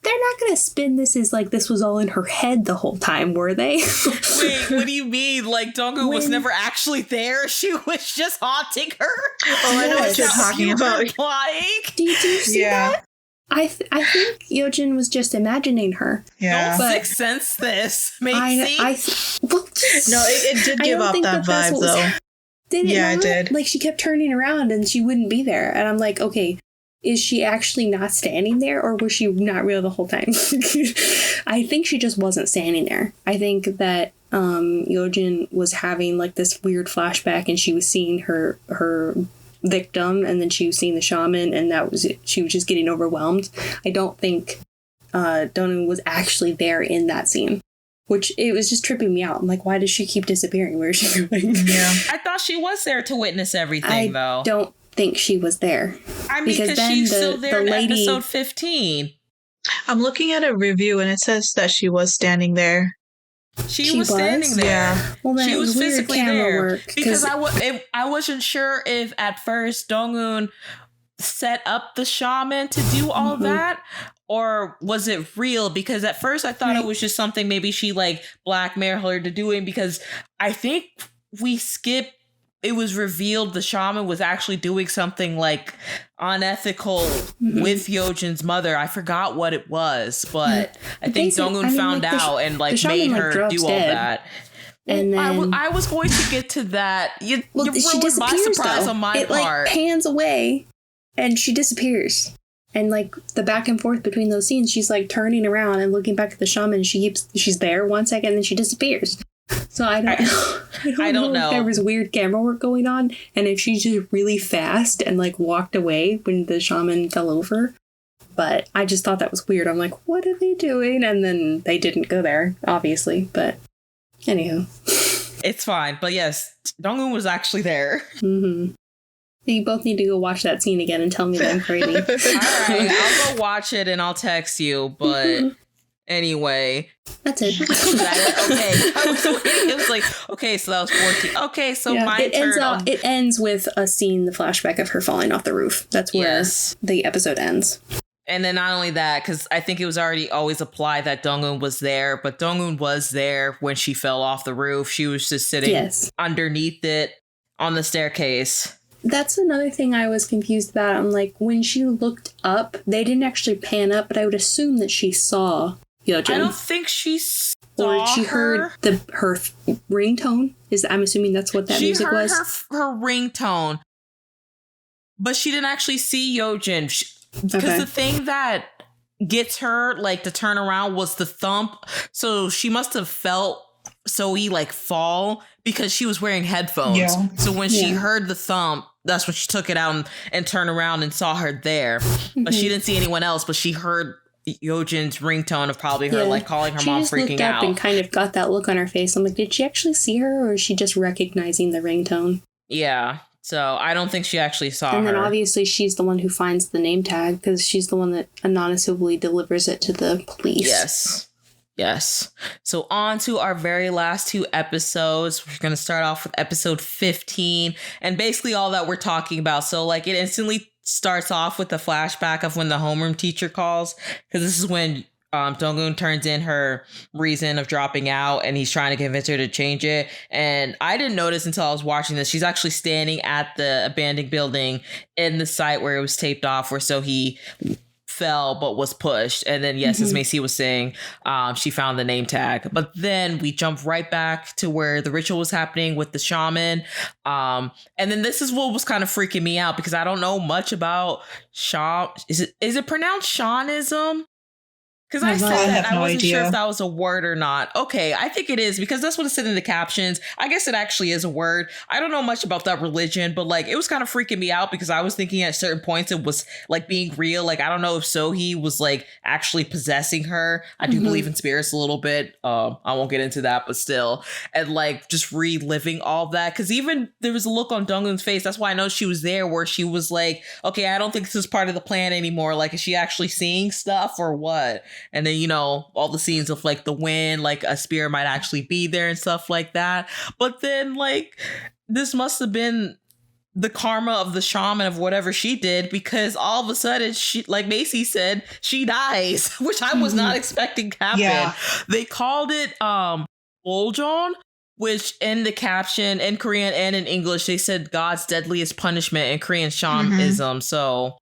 they're not going to spin this as, like, this was all in her head the whole time, were they? Wait, what do you mean? Like, Dong-un was never actually there? She was just haunting her? Oh, I know what you're talking about. Did you see that? I think Yeojin was just imagining her. Yeah. Don't Sixth Sense this, Macy. No, it did give off that vibe, though. Did it yeah, not? it did. Like, she kept turning around and she wouldn't be there. And I'm like, okay, is she actually not standing there, or was she not real the whole time? I think she just wasn't standing there. I think that Yeojin was having, like, this weird flashback, and she was seeing her victim, and then she was seeing the shaman, and that was it. She was just getting overwhelmed. I don't think Dong-un was actually there in that scene. Which, it was just tripping me out. I'm like, why does she keep disappearing? Where is she going? Yeah. I thought she was there to witness everything, though. I don't think she was there. I mean, because she's still there in episode 15. I'm looking at a review, and it says that she was standing there. She was standing there. Yeah. Well, then she was physically there. Because I I wasn't sure if at first Dong-un set up the shaman to do all that, or was it real? Because at first I thought it was just something maybe she, like, blackmailed her to doing, because I think it was revealed the shaman was actually doing something, like, unethical with Yeojin's mother. I forgot what it was, but I think Dong-un found out and, like, made her do all that. And then I was going to get to that. You ruined my surprise on my part. Like, pans away and she disappears. And, like, the back and forth between those scenes, she's, like, turning around and looking back at the shaman. She's there 1 second and then she disappears. So I don't know if there was weird camera work going on and if she's just really fast and like walked away when the shaman fell over. But I just thought that was weird. I'm like, what are they doing? And then they didn't go there, obviously. But anywho. It's fine. But yes, Dong-eun was actually there. Mm-hmm. You both need to go watch that scene again and tell me that I'm crazy. All right, I'll go watch it and I'll text you. But anyway. That's it. Okay. It was like, okay, so that was 14. Okay, so my turn. It ends with a scene, the flashback of her falling off the roof. That's where the episode ends. And then not only that, because I think it was already always applied that Dong-eun was there, but Dong-eun was there when she fell off the roof. She was just sitting underneath it on the staircase. That's another thing I was confused about. I'm like, when she looked up, they didn't actually pan up, but I would assume that she saw Hyojin. I don't think she saw or she heard her ringtone. I'm assuming that's what that music was. She heard her ringtone, but she didn't actually see Hyojin. Because the thing that gets her like to turn around was the thump. So she must have felt Sohee like fall because she was wearing headphones. Yeah. So when she heard the thump, that's when she took it out and turned around and saw her there. But she didn't see anyone else, but she heard Hyojin's ringtone of probably her like calling her mom, freaking out. She just looked up and kind of got that look on her face. I'm like, did she actually see her or is she just recognizing the ringtone? Yeah. So I don't think she actually saw her. And then obviously she's the one who finds the name tag because she's the one that anonymously delivers it to the police. Yes. So on to our very last two episodes. We're going to start off with episode 15 and basically all that we're talking about. So like it instantly starts off with the flashback of when the homeroom teacher calls, because this is when Dong-eun turns in her reason of dropping out and he's trying to convince her to change it. And I didn't notice until I was watching this. She's actually standing at the abandoned building in the site where it was taped off, where Sohee fell but was pushed. And then as Macy was saying, she found the name tag. But then we jump right back to where the ritual was happening with the shaman. And then this is what was kind of freaking me out because I don't know much about is it pronounced Shamanism? Because I said that I wasn't sure if that was a word or not. Okay, I think it is because that's what it said in the captions. I guess it actually is a word. I don't know much about that religion, but like it was kind of freaking me out because I was thinking at certain points it was like being real. Like I don't know if Sohee was like actually possessing her. I do believe in spirits a little bit. I won't get into that, but still, and like just reliving all that because even there was a look on Dong-eun's face. That's why I know she was there, where she was like, "Okay, I don't think this is part of the plan anymore. Like, is she actually seeing stuff or what?" And then, you know, all the scenes of like the wind, like a spirit might actually be there and stuff like that. But then like this must have been the karma of the shaman of whatever she did, because all of a sudden she, like Macy said, she dies, which I was not expecting to happen. Yeah. They called it Boljon, which in the caption in Korean and in English, they said God's deadliest punishment in Korean shamanism. So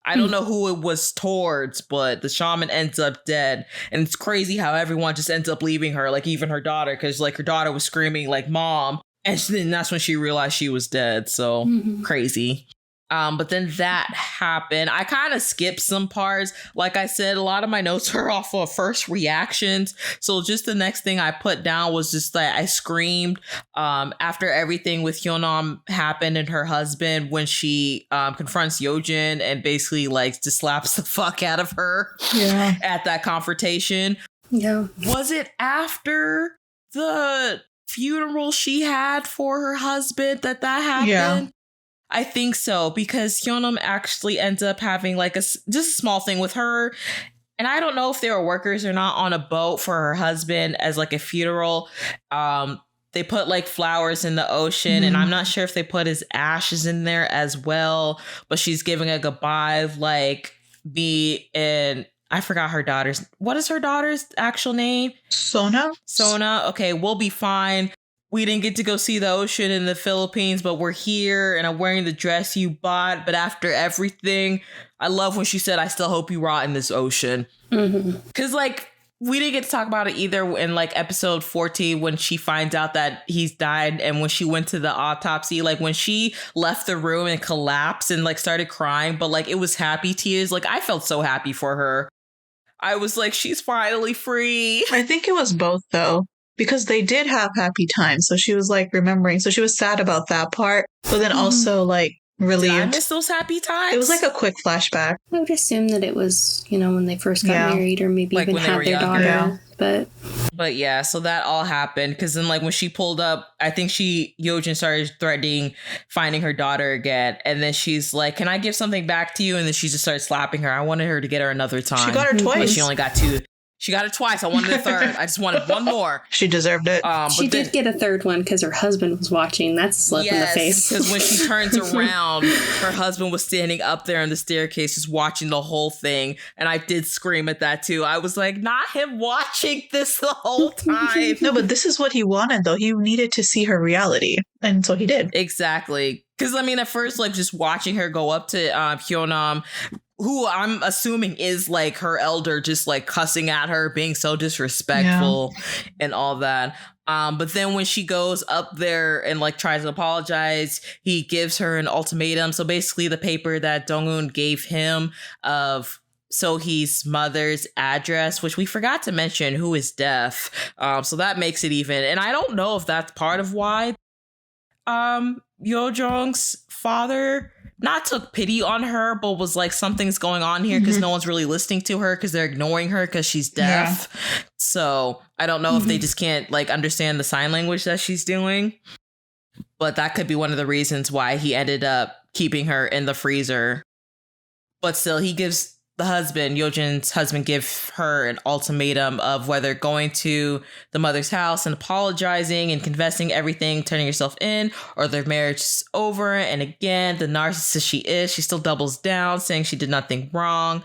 I don't know who it was towards, but the shaman ends up dead. And it's crazy how everyone just ends up leaving her, like even her daughter, because like her daughter was screaming like mom. And then that's when she realized she was dead. So crazy. But then that happened. I kind of skipped some parts. Like I said, a lot of my notes are off of first reactions. So just the next thing I put down was just that I screamed after everything with Hyunam happened and her husband, when she confronts Hyojin and basically like just slaps the fuck out of her at that confrontation. Yeah. Was it after the funeral she had for her husband that happened? Yeah. I think so, because Hyunam actually ends up having like just a small thing with her. And I don't know if they were workers or not on a boat for her husband as like a funeral. They put like flowers in the ocean and I'm not sure if they put his ashes in there as well. But she's giving a goodbye like me and I forgot her daughter's. What is her daughter's actual name? Sona. Okay, we'll be fine. We didn't get to go see the ocean in the Philippines, but we're here and I'm wearing the dress you bought. But after everything, I love when she said, I still hope you rot in this ocean. Because like we didn't get to talk about it either in like episode 14 when she finds out that he's died, and when she went to the autopsy, like when she left the room and collapsed and like started crying, but like it was happy tears. Like I felt so happy for her. I was like, she's finally free. I think it was both though. because they did have happy times. So she was like remembering. So she was sad about that part, but then also like relieved. Did I miss those happy times? It was like a quick flashback. I would assume that it was, when they first got married, or maybe like even had their daughter. Yeah. But yeah, so that all happened because then like when she pulled up, I think Yojin started threatening finding her daughter again, and then she's like, "Can I give something back to you?" And then she just started slapping her. I wanted her to get her another time. She got her twice. But she only got 2. She got it twice. I wanted a third. I just wanted one more. She deserved it. She did get a third one because her husband was watching. That's a slip in the face. Because when she turns around, her husband was standing up there on the staircase just watching the whole thing. And I did scream at that too. I was like, not him watching this the whole time. No, but this is what he wanted though. He needed to see her reality. And so he did. Exactly. Because I mean, at first, like just watching her go up to Hyunam, who I'm assuming is like her elder, just like cussing at her, being so disrespectful and all that. But then when she goes up there and like tries to apologize, he gives her an ultimatum. So basically the paper that Dong-un gave him of Sohee's mother's address, which we forgot to mention, who is deaf. So that makes it even. And I don't know if that's part of why Yojong's father not took pity on her, but was like, something's going on here because no one's really listening to her because they're ignoring her because she's deaf. Yeah. So I don't know if they just can't like understand the sign language that she's doing. But that could be one of the reasons why he ended up keeping her in the freezer. But still, he gives Yojin's husband give her an ultimatum of whether going to the mother's house and apologizing and confessing everything, turning yourself in, or their marriage is over. And again, the narcissist she is, she still doubles down, saying she did nothing wrong.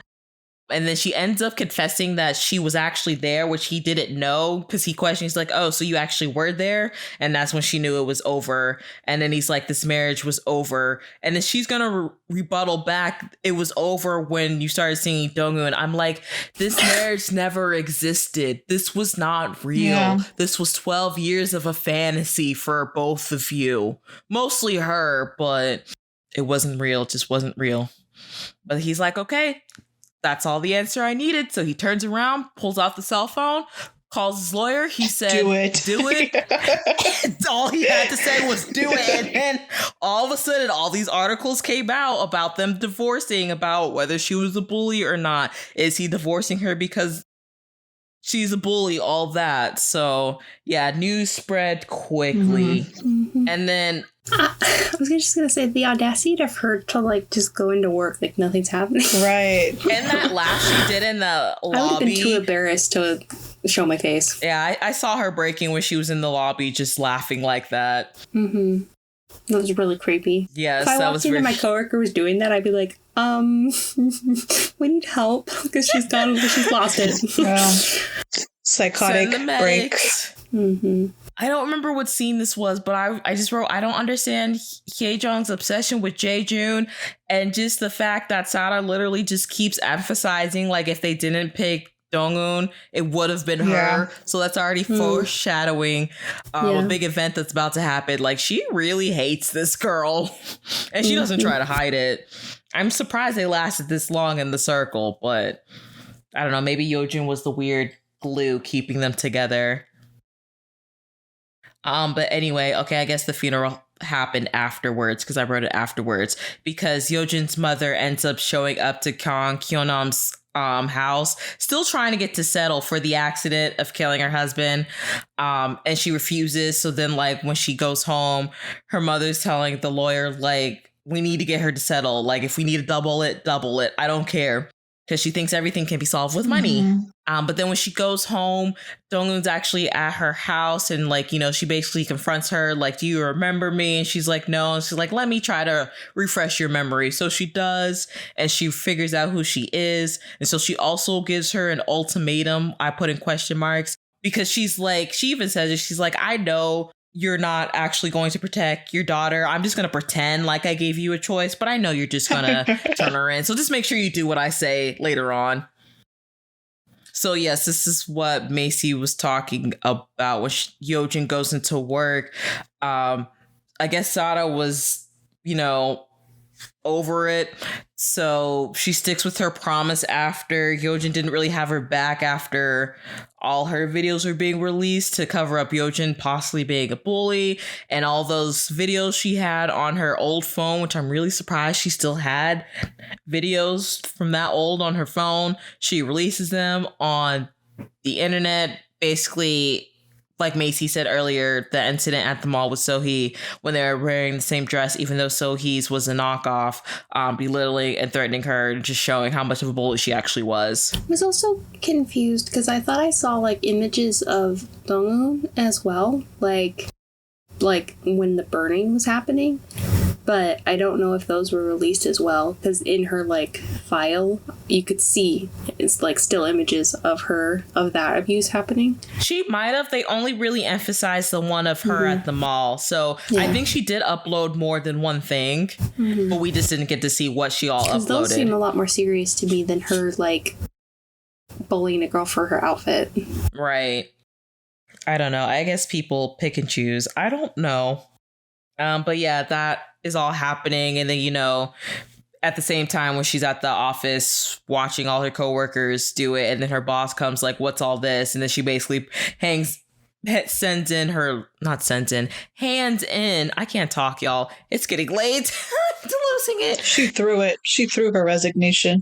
And then she ends up confessing that she was actually there, which he didn't know because he questioned. He's like, "Oh, so you actually were there?" And that's when she knew it was over. And then he's like, "This marriage was over." And then she's going to rebuttal back, "It was over when you started singing Dong-un." I'm like, this marriage never existed. This was not real. Yeah. This was 12 years of a fantasy for both of you. Mostly her, but it wasn't real. It just wasn't real. But he's like, okay, that's all the answer I needed. So he turns around, pulls out the cell phone, calls his lawyer. He said, "Do it." All he had to say was do it. And then all of a sudden, all these articles came out about them divorcing, about whether she was a bully or not. Is he divorcing her because she's a bully? All that. So yeah, news spread quickly. Mm-hmm. And then I was just gonna say, the audacity of her to like just go into work like nothing's happening. Right. And that laugh she did in the lobby. I would have been too embarrassed to show my face. Yeah, I saw her breaking when she was in the lobby, just laughing like that. Mm-hmm. That was really creepy. Yes, if I walked in and my coworker was doing that, I'd be like, we need help because she's lost it. Well, psychotic break. Mm-hmm. I don't remember what scene this was, but I just wrote, I don't understand Hyejong's obsession with Jae-joon, and just the fact that Sara literally just keeps emphasizing, like, if they didn't pick Dong-un, it would have been her. So that's already foreshadowing a big event that's about to happen. Like, she really hates this girl, and she doesn't try to hide it. I'm surprised they lasted this long in the circle, but I don't know, maybe Yeojun was the weird glue keeping them together. But anyway, okay, I guess the funeral happened afterwards because I wrote it afterwards because Yeojun's mother ends up showing up to Kyonam's house, still trying to get to settle for the accident of killing her husband. And she refuses. So then, like, when she goes home, her mother's telling the lawyer, like, we need to get her to settle. Like, if we need to double it. I don't care. Because she thinks everything can be solved with money. Mm-hmm. But then when she goes home, Dong-un's actually at her house. And, like, you know, she basically confronts her, like, do you remember me? And she's like, no. And she's like, let me try to refresh your memory. So she does. And she figures out who she is. And so she also gives her an ultimatum. I put in question marks. Because she's like, she even says it. She's like, I know you're not actually going to protect your daughter. I'm just going to pretend like I gave you a choice, but I know you're just going to turn her in. So just make sure you do what I say later on. So yes, this is what Macy was talking about when Yeojun goes into work. I guess Sara was, you know, over it. So she sticks with her promise after Yojin didn't really have her back after all her videos were being released to cover up Yojin possibly being a bully, and all those videos she had on her old phone, which I'm really surprised she still had videos from that old on her phone. She releases them on the internet. Basically, like Macy said earlier, the incident at the mall with Sohee when they were wearing the same dress, even though Sohee's was a knockoff, belittling and threatening her, just showing how much of a bully she actually was. I was also confused because I thought I saw like images of Donghoon as well, like when the burning was happening. But I don't know if those were released as well, because in her like file you could see it's like still images of that abuse happening. She might have. They only really emphasized the one of her at the mall, so yeah. I think she did upload more than one thing, but we just didn't get to see what she all uploaded. Those seem a lot more serious to me than her like bullying a girl for her outfit. Right. I don't know. I guess people pick and choose. I don't know. But yeah, that is all happening. And then, you know, at the same time when she's at the office watching all her coworkers do it, and then her boss comes like, what's all this? And then she basically hands in. I can't talk, y'all. It's getting late. I'm losing it. She threw her resignation.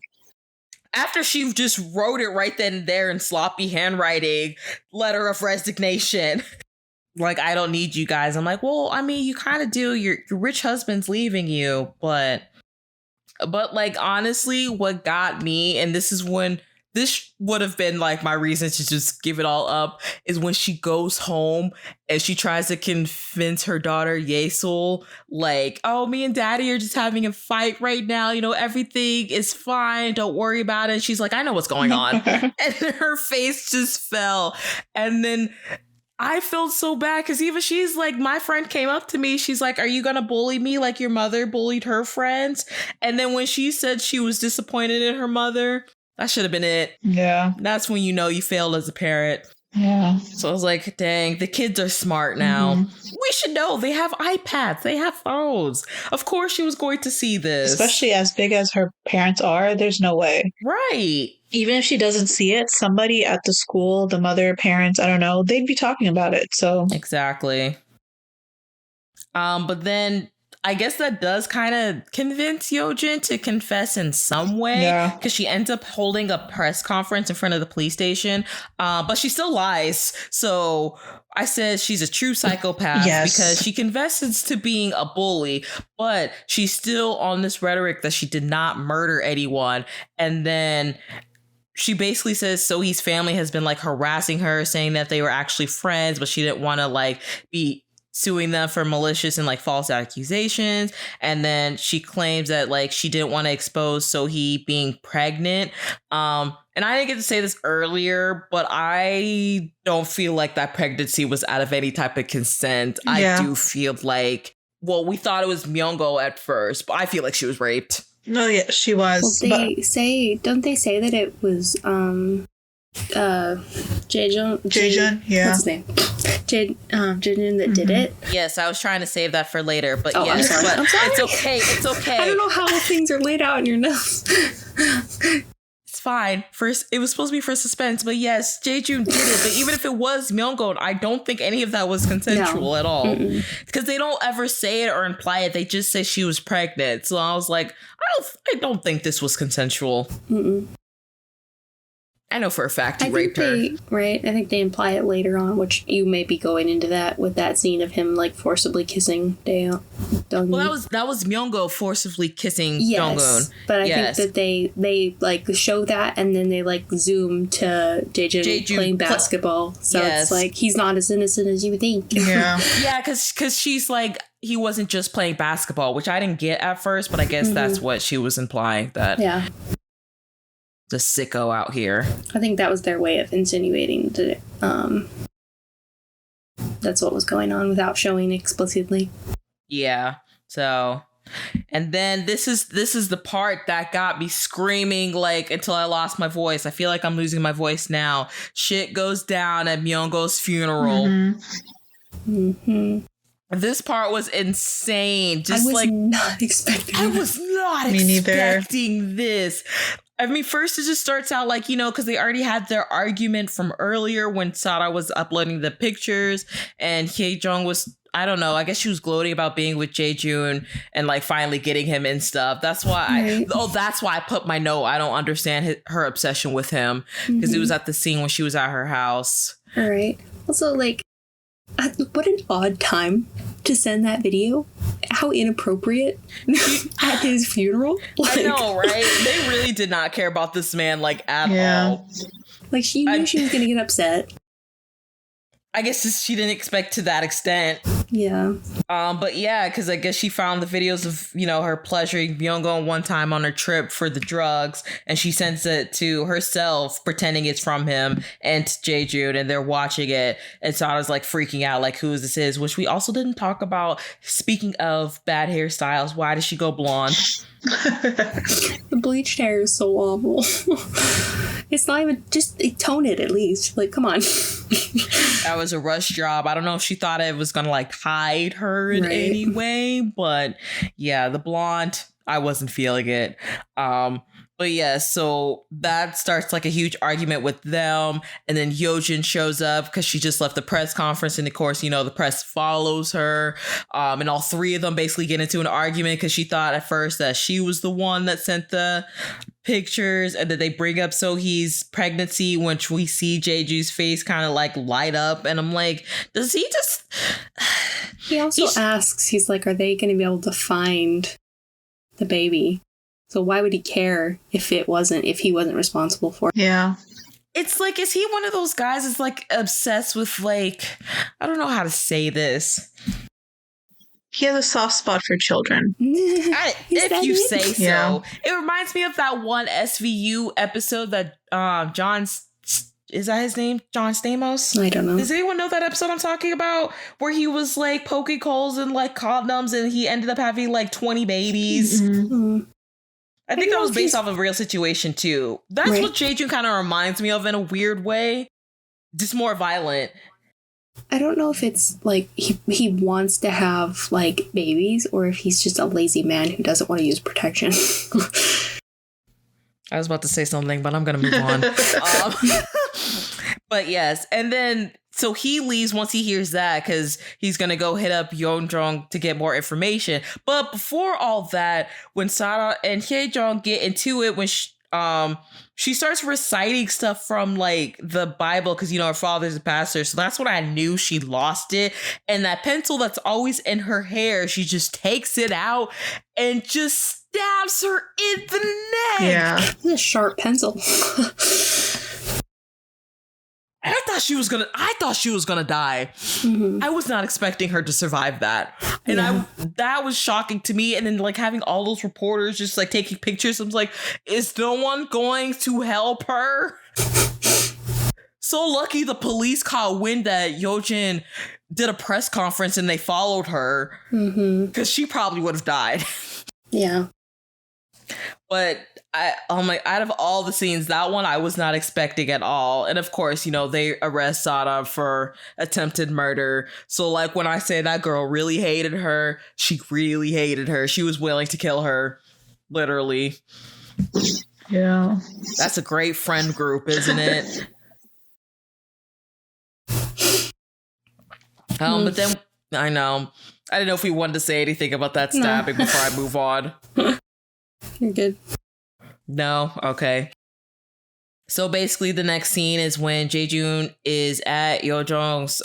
After she just wrote it right then and there in sloppy handwriting, letter of resignation. Like, I don't need you guys. I'm like, well, I mean, you kind of do. Your rich husband's leaving you, but like, honestly, what got me, and this would have been like my reason to just give it all up, is when she goes home and she tries to convince her daughter Yesul, like, oh, me and daddy are just having a fight right now. You know, everything is fine. Don't worry about it. And she's like, I know what's going on. And her face just fell. And then I felt so bad because even she's like, my friend came up to me. She's like, are you going to bully me like your mother bullied her friends? And then when she said she was disappointed in her mother, that should have been it. Yeah. That's when you know you failed as a parent. Yeah. So I was like, dang, the kids are smart now. We should know. They have iPads. They have phones. Of course she was going to see this. Especially as big as her parents are, there's no way. Right. Even if she doesn't see it, somebody at the school, the mother, parents, I don't know, they'd be talking about it. So exactly. But then I guess that does kind of convince Yojin to confess in some way, because she ends up holding a press conference in front of the police station, but she still lies. So I said she's a true psychopath because she confesses to being a bully, but she's still on this rhetoric that she did not murder anyone. And then she basically says Sohee's family has been like harassing her, saying that they were actually friends, but she didn't want to like be suing them for malicious and like false accusations. And then she claims that like she didn't want to expose Sohee being pregnant. And I didn't get to say this earlier, but I don't feel like that pregnancy was out of any type of consent. Yeah. I do feel like, well, we thought it was Myungho at first, but I feel like she was raped. No, yeah, she was. Well, don't they say that it was Jaejun, yeah. What's his name? Jaejun that did it. Yes, I was trying to save that for later, but yes, I'm sorry. It's okay. It's okay. I don't know how things are laid out in your notes. It's fine. First, it was supposed to be for suspense, but yes, Jaejun did it. But even if it was Myungho, I don't think any of that was consensual at all, because they don't ever say it or imply it. They just say she was pregnant. So I was like, I don't think this was consensual. I know for a fact he raped her. Right. I think they imply it later on, which you may be going into that with that scene of him like forcibly kissing Donghoon. Well, that was Myungho forcibly kissing Donghoon. But I think that they like show that, and then they like zoom to Jaejun playing basketball. So it's like he's not as innocent as you would think. Yeah. Yeah, because she's like, he wasn't just playing basketball, which I didn't get at first, but I guess that's what she was implying, that the sicko out here. I think that was their way of insinuating that that's what was going on without showing explicitly. Yeah. So, and then this is the part that got me screaming like until I lost my voice. I feel like I'm losing my voice now. Shit goes down at Myungho's funeral. This part was insane. Just I was not expecting. I was not expecting this. I mean, first it just starts out like, you know, because they already had their argument from earlier when Sara was uploading the pictures and Hae-jung was, I don't know, I guess she was gloating about being with Jae-joon and like finally getting him and stuff. That's why that's why I put my note. I don't understand her obsession with him because it was at the scene when she was at her house. All right. Also, like, what an odd time to send that video. How inappropriate at his funeral. Like, I know, right? They really did not care about this man, like, at all. Like, she knew she was going to get upset. I guess she didn't expect to that extent. Yeah. But yeah, because I guess she found the videos of, you know, her pleasuring Byung-gun one time on her trip for the drugs, and she sends it to herself, pretending it's from him and to Jae-joon, and they're watching it. And Sara's like freaking out, like, who this is, which we also didn't talk about. Speaking of bad hairstyles, why does she go blonde? The bleached hair is so awful. It's not even, just tone it at least. Like, come on. That was a rush job. I don't know if she thought it was gonna like hide her in any way, but yeah, the blonde, I wasn't feeling it. But yeah, so that starts like a huge argument with them. And then Hyojin shows up because she just left the press conference. And of course, you know, the press follows her. And all three of them basically get into an argument because she thought at first that she was the one that sent the pictures. And then they bring up Sohee's pregnancy, which we see Jeju's face kind of like light up. And I'm like, does he just... He also asks, he's like, are they going to be able to find the baby? So why would he care if he wasn't responsible for it? Yeah. It's like, is he one of those guys that's like obsessed with like, I don't know how to say this. He has a soft spot for children. If you say so. Yeah. It reminds me of that one SVU episode that is that his name? John Stamos? I don't know. Does anyone know that episode I'm talking about? Where he was like poking holes in like condoms and he ended up having like 20 babies. Mm-hmm. I think that was based off of a real situation too. That's what Jae-joon kind of reminds me of in a weird way. Just more violent. I don't know if it's like he wants to have like babies or if he's just a lazy man who doesn't want to use protection. I was about to say something, but I'm going to move on. But yes. And then, so he leaves once he hears that because he's going to go hit up Yeonjong to get more information. But before all that, when Sara and Hae-jung get into it, when she starts reciting stuff from like the Bible because, you know, her father's a pastor. So that's when I knew she lost it. And that pencil that's always in her hair, she just takes it out and just stabs her in the neck. Yeah. It's a sharp pencil. I thought she was gonna die. Mm-hmm. I was not expecting her to survive that. And that was shocking to me. And then like having all those reporters just like taking pictures, I was like, is no one going to help her? So lucky the police caught wind that Hyojin did a press conference and they followed her. Because she probably would have died. Yeah. But out of all the scenes, that one I was not expecting at all. And of course, you know, they arrest Sara for attempted murder. So like when I say that girl really hated her, she really hated her. She was willing to kill her. Literally. Yeah. That's a great friend group, isn't it? But then I know. I didn't know if we wanted to say anything about that stabbing before I move on. You're good. No? Okay. So basically the next scene is when Jae-joon is at Yeojong's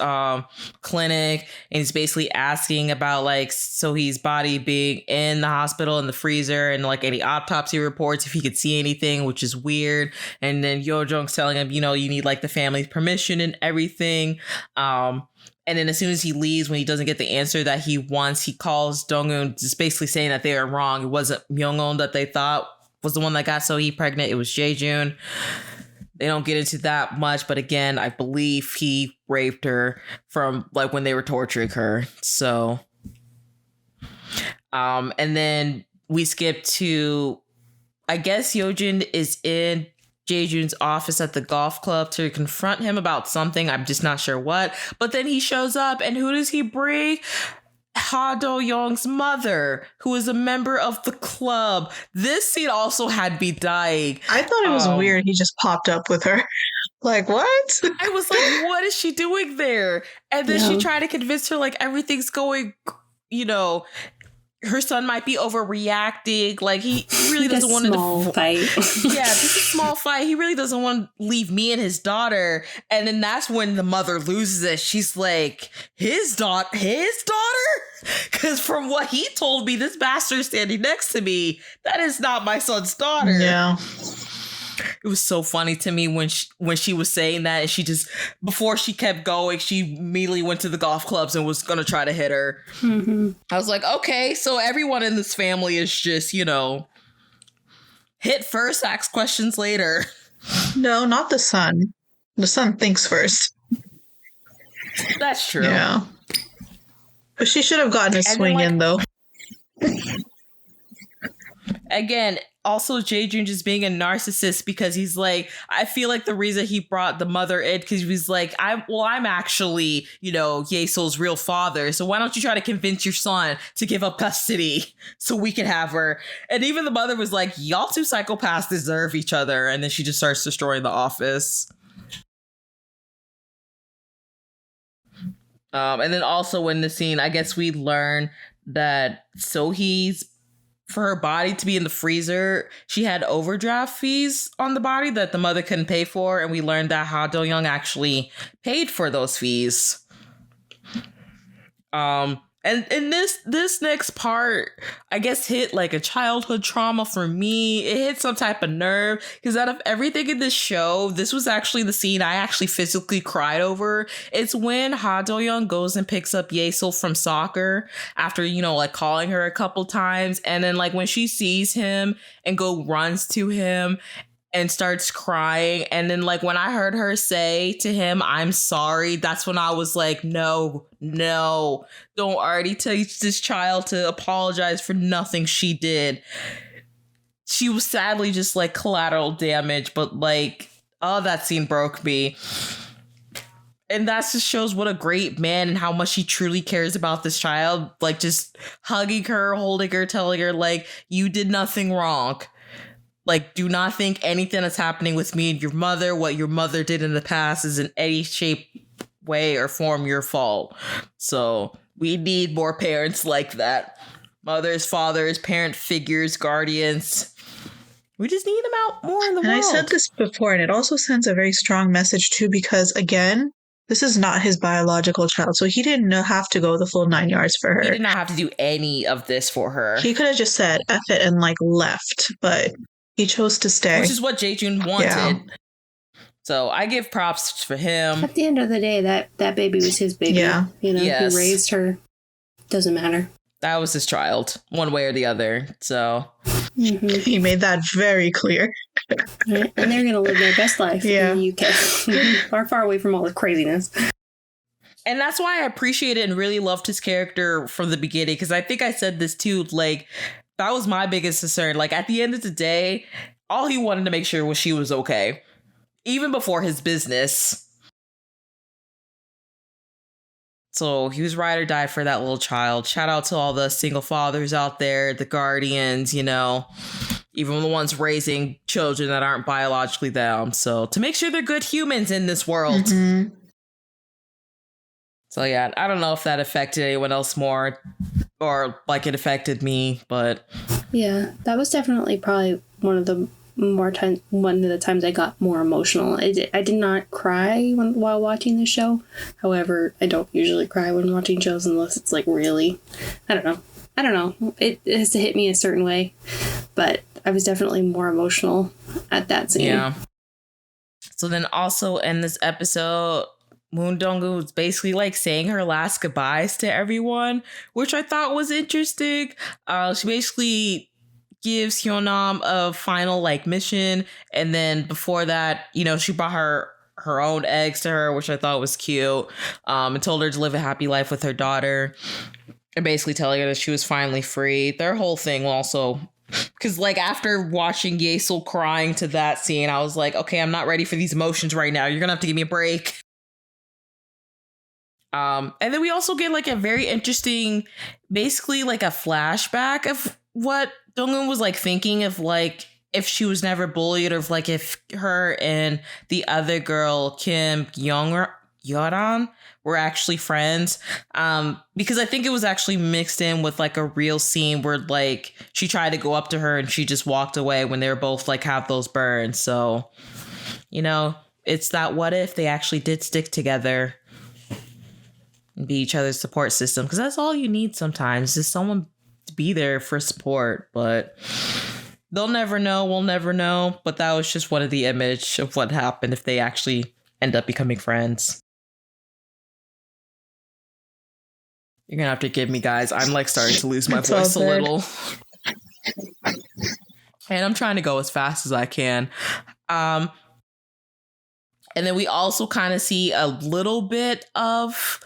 clinic and he's basically asking about like Sohee's body being in the hospital in the freezer and like any autopsy reports if he could see anything, which is weird. And then Yeojong's telling him, you know, you need like the family's permission and everything. And then as soon as he leaves, when he doesn't get the answer that he wants, he calls Dong-eun, just basically saying that they are wrong. It wasn't Myung-eun that they thought was the one that got Sohee pregnant. It was Jae-joon. They don't get into that much, but again, I believe he raped her from like when they were torturing her. So, and then we skip to, I guess Hyojin is in Jae-joon's office at the golf club to confront him about something. I'm just not sure what. But then he shows up and who does he bring? Ha Do-young's mother, who is a member of the club. This scene also had me dying. I thought it was weird. He just popped up with her. Like, what? I was like, what is she doing there? And then she tried to convince her, like, everything's going, you know, her son might be overreacting. Like, he really doesn't want to fight. Yeah, just a small fight. He really doesn't want to leave me and his daughter. And then that's when the mother loses it. She's like, his daughter? Because from what he told me, this bastard standing next to me, that is not my son's daughter. Yeah. It was so funny to me when she was saying that, and she just, before she kept going, she immediately went to the golf clubs and was gonna try to hit her. Mm-hmm. I was like, okay, so everyone in this family is just, you know, hit first, ask questions later. No, not the son. The son thinks first. That's true. Yeah. But she should have gotten a swing in, though. Again, also Jae-joon just being a narcissist, because he's like, I feel like the reason he brought the mother in, because he was like, I'm actually, you know, Yesol's real father, so why don't you try to convince your son to give up custody so we can have her? And even the mother was like, y'all two psychopaths deserve each other. And then she just starts destroying the office. And then also in the scene, I guess we learn that Sohee's, for her body to be in the freezer, she had overdraft fees on the body that the mother couldn't pay for. And we learned that Ha Do-young actually paid for those fees. And in this next part, I guess, hit like a childhood trauma for me. It hit some type of nerve, because out of everything in this show, this was actually the scene I actually physically cried over. It's when Ha Do-young goes and picks up Yesol from soccer after, you know, like calling her a couple times. And then like when she sees him and runs to him and starts crying. And then like when I heard her say to him, I'm sorry, that's when I was like, no, don't already teach this child to apologize for nothing she did. She was sadly just like collateral damage, but like, oh, that scene broke me. And that just shows what a great man and how much he truly cares about this child. Like just hugging her, holding her, telling her like, you did nothing wrong. Like, do not think anything that's happening with me and your mother, what your mother did in the past, is in any shape, way, or form your fault. So we need more parents like that. Mothers, fathers, parent figures, guardians. We just need them out more in the world. And I said this before, and it also sends a very strong message too, because again, this is not his biological child. So he didn't have to go the full 9 yards for her. He did not have to do any of this for her. He could have just said F it and like left, but he chose to stay. Which is what Jae-joon wanted. Yeah. So I give props for him. At the end of the day, that baby was his baby. Yeah. You know, He raised her. Doesn't matter. That was his child, one way or the other. So he made that very clear. And they're going to live their best life in the UK. far away from all the craziness. And that's why I appreciated and really loved his character from the beginning. Because I think I said this too, like, that was my biggest concern. Like, at the end of the day, all he wanted to make sure was she was okay. Even before his business. So he was ride or die for that little child. Shout out to all the single fathers out there, the guardians, you know, even the ones raising children that aren't biologically them. So to make sure they're good humans in this world. Mm-hmm. So yeah, I don't know if that affected anyone else more or like it affected me, but yeah, that was definitely probably one of the times I got more emotional. I did not cry while watching the show. However, I don't usually cry when watching shows unless it's like really, I don't know. It has to hit me a certain way, but I was definitely more emotional at that scene. Yeah. So then also in this episode, Moon Dong-gu was basically like saying her last goodbyes to everyone, which I thought was interesting. She basically gives Hyunam a final like mission, and then before that, you know, she brought her own eggs to her, which I thought was cute, and told her to live a happy life with her daughter, and basically telling her that she was finally free. Their whole thing also, because like after watching Yesol crying to that scene, I was like, okay, I'm not ready for these emotions right now. You're gonna have to give me a break. And then we also get like a very interesting, basically like a flashback of what Donghoon was like thinking of, like if she was never bullied, or if like if her and the other girl Kim Yoran were actually friends. Because I think it was actually mixed in with like a real scene where like she tried to go up to her and she just walked away when they were both like have those burns. So, you know, it's that what if they actually did stick together and be each other's support system, because that's all you need sometimes, is someone to be there for support. But they'll never know, we'll never know. But that was just one of the image of what happened if they actually end up becoming friends. You're gonna have to give me, guys. I'm like starting to lose my voice a little. And I'm trying to go as fast as I can. And then we also kind of see a little bit of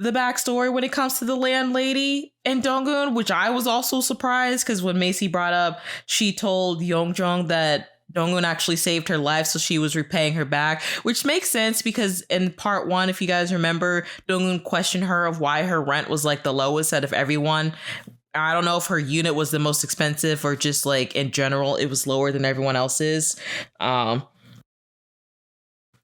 the backstory when it comes to the landlady and Donghoon, which I was also surprised, because when Macy brought up, she told Yeonjung that Donghoon actually saved her life, so she was repaying her back, which makes sense because in part 1, if you guys remember, Donghoon questioned her of why her rent was like the lowest out of everyone. I don't know if her unit was the most expensive or just like in general it was lower than everyone else's.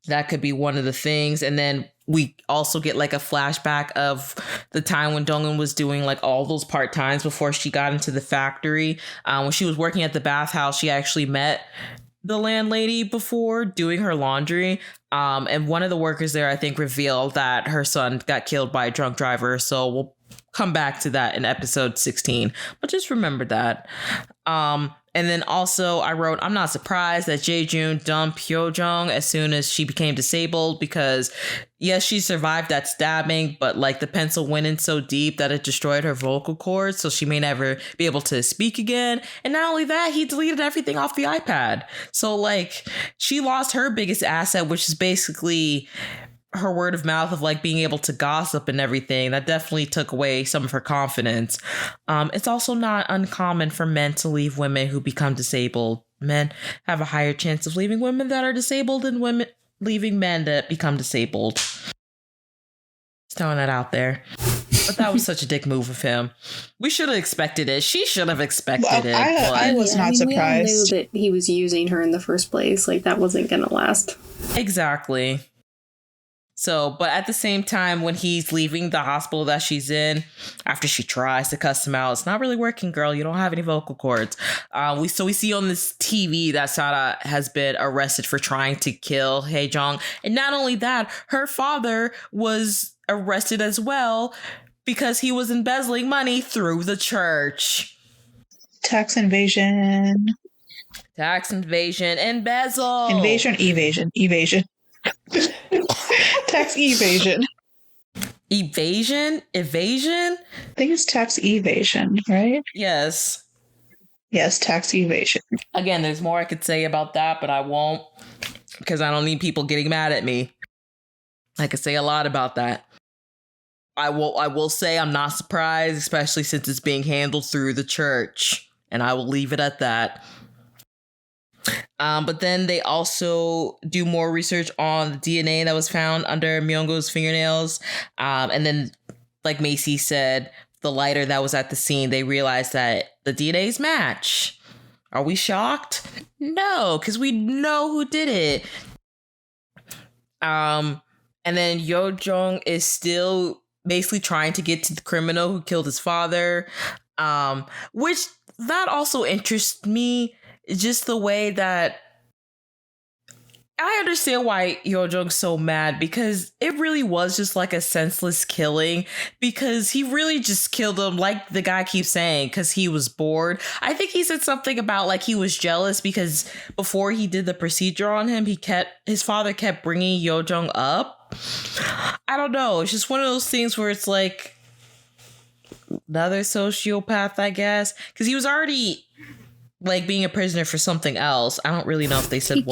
That could be one of the things. And then we also get like a flashback of the time when Donghoon was doing like all those part-times before she got into the factory. When she was working at the bathhouse, she actually met the landlady before doing her laundry. And one of the workers there, I think, revealed that her son got killed by a drunk driver. So we'll come back to that in episode 16. But just remember that. And then also I wrote, I'm not surprised that Jae-joon dumped Hyojung as soon as she became disabled, because yes, she survived that stabbing, but like the pencil went in so deep that it destroyed her vocal cords, so she may never be able to speak again. And not only that, he deleted everything off the iPad. So like she lost her biggest asset, which is basically her word of mouth of like being able to gossip and everything. That definitely took away some of her confidence. It's also not uncommon for men to leave women who become disabled. Men have a higher chance of leaving women that are disabled than women leaving men that become disabled. Just throwing that out there. But that was such a dick move of him. We should have expected it. She should have expected it. I was not surprised. We all knew that he was using her in the first place. Like, that wasn't going to last. Exactly. So, but at the same time, when he's leaving the hospital that she's in, after she tries to cuss him out, it's not really working, girl. You don't have any vocal cords. We see on this TV that Sara has been arrested for trying to kill Hae-jung. And not only that, her father was arrested as well because he was embezzling money through the church. Tax invasion. Embezzle. Evasion. Tax evasion. Evasion? I think it's tax evasion, right? Yes, tax evasion. Again, there's more I could say about that, but I won't, because I don't need people getting mad at me. I could say a lot about that. I will say I'm not surprised, especially since it's being handled through the church, and I will leave it at that. But then they also do more research on the DNA that was found under Myunggo's fingernails. And then, like Macy said, the lighter that was at the scene, they realized that the DNAs match. Are we shocked? No, because we know who did it. And then Yeonjung is still basically trying to get to the criminal who killed his father, which that also interests me. Just the way that I understand why Yeonjung's so mad, because it really was just like a senseless killing, because he really just killed him, like the guy keeps saying, because he was bored. I think he said something about like he was jealous because before he did the procedure on him, his father kept bringing Yeonjung up. I don't know. It's just one of those things where it's like another sociopath, I guess, because he was already like being a prisoner for something else. I don't really know if they said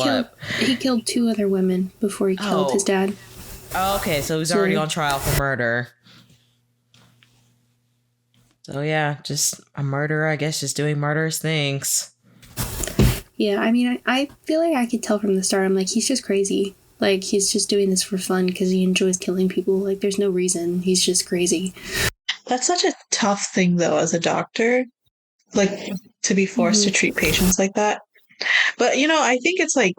He killed 2 other women before he killed his dad. Oh, okay, so he's already on trial for murder. So yeah, just a murderer, I guess, just doing murderous things. Yeah, I mean, I feel like I could tell from the start. I'm like, he's just crazy. Like, he's just doing this for fun because he enjoys killing people. Like, there's no reason. He's just crazy. That's such a tough thing, though, as a doctor, like, to be forced to treat patients like that. But, you know, I think it's, like,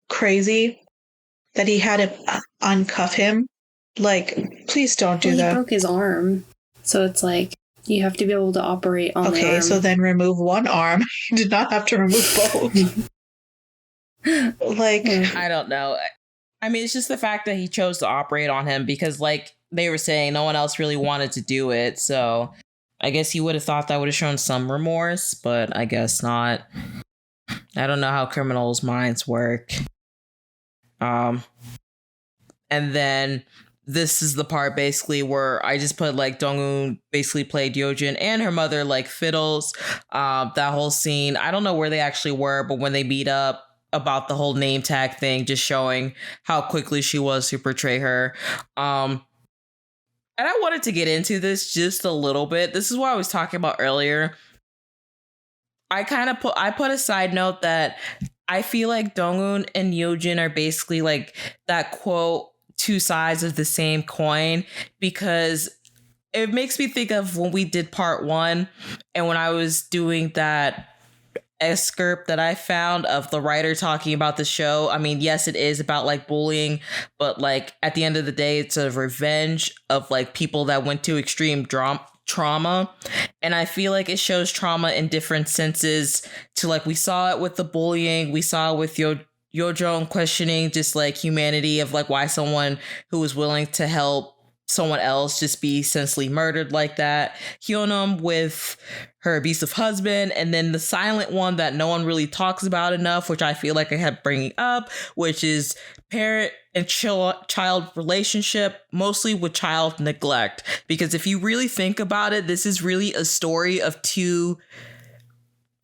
crazy that he had to uncuff him. Like, please don't do that. He broke his arm. So it's like, you have to be able to operate on the arm. Okay, so then remove one arm. You did not have to remove both. Like, I don't know. I mean, it's just the fact that he chose to operate on him because, like they were saying, no one else really wanted to do it. So I guess you would have thought that would have shown some remorse, but I guess not. I don't know how criminals' minds work. And then this is the part basically where I just put like Dong-eun basically played Yojin and her mother like fiddles. That whole scene, I don't know where they actually were, but when they meet up, about the whole name tag thing, just showing how quickly she was to portray her. And I wanted to get into this just a little bit. This is what I was talking about earlier. I put a side note that I feel like Dong-eun and Yojin are basically like that quote, two sides of the same coin, because it makes me think of when we did part 1 and when I was doing that excerpt that I found of the writer talking about the show. I mean, yes, it is about like bullying, but like at the end of the day, it's a revenge of like people that went to extreme trauma. And I feel like it shows trauma in different senses to like, we saw it with the bullying. We saw it with Yojong questioning just like humanity of like why someone who was willing to help someone else just be senselessly murdered like that. Hyunam with her abusive husband, and then the silent one that no one really talks about enough, which I feel like I kept bringing up, which is parent and child relationship, mostly with child neglect. Because if you really think about it, this is really a story of two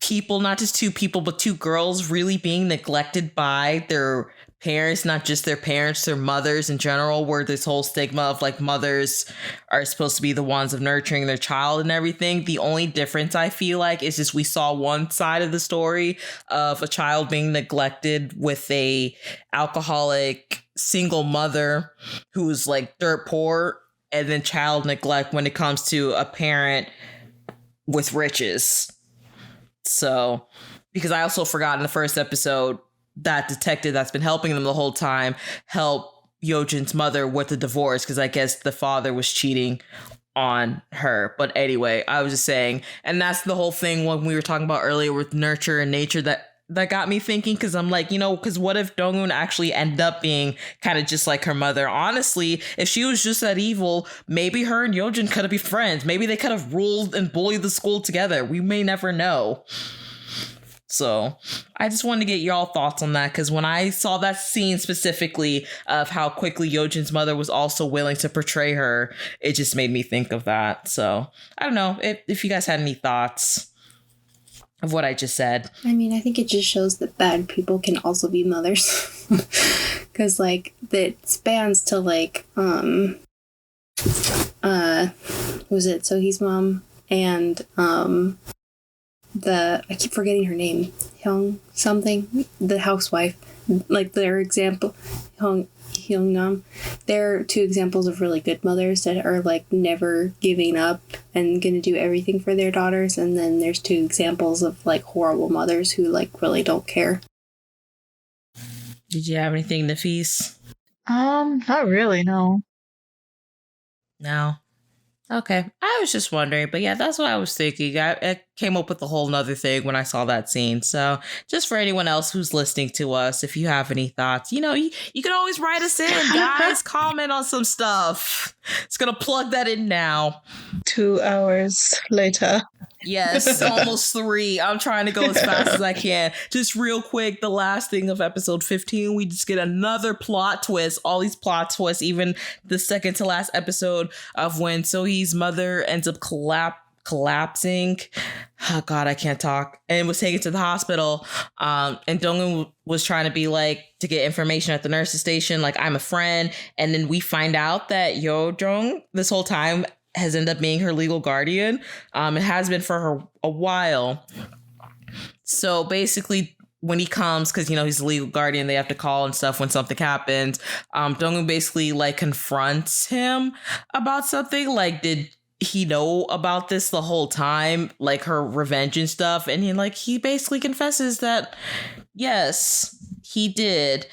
people, not just two people, but two girls really being neglected by their parents, not just their parents, their mothers in general, where this whole stigma of like mothers are supposed to be the ones of nurturing their child and everything. The only difference I feel like is just we saw one side of the story of a child being neglected with a alcoholic single mother who was like dirt poor, and then child neglect when it comes to a parent with riches. So, because I also forgot in the first episode, that detective that's been helping them the whole time help Yojin's mother with the divorce, because I guess the father was cheating on her. But anyway, I was just saying, and that's the whole thing when we were talking about earlier with nurture and nature that got me thinking, because I'm like, you know, because what if Dong-eun actually ended up being kind of just like her mother? Honestly, if she was just that evil, maybe her and Yojin could have been friends. Maybe they could have ruled and bullied the school together. We may never know. So I just wanted to get y'all thoughts on that, because when I saw that scene specifically of how quickly Yojin's mother was also willing to portray her, it just made me think of that. So I don't know if you guys had any thoughts of what I just said. I mean, I think it just shows that bad people can also be mothers. Because like that spans to like was it Sohee's mom and I keep forgetting her name, Hyung something, the housewife, like their example, Hyungnam. They're two examples of really good mothers that are like never giving up and gonna do everything for their daughters. And then there's two examples of like horrible mothers who like really don't care. Did you have anything, Nafis? Not really, no. No. Okay. I was just wondering, but yeah, that's what I was thinking. I came up with a whole nother thing when I saw that scene. So just for anyone else who's listening to us, if you have any thoughts, you know, you can always write us in, guys. Comment on some stuff. It's going to plug that in now. 2 hours later. Yes, almost 3. I'm trying to go as fast as I can. Just real quick, the last thing of episode 15, we just get another plot twist. All these plot twists, even the second to last episode of when Sohee's mother ends up collapsing. Oh God, I can't talk. And was taken to the hospital. And Dong-eun was trying to be like, to get information at the nurse's station, like, I'm a friend. And then we find out that Yojong this whole time has ended up being her legal guardian. It has been for her a while. So basically, when he comes, because, you know, he's the legal guardian, they have to call and stuff when something happens. Dong-un basically like confronts him about something. Like, did he know about this the whole time? Like her revenge and stuff. And he basically confesses that, yes, he did.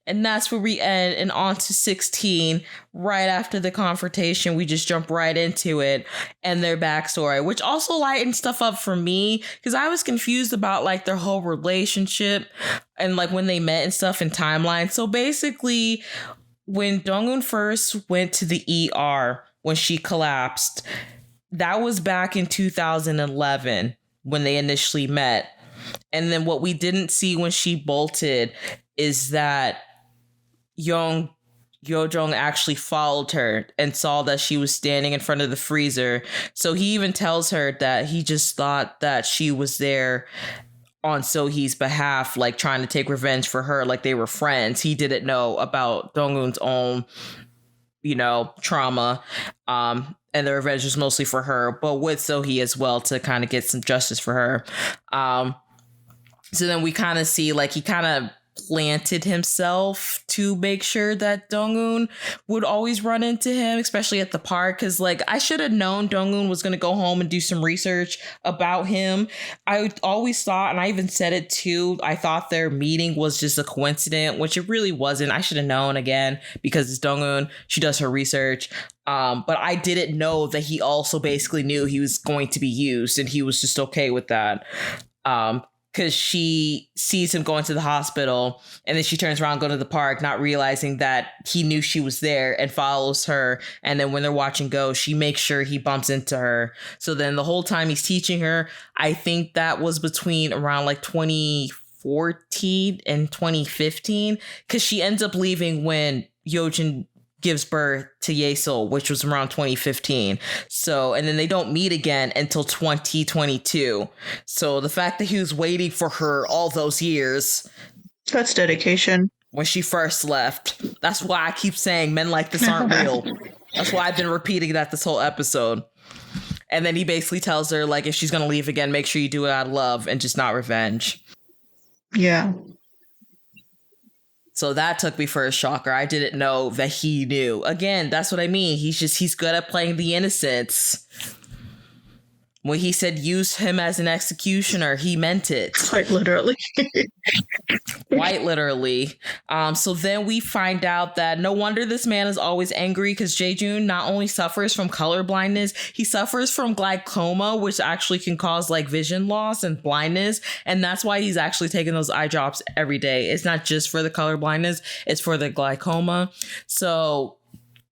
And that's where we end, and on to 16. Right after the confrontation, we just jump right into it and their backstory, which also lightened stuff up for me because I was confused about like their whole relationship and like when they met and stuff in timeline. So basically, when Dong-un first went to the ER when she collapsed, that was back in 2011 when they initially met. And then what we didn't see when she bolted is that Yo-jong actually followed her and saw that she was standing in front of the freezer. So he even tells her that he just thought that she was there on So-hee's behalf, like trying to take revenge for her, like they were friends. He didn't know about Dong-un's own, you know, trauma. And the revenge was mostly for her, but with So-hee as well to kind of get some justice for her. So then we kind of see like he kind of planted himself to make sure that Dong-un would always run into him, especially at the park. Because like I should have known Dong-un was going to go home and do some research about him. I always thought, and I even said it too, I thought their meeting was just a coincidence, which it really wasn't. I should have known, again, because it's Dong-un. She does her research. But I didn't know that he also basically knew he was going to be used, and he was just okay with that. Because she sees him going to the hospital, and then she turns around, go to the park, not realizing that he knew she was there, and follows her. And then when they're watching Go, she makes sure he bumps into her. So then the whole time he's teaching her, I think that was between around like 2014 and 2015, because she ends up leaving when Yojin gives birth to Yesil, which was around 2015. So, and then they don't meet again until 2022. So the fact that he was waiting for her all those years. That's dedication. When she first left. That's why I keep saying men like this aren't real. That's why I've been repeating that this whole episode. And then he basically tells her, like, if she's going to leave again, make sure you do it out of love and just not revenge. Yeah. So that took me for a shocker. I didn't know that he knew. Again, that's what I mean. He's good at playing the innocents. When he said use him as an executioner, he meant it. Quite literally. Quite literally. So then we find out that no wonder this man is always angry, because Jae-jun not only suffers from color blindness, he suffers from glaucoma, which actually can cause like vision loss and blindness. And that's why he's actually taking those eye drops every day. It's not just for the color blindness, it's for the glaucoma. So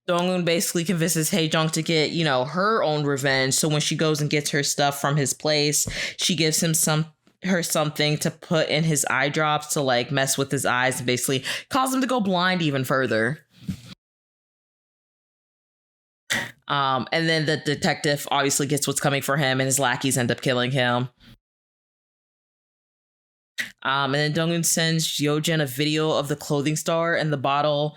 Dong-un basically convinces Hae-jung to get, you know, her own revenge. So when she goes and gets her stuff from his place, she gives him something to put in his eye drops to like mess with his eyes and basically cause him to go blind even further. And then the detective obviously gets what's coming for him, and his lackeys end up killing him. And then Dong-un sends Yojin a video of the clothing store and the bottle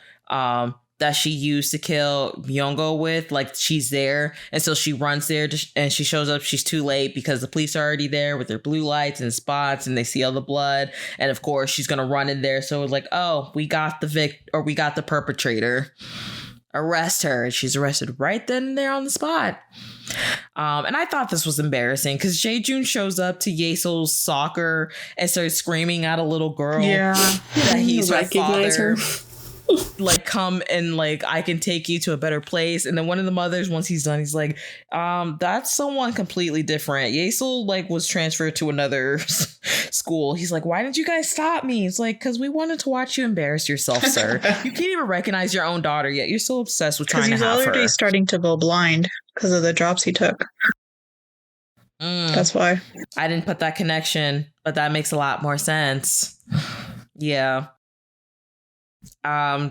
that she used to kill Myung-go with. Like, she's there, and so she runs there and she shows up. She's too late because the police are already there with their blue lights and spots, and they see all the blood, and of course she's gonna run in there. So it's like, oh, we got the perpetrator, arrest her. And she's arrested right then and there on the spot. And I thought this was embarrassing because Jae-jun shows up to Yesil's soccer and starts screaming at a little girl that he's her father. Like, come and like I can take you to a better place. And then one of the mothers, once he's done, he's like, that's someone completely different. Yesil like was transferred to another school. He's like, why did you guys stop me? It's like, because we wanted to watch you embarrass yourself, sir. You can't even recognize your own daughter yet. You're so obsessed with trying to have her. He's already starting to go blind because of the drops he took. That's why. I didn't put that connection, but that makes a lot more sense. Yeah.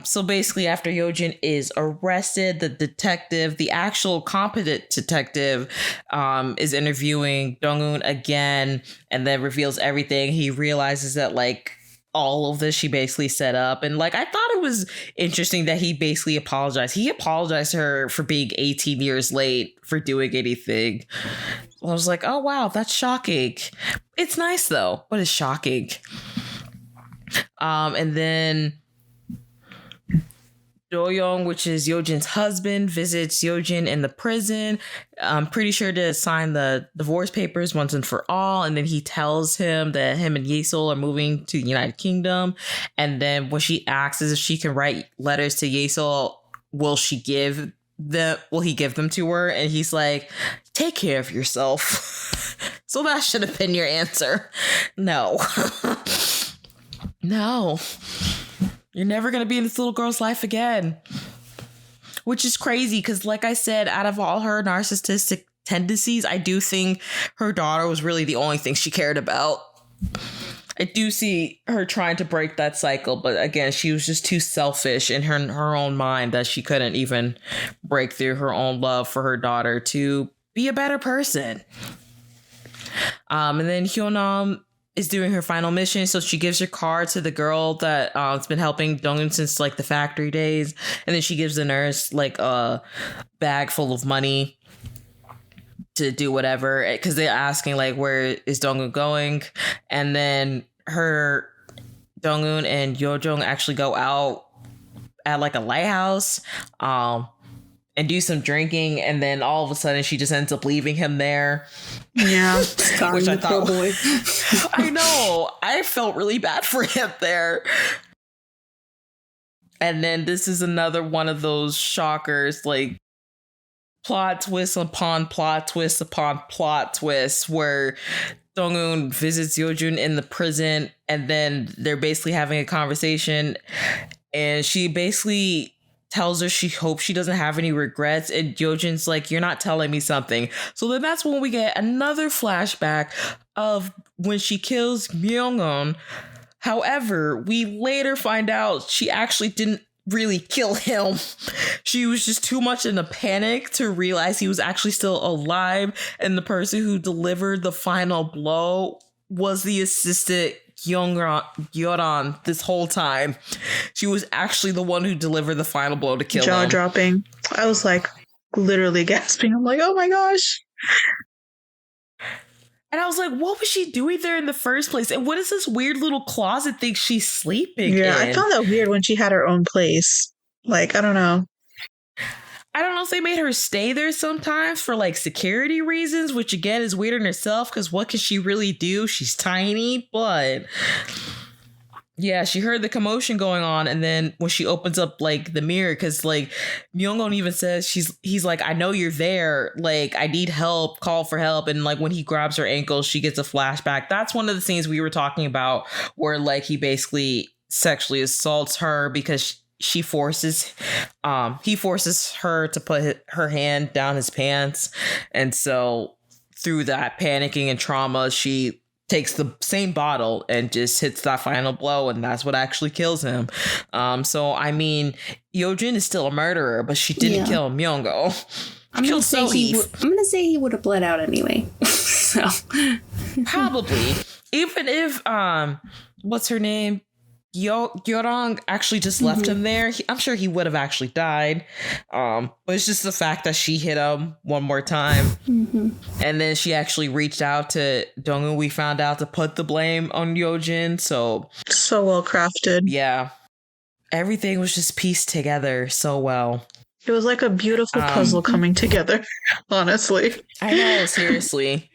So basically, after Yojin is arrested, the detective, the actual competent detective, is interviewing Dong-un again, and then reveals everything. He realizes that like all of this she basically set up, and like I thought it was interesting that he basically apologized. He apologized to her for being 18 years late for doing anything. I was like, oh wow, that's shocking. It's nice though, but it's shocking. And then Do-young, which is Yojin's husband, visits Yojin in the prison. I'm pretty sure to sign the divorce papers once and for all. And then he tells him that him and Yesil are moving to the United Kingdom. And then when she asks if she can write letters to Yesil, will he give them to her? And he's like, take care of yourself. So that should have been your answer. No. No. You're never going to be in this little girl's life again. Which is crazy because, like I said, out of all her narcissistic tendencies, I do think her daughter was really the only thing she cared about. I do see her trying to break that cycle, but again, she was just too selfish in her own mind that she couldn't even break through her own love for her daughter to be a better person. And then Hyunam is doing her final mission, so she gives her car to the girl that has been helping Donghoon since like the factory days, and then she gives the nurse like a bag full of money to do whatever, because they're asking like, where is Donghoon going? And then Donghoon and Yojong actually go out at like a lighthouse and do some drinking, and then all of a sudden she just ends up leaving him there. Yeah. Which I thought, boy. I know. I felt really bad for him there. And then this is another one of those shockers, like plot twist upon plot twist upon plot twist, where Donghoon visits Yojun in the prison, and then they're basically having a conversation, and she basically tells her she hopes she doesn't have any regrets, and Yojin's like, you're not telling me something. So then that's when we get another flashback of when she kills Myung-eun. However, we later find out she actually didn't really kill him. She was just too much in a panic to realize he was actually still alive, and the person who delivered the final blow was the assistant Yoran this whole time. She was actually the one who delivered the final blow to kill him. Jaw dropping. I was like literally gasping. I'm like, oh my gosh. And I was like, what was she doing there in the first place? And what is this weird little closet thing she's sleeping in? I found that weird when she had her own place. Like, I don't know. I don't know if they made her stay there sometimes for like security reasons, which again is weird in herself because what can she really do? She's tiny, but yeah, she heard the commotion going on, and then when she opens up like the mirror, because like Myung-eun even says he's like, I know you're there, like I need help, call for help, and like when he grabs her ankles, she gets a flashback. That's one of the scenes we were talking about where like he basically sexually assaults her because he forces her to put her hand down his pants, and so through that panicking and trauma, she takes the same bottle and just hits that final blow, and that's what actually kills him. So I mean, Yojin is still a murderer, but she didn't kill Myung-go. I'm gonna say he would have bled out anyway. So probably, even if what's her name? Yorong actually just left him there. I'm sure he would have actually died. But it's just the fact that she hit him one more time. Mm-hmm. And then she actually reached out to Donghoon, we found out, to put the blame on Yojin. So well crafted. Yeah. Everything was just pieced together so well. It was like a beautiful puzzle coming together, honestly. I know, seriously.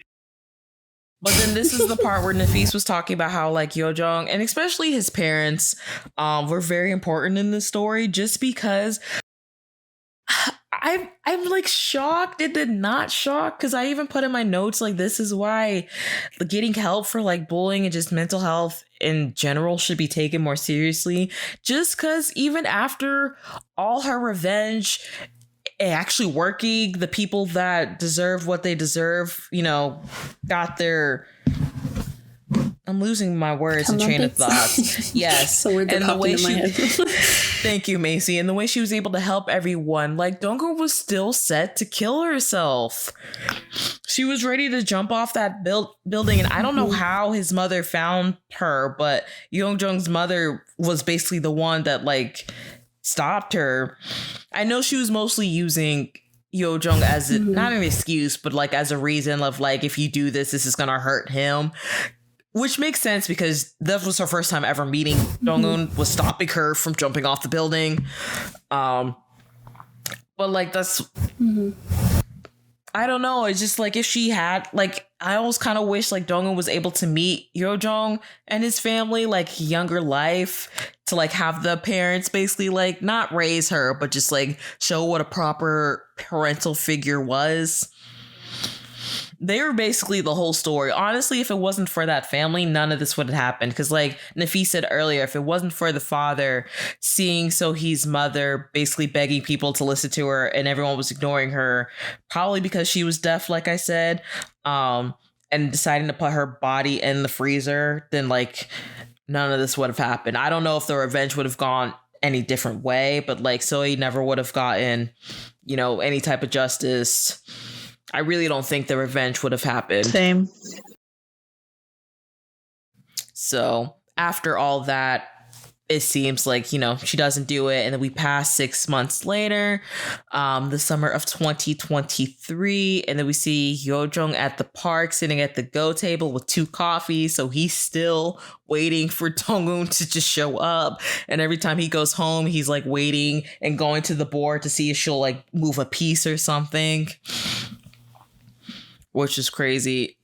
But then this is the part where Nafis was talking about how like Yojong and especially his parents were very important in this story, just because I'm like shocked and then not shocked, because I even put in my notes like this is why getting help for like bullying and just mental health in general should be taken more seriously, just because even after all her revenge actually working, the people that deserve what they deserve, you know, got their... I'm losing my words and train of thoughts. Yes. So and the way she... Thank you, Macy. And the way she was able to help everyone. Like, Donghoon was still set to kill herself. She was ready to jump off that building. And I don't know how his mother found her, but Yeonjung's mother was basically the one that, like, stopped her. I know she was mostly using Yojong as not an excuse, but like as a reason of like, if you do this, this is gonna hurt him. Which makes sense because that was her first time ever meeting Dong-un, was stopping her from jumping off the building. But like that's I don't know. It's just like if she had like I always kind of wish like Dong-un was able to meet Yojong and his family like younger life, to like have the parents basically like not raise her but just like show what a proper parental figure was. They were basically the whole story. Honestly, if it wasn't for that family, none of this would have happened. Because like Nafis said earlier, if it wasn't for the father seeing Sohee's mother basically begging people to listen to her and everyone was ignoring her, probably because she was deaf, like I said, and deciding to put her body in the freezer, then like none of this would have happened. I don't know if the revenge would have gone any different way, but like Sohee never would have gotten, you know, any type of justice. I really don't think the revenge would have happened. Same. So after all that, it seems like, you know, she doesn't do it. And then we pass 6 months later, the summer of 2023. And then we see Yojong at the park sitting at the go table with 2 coffees. So he's still waiting for Dong-un to just show up. And every time he goes home, he's like waiting and going to the board to see if she'll like move a piece or something, which is crazy.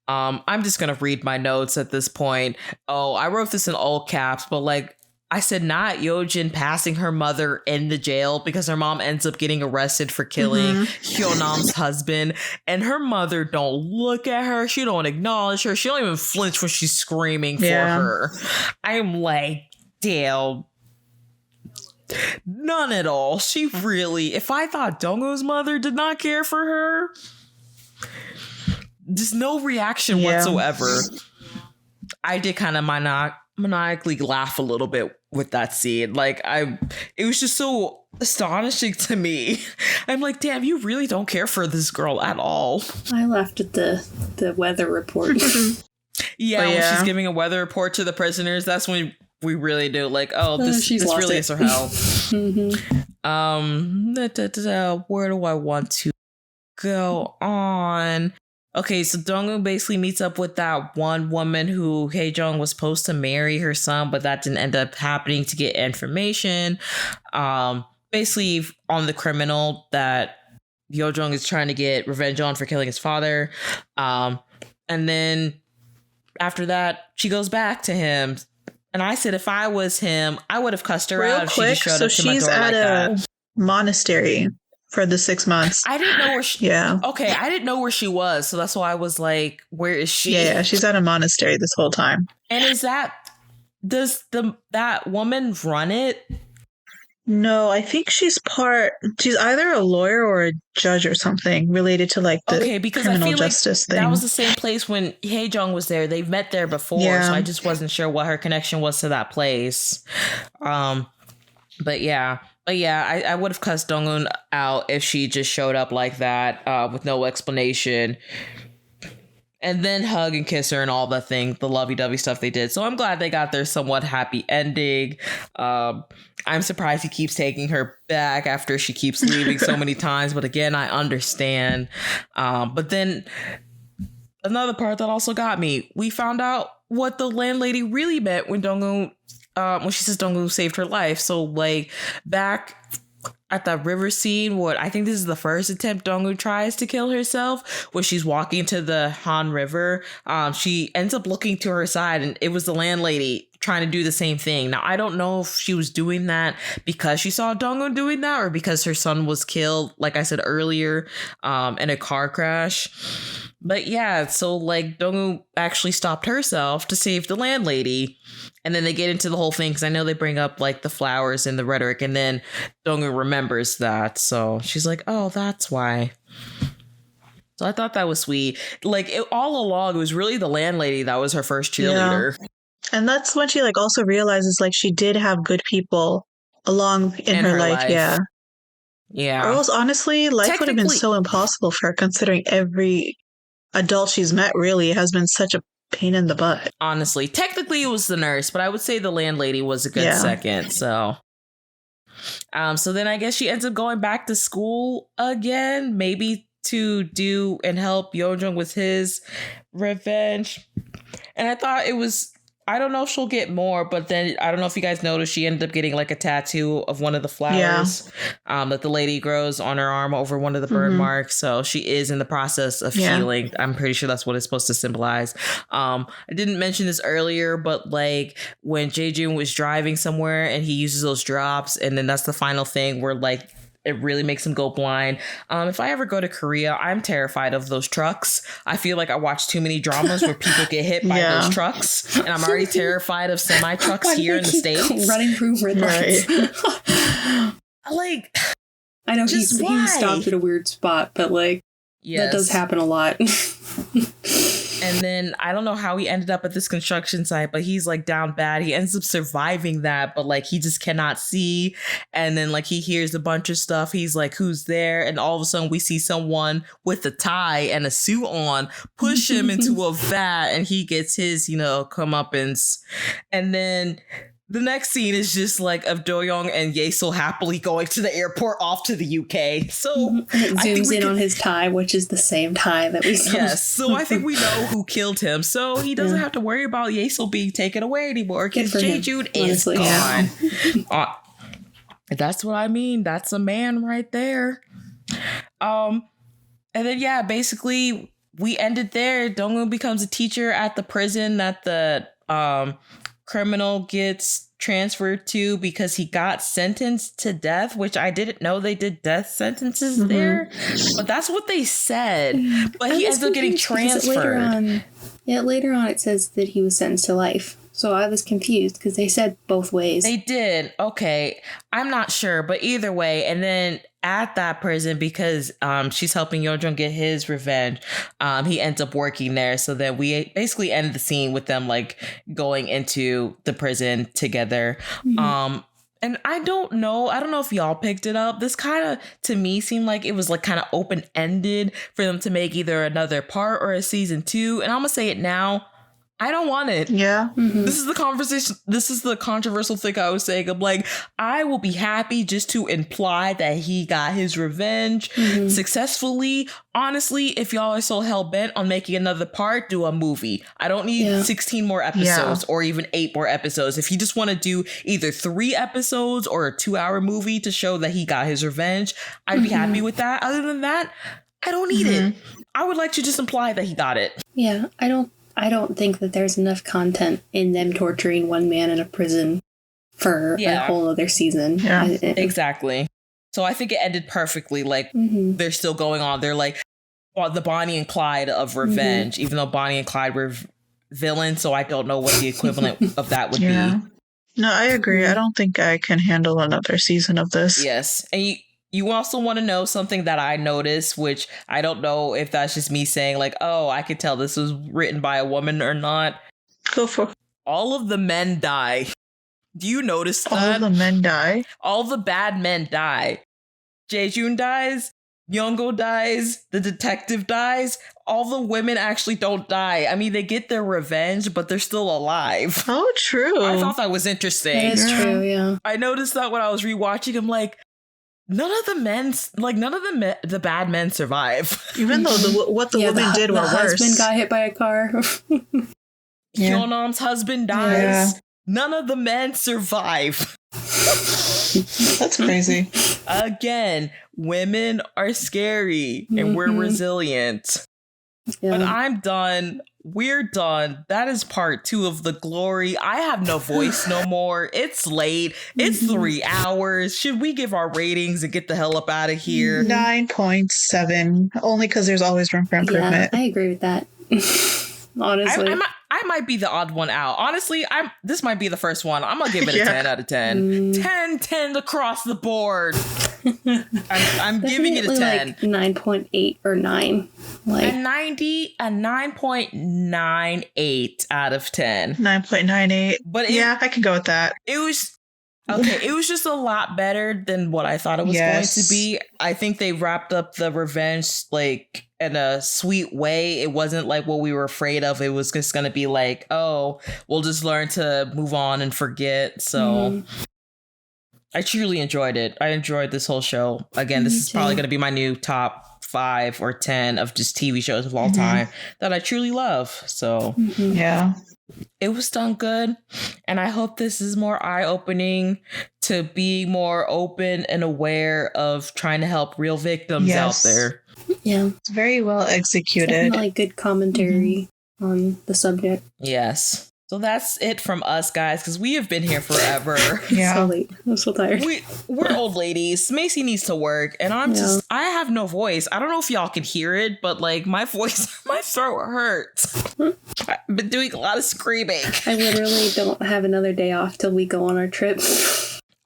I'm just going to read my notes at this point. Oh, I wrote this in all caps, but like I said, not Yojin passing her mother in the jail because her mom ends up getting arrested for killing Hyunam's husband. And her mother don't look at her. She don't acknowledge her. She don't even flinch when she's screaming for her. I'm like, damn. None at all. She really, if I thought Dong-un's mother did not care for her, just no reaction whatsoever. I did kind of maniacally laugh a little bit with that scene. Like it was just so astonishing to me. I'm like, damn, you really don't care for this girl at all. I laughed at the weather report. When she's giving a weather report to the prisoners, that's when we really do like, this really is her hell. Where do I want to go on? Okay, so Dong-un basically meets up with that one woman who Hae-jung was supposed to marry her son, but that didn't end up happening, to get information. Basically on the criminal that Yojong is trying to get revenge on for killing his father. And then after that, she goes back to him. And I said, if I was him, I would have cussed her out if she just showed up to my door like that. She's at a monastery for the 6 months. I didn't know where she... Okay, I didn't know where she was, so that's why I was like, where is she? Yeah, she's at a monastery this whole time. And does that woman run it? No, I think she's either a lawyer or a judge or something related to like the criminal justice thing. That was the same place when Hae-jung was there. They've met there before, so I just wasn't sure what her connection was to that place. But yeah, I would have cussed Dong-un out if she just showed up like that with no explanation. And then hug and kiss her and all the lovey-dovey stuff they did. So I'm glad they got their somewhat happy ending. I'm surprised he keeps taking her back after she keeps leaving so many times. But again, I understand. But then another part that also got me, we found out what the landlady really meant when Dong-un, when she says Dong-un saved her life. So like back at that river scene, I think this is the first attempt Dong-un tries to kill herself, where she's walking to the Han River. She ends up looking to her side, and it was the landlady trying to do the same thing. Now, I don't know if she was doing that because she saw Dong-un doing that, or because her son was killed, like I said earlier, in a car crash. But yeah, so like Dong-un actually stopped herself to save the landlady. And then they get into the whole thing, because I know they bring up like the flowers and the rhetoric, and then Dong-un remembers that. So she's like, oh, that's why. So I thought that was sweet. Like all along, it was really the landlady that was her first cheerleader. Yeah. And that's when she like also realizes like she did have good people along in her life. Yeah. Yeah. Or else honestly, life would have been so impossible for her, considering every adult she's met really has been such a pain in the butt. Honestly, technically it was the nurse, but I would say the landlady was a good second. So So then I guess she ends up going back to school again, maybe to do and help Yeonjung with his revenge. And I thought it was, I don't know if she'll get more, but then I don't know if you guys noticed, she ended up getting like a tattoo of one of the flowers that the lady grows on her arm over one of the burn marks. So she is in the process of healing. I'm pretty sure that's what it's supposed to symbolize. I didn't mention this earlier, but like when Jae-joon was driving somewhere and he uses those drops, and then that's the final thing where like it really makes him go blind. If I ever go to Korea, I'm terrified of those trucks. I feel like I watch too many dramas where people get hit by those trucks. And I'm already terrified of semi-trucks here in the States. Running through red lights. Like, I know he stopped at a weird spot, but like, that does happen a lot. And then I don't know how he ended up at this construction site, but he's like down bad. He ends up surviving that, but like he just cannot see. And then like he hears a bunch of stuff. He's like, who's there? And all of a sudden we see someone with a tie and a suit on push him into a vat, and he gets his, comeuppance. And then the next scene is just like of Do-young and Yesil happily going to the airport off to the UK. So and it zooms in on his tie, which is the same tie that we saw. Yes, so I think we know who killed him. So he doesn't have to worry about Yesil being taken away anymore because Jae-joon is gone. That's what I mean. That's a man right there. And then basically we ended there. Dong-eun becomes a teacher at the prison that the criminal gets transferred to because he got sentenced to death, which I didn't know they did death sentences there, but that's what they said. But he ends up getting transferred. Later on it says that he was sentenced to life. So I was confused because they said both ways. They did. Okay. I'm not sure, but either way. And then at that prison, because she's helping Yeonjung get his revenge, he ends up working there. So then we basically end the scene with them like going into the prison together. And I don't know if y'all picked it up. This kind of, to me, seemed like it was like kind of open-ended for them to make either another part or a season 2. And I'm gonna say it now, I don't want it. Yeah. This is the conversation. This is the controversial thing I was saying. I'm like, I will be happy just to imply that he got his revenge successfully. Honestly, if y'all are so hell bent on making another part, do a movie. I don't need 16 more episodes or even 8 more episodes. If you just want to do either 3 episodes or a 2-hour movie to show that he got his revenge, I'd be happy with that. Other than that, I don't need it. I would like to just imply that he got it. Yeah, I don't think that there's enough content in them torturing one man in a prison for a whole other season. Yeah, exactly. So I think it ended perfectly. Like, they're still going on. They're like, the Bonnie and Clyde of revenge, even though Bonnie and Clyde were villains. So I don't know what the equivalent of that would be. No, I agree. I don't think I can handle another season of this. Yes. And you also want to know something that I noticed, which I don't know if that's just me saying like, oh, I could tell this was written by a woman or not. Go for it. All of the men die. Do you notice that? All the men die? All the bad men die. Jae-joon dies. Youngo dies. The detective dies. All the women actually don't die. I mean, they get their revenge, but they're still alive. Oh, true. I thought that was interesting. That is true, yeah. I noticed that when I was rewatching. I'm like, none of the bad men survive. Even though what the woman did were worse. The husband got hit by a car. Hyunam's husband dies. Yeah. None of the men survive. That's crazy. Again, women are scary and we're resilient. Yeah. But I'm done. We're done. That is part 2 of The Glory. I have no voice no more. It's late. It's 3 hours. Should we give our ratings and get the hell up out of here? 9.7. Only because there's always room for improvement. Yeah, I agree with that. Honestly. I might be the odd one out. Honestly, this might be the first one. I'm going to give it a 10 out of 10. 10 across the board. I'm giving it a 10. Like 9.8 or 9. Like a 9.98 out of 10. 9.98. But I can go with that. It was okay. It was just a lot better than what I thought it was going to be. I think they wrapped up the revenge like in a sweet way. It wasn't like what we were afraid of. It was just going to be like, oh, we'll just learn to move on and forget. So I truly enjoyed it. I enjoyed this whole show. Again, this is probably going to be my new top 5 or 10 of just TV shows of all time that I truly love. So yeah, it was done good. And I hope this is more eye-opening to be more open and aware of trying to help real victims out there. Yeah. It's very well executed. Definitely good commentary on the subject. Yes. So that's it from us, guys, because we have been here forever. Yeah. So late. I'm so tired. We're old ladies. Macy needs to work, and I have no voice. I don't know if y'all can hear it, but like my voice, my throat hurts. I've been doing a lot of screaming. I literally don't have another day off till we go on our trip.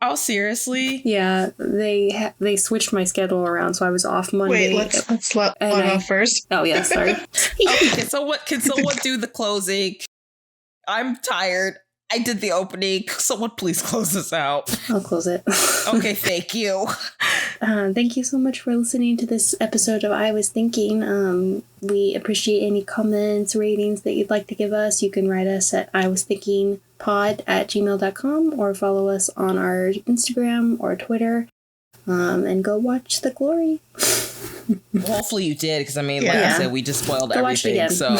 Oh, seriously? Yeah, they switched my schedule around, so I was off Monday. Wait, let's let off first. Oh yeah, sorry. Okay, so can someone do the closing? I'm tired. I did the opening. Someone please close this out. I'll close it. Okay, thank you. Thank you so much for listening to this episode of I Was Thinking. We appreciate any comments, ratings that you'd like to give us. You can write us at iwasthinkingpod@gmail.com or follow us on our Instagram or Twitter. And go watch The Glory. Hopefully you did, because I mean, like I said, we just spoiled everything. So,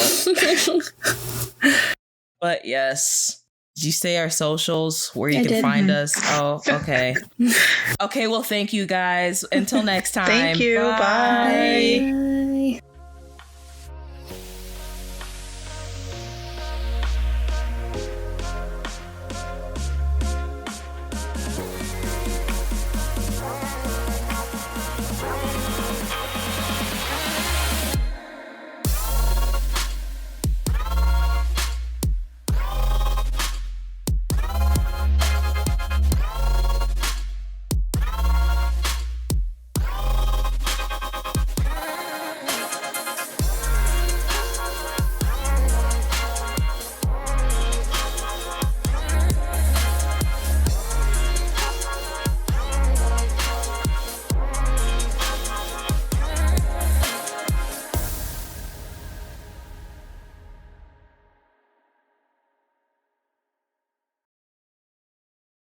but yes. Did you say our socials where you can find us? Oh, okay. Okay, well, thank you guys. Until next time. Thank you. Bye. Bye.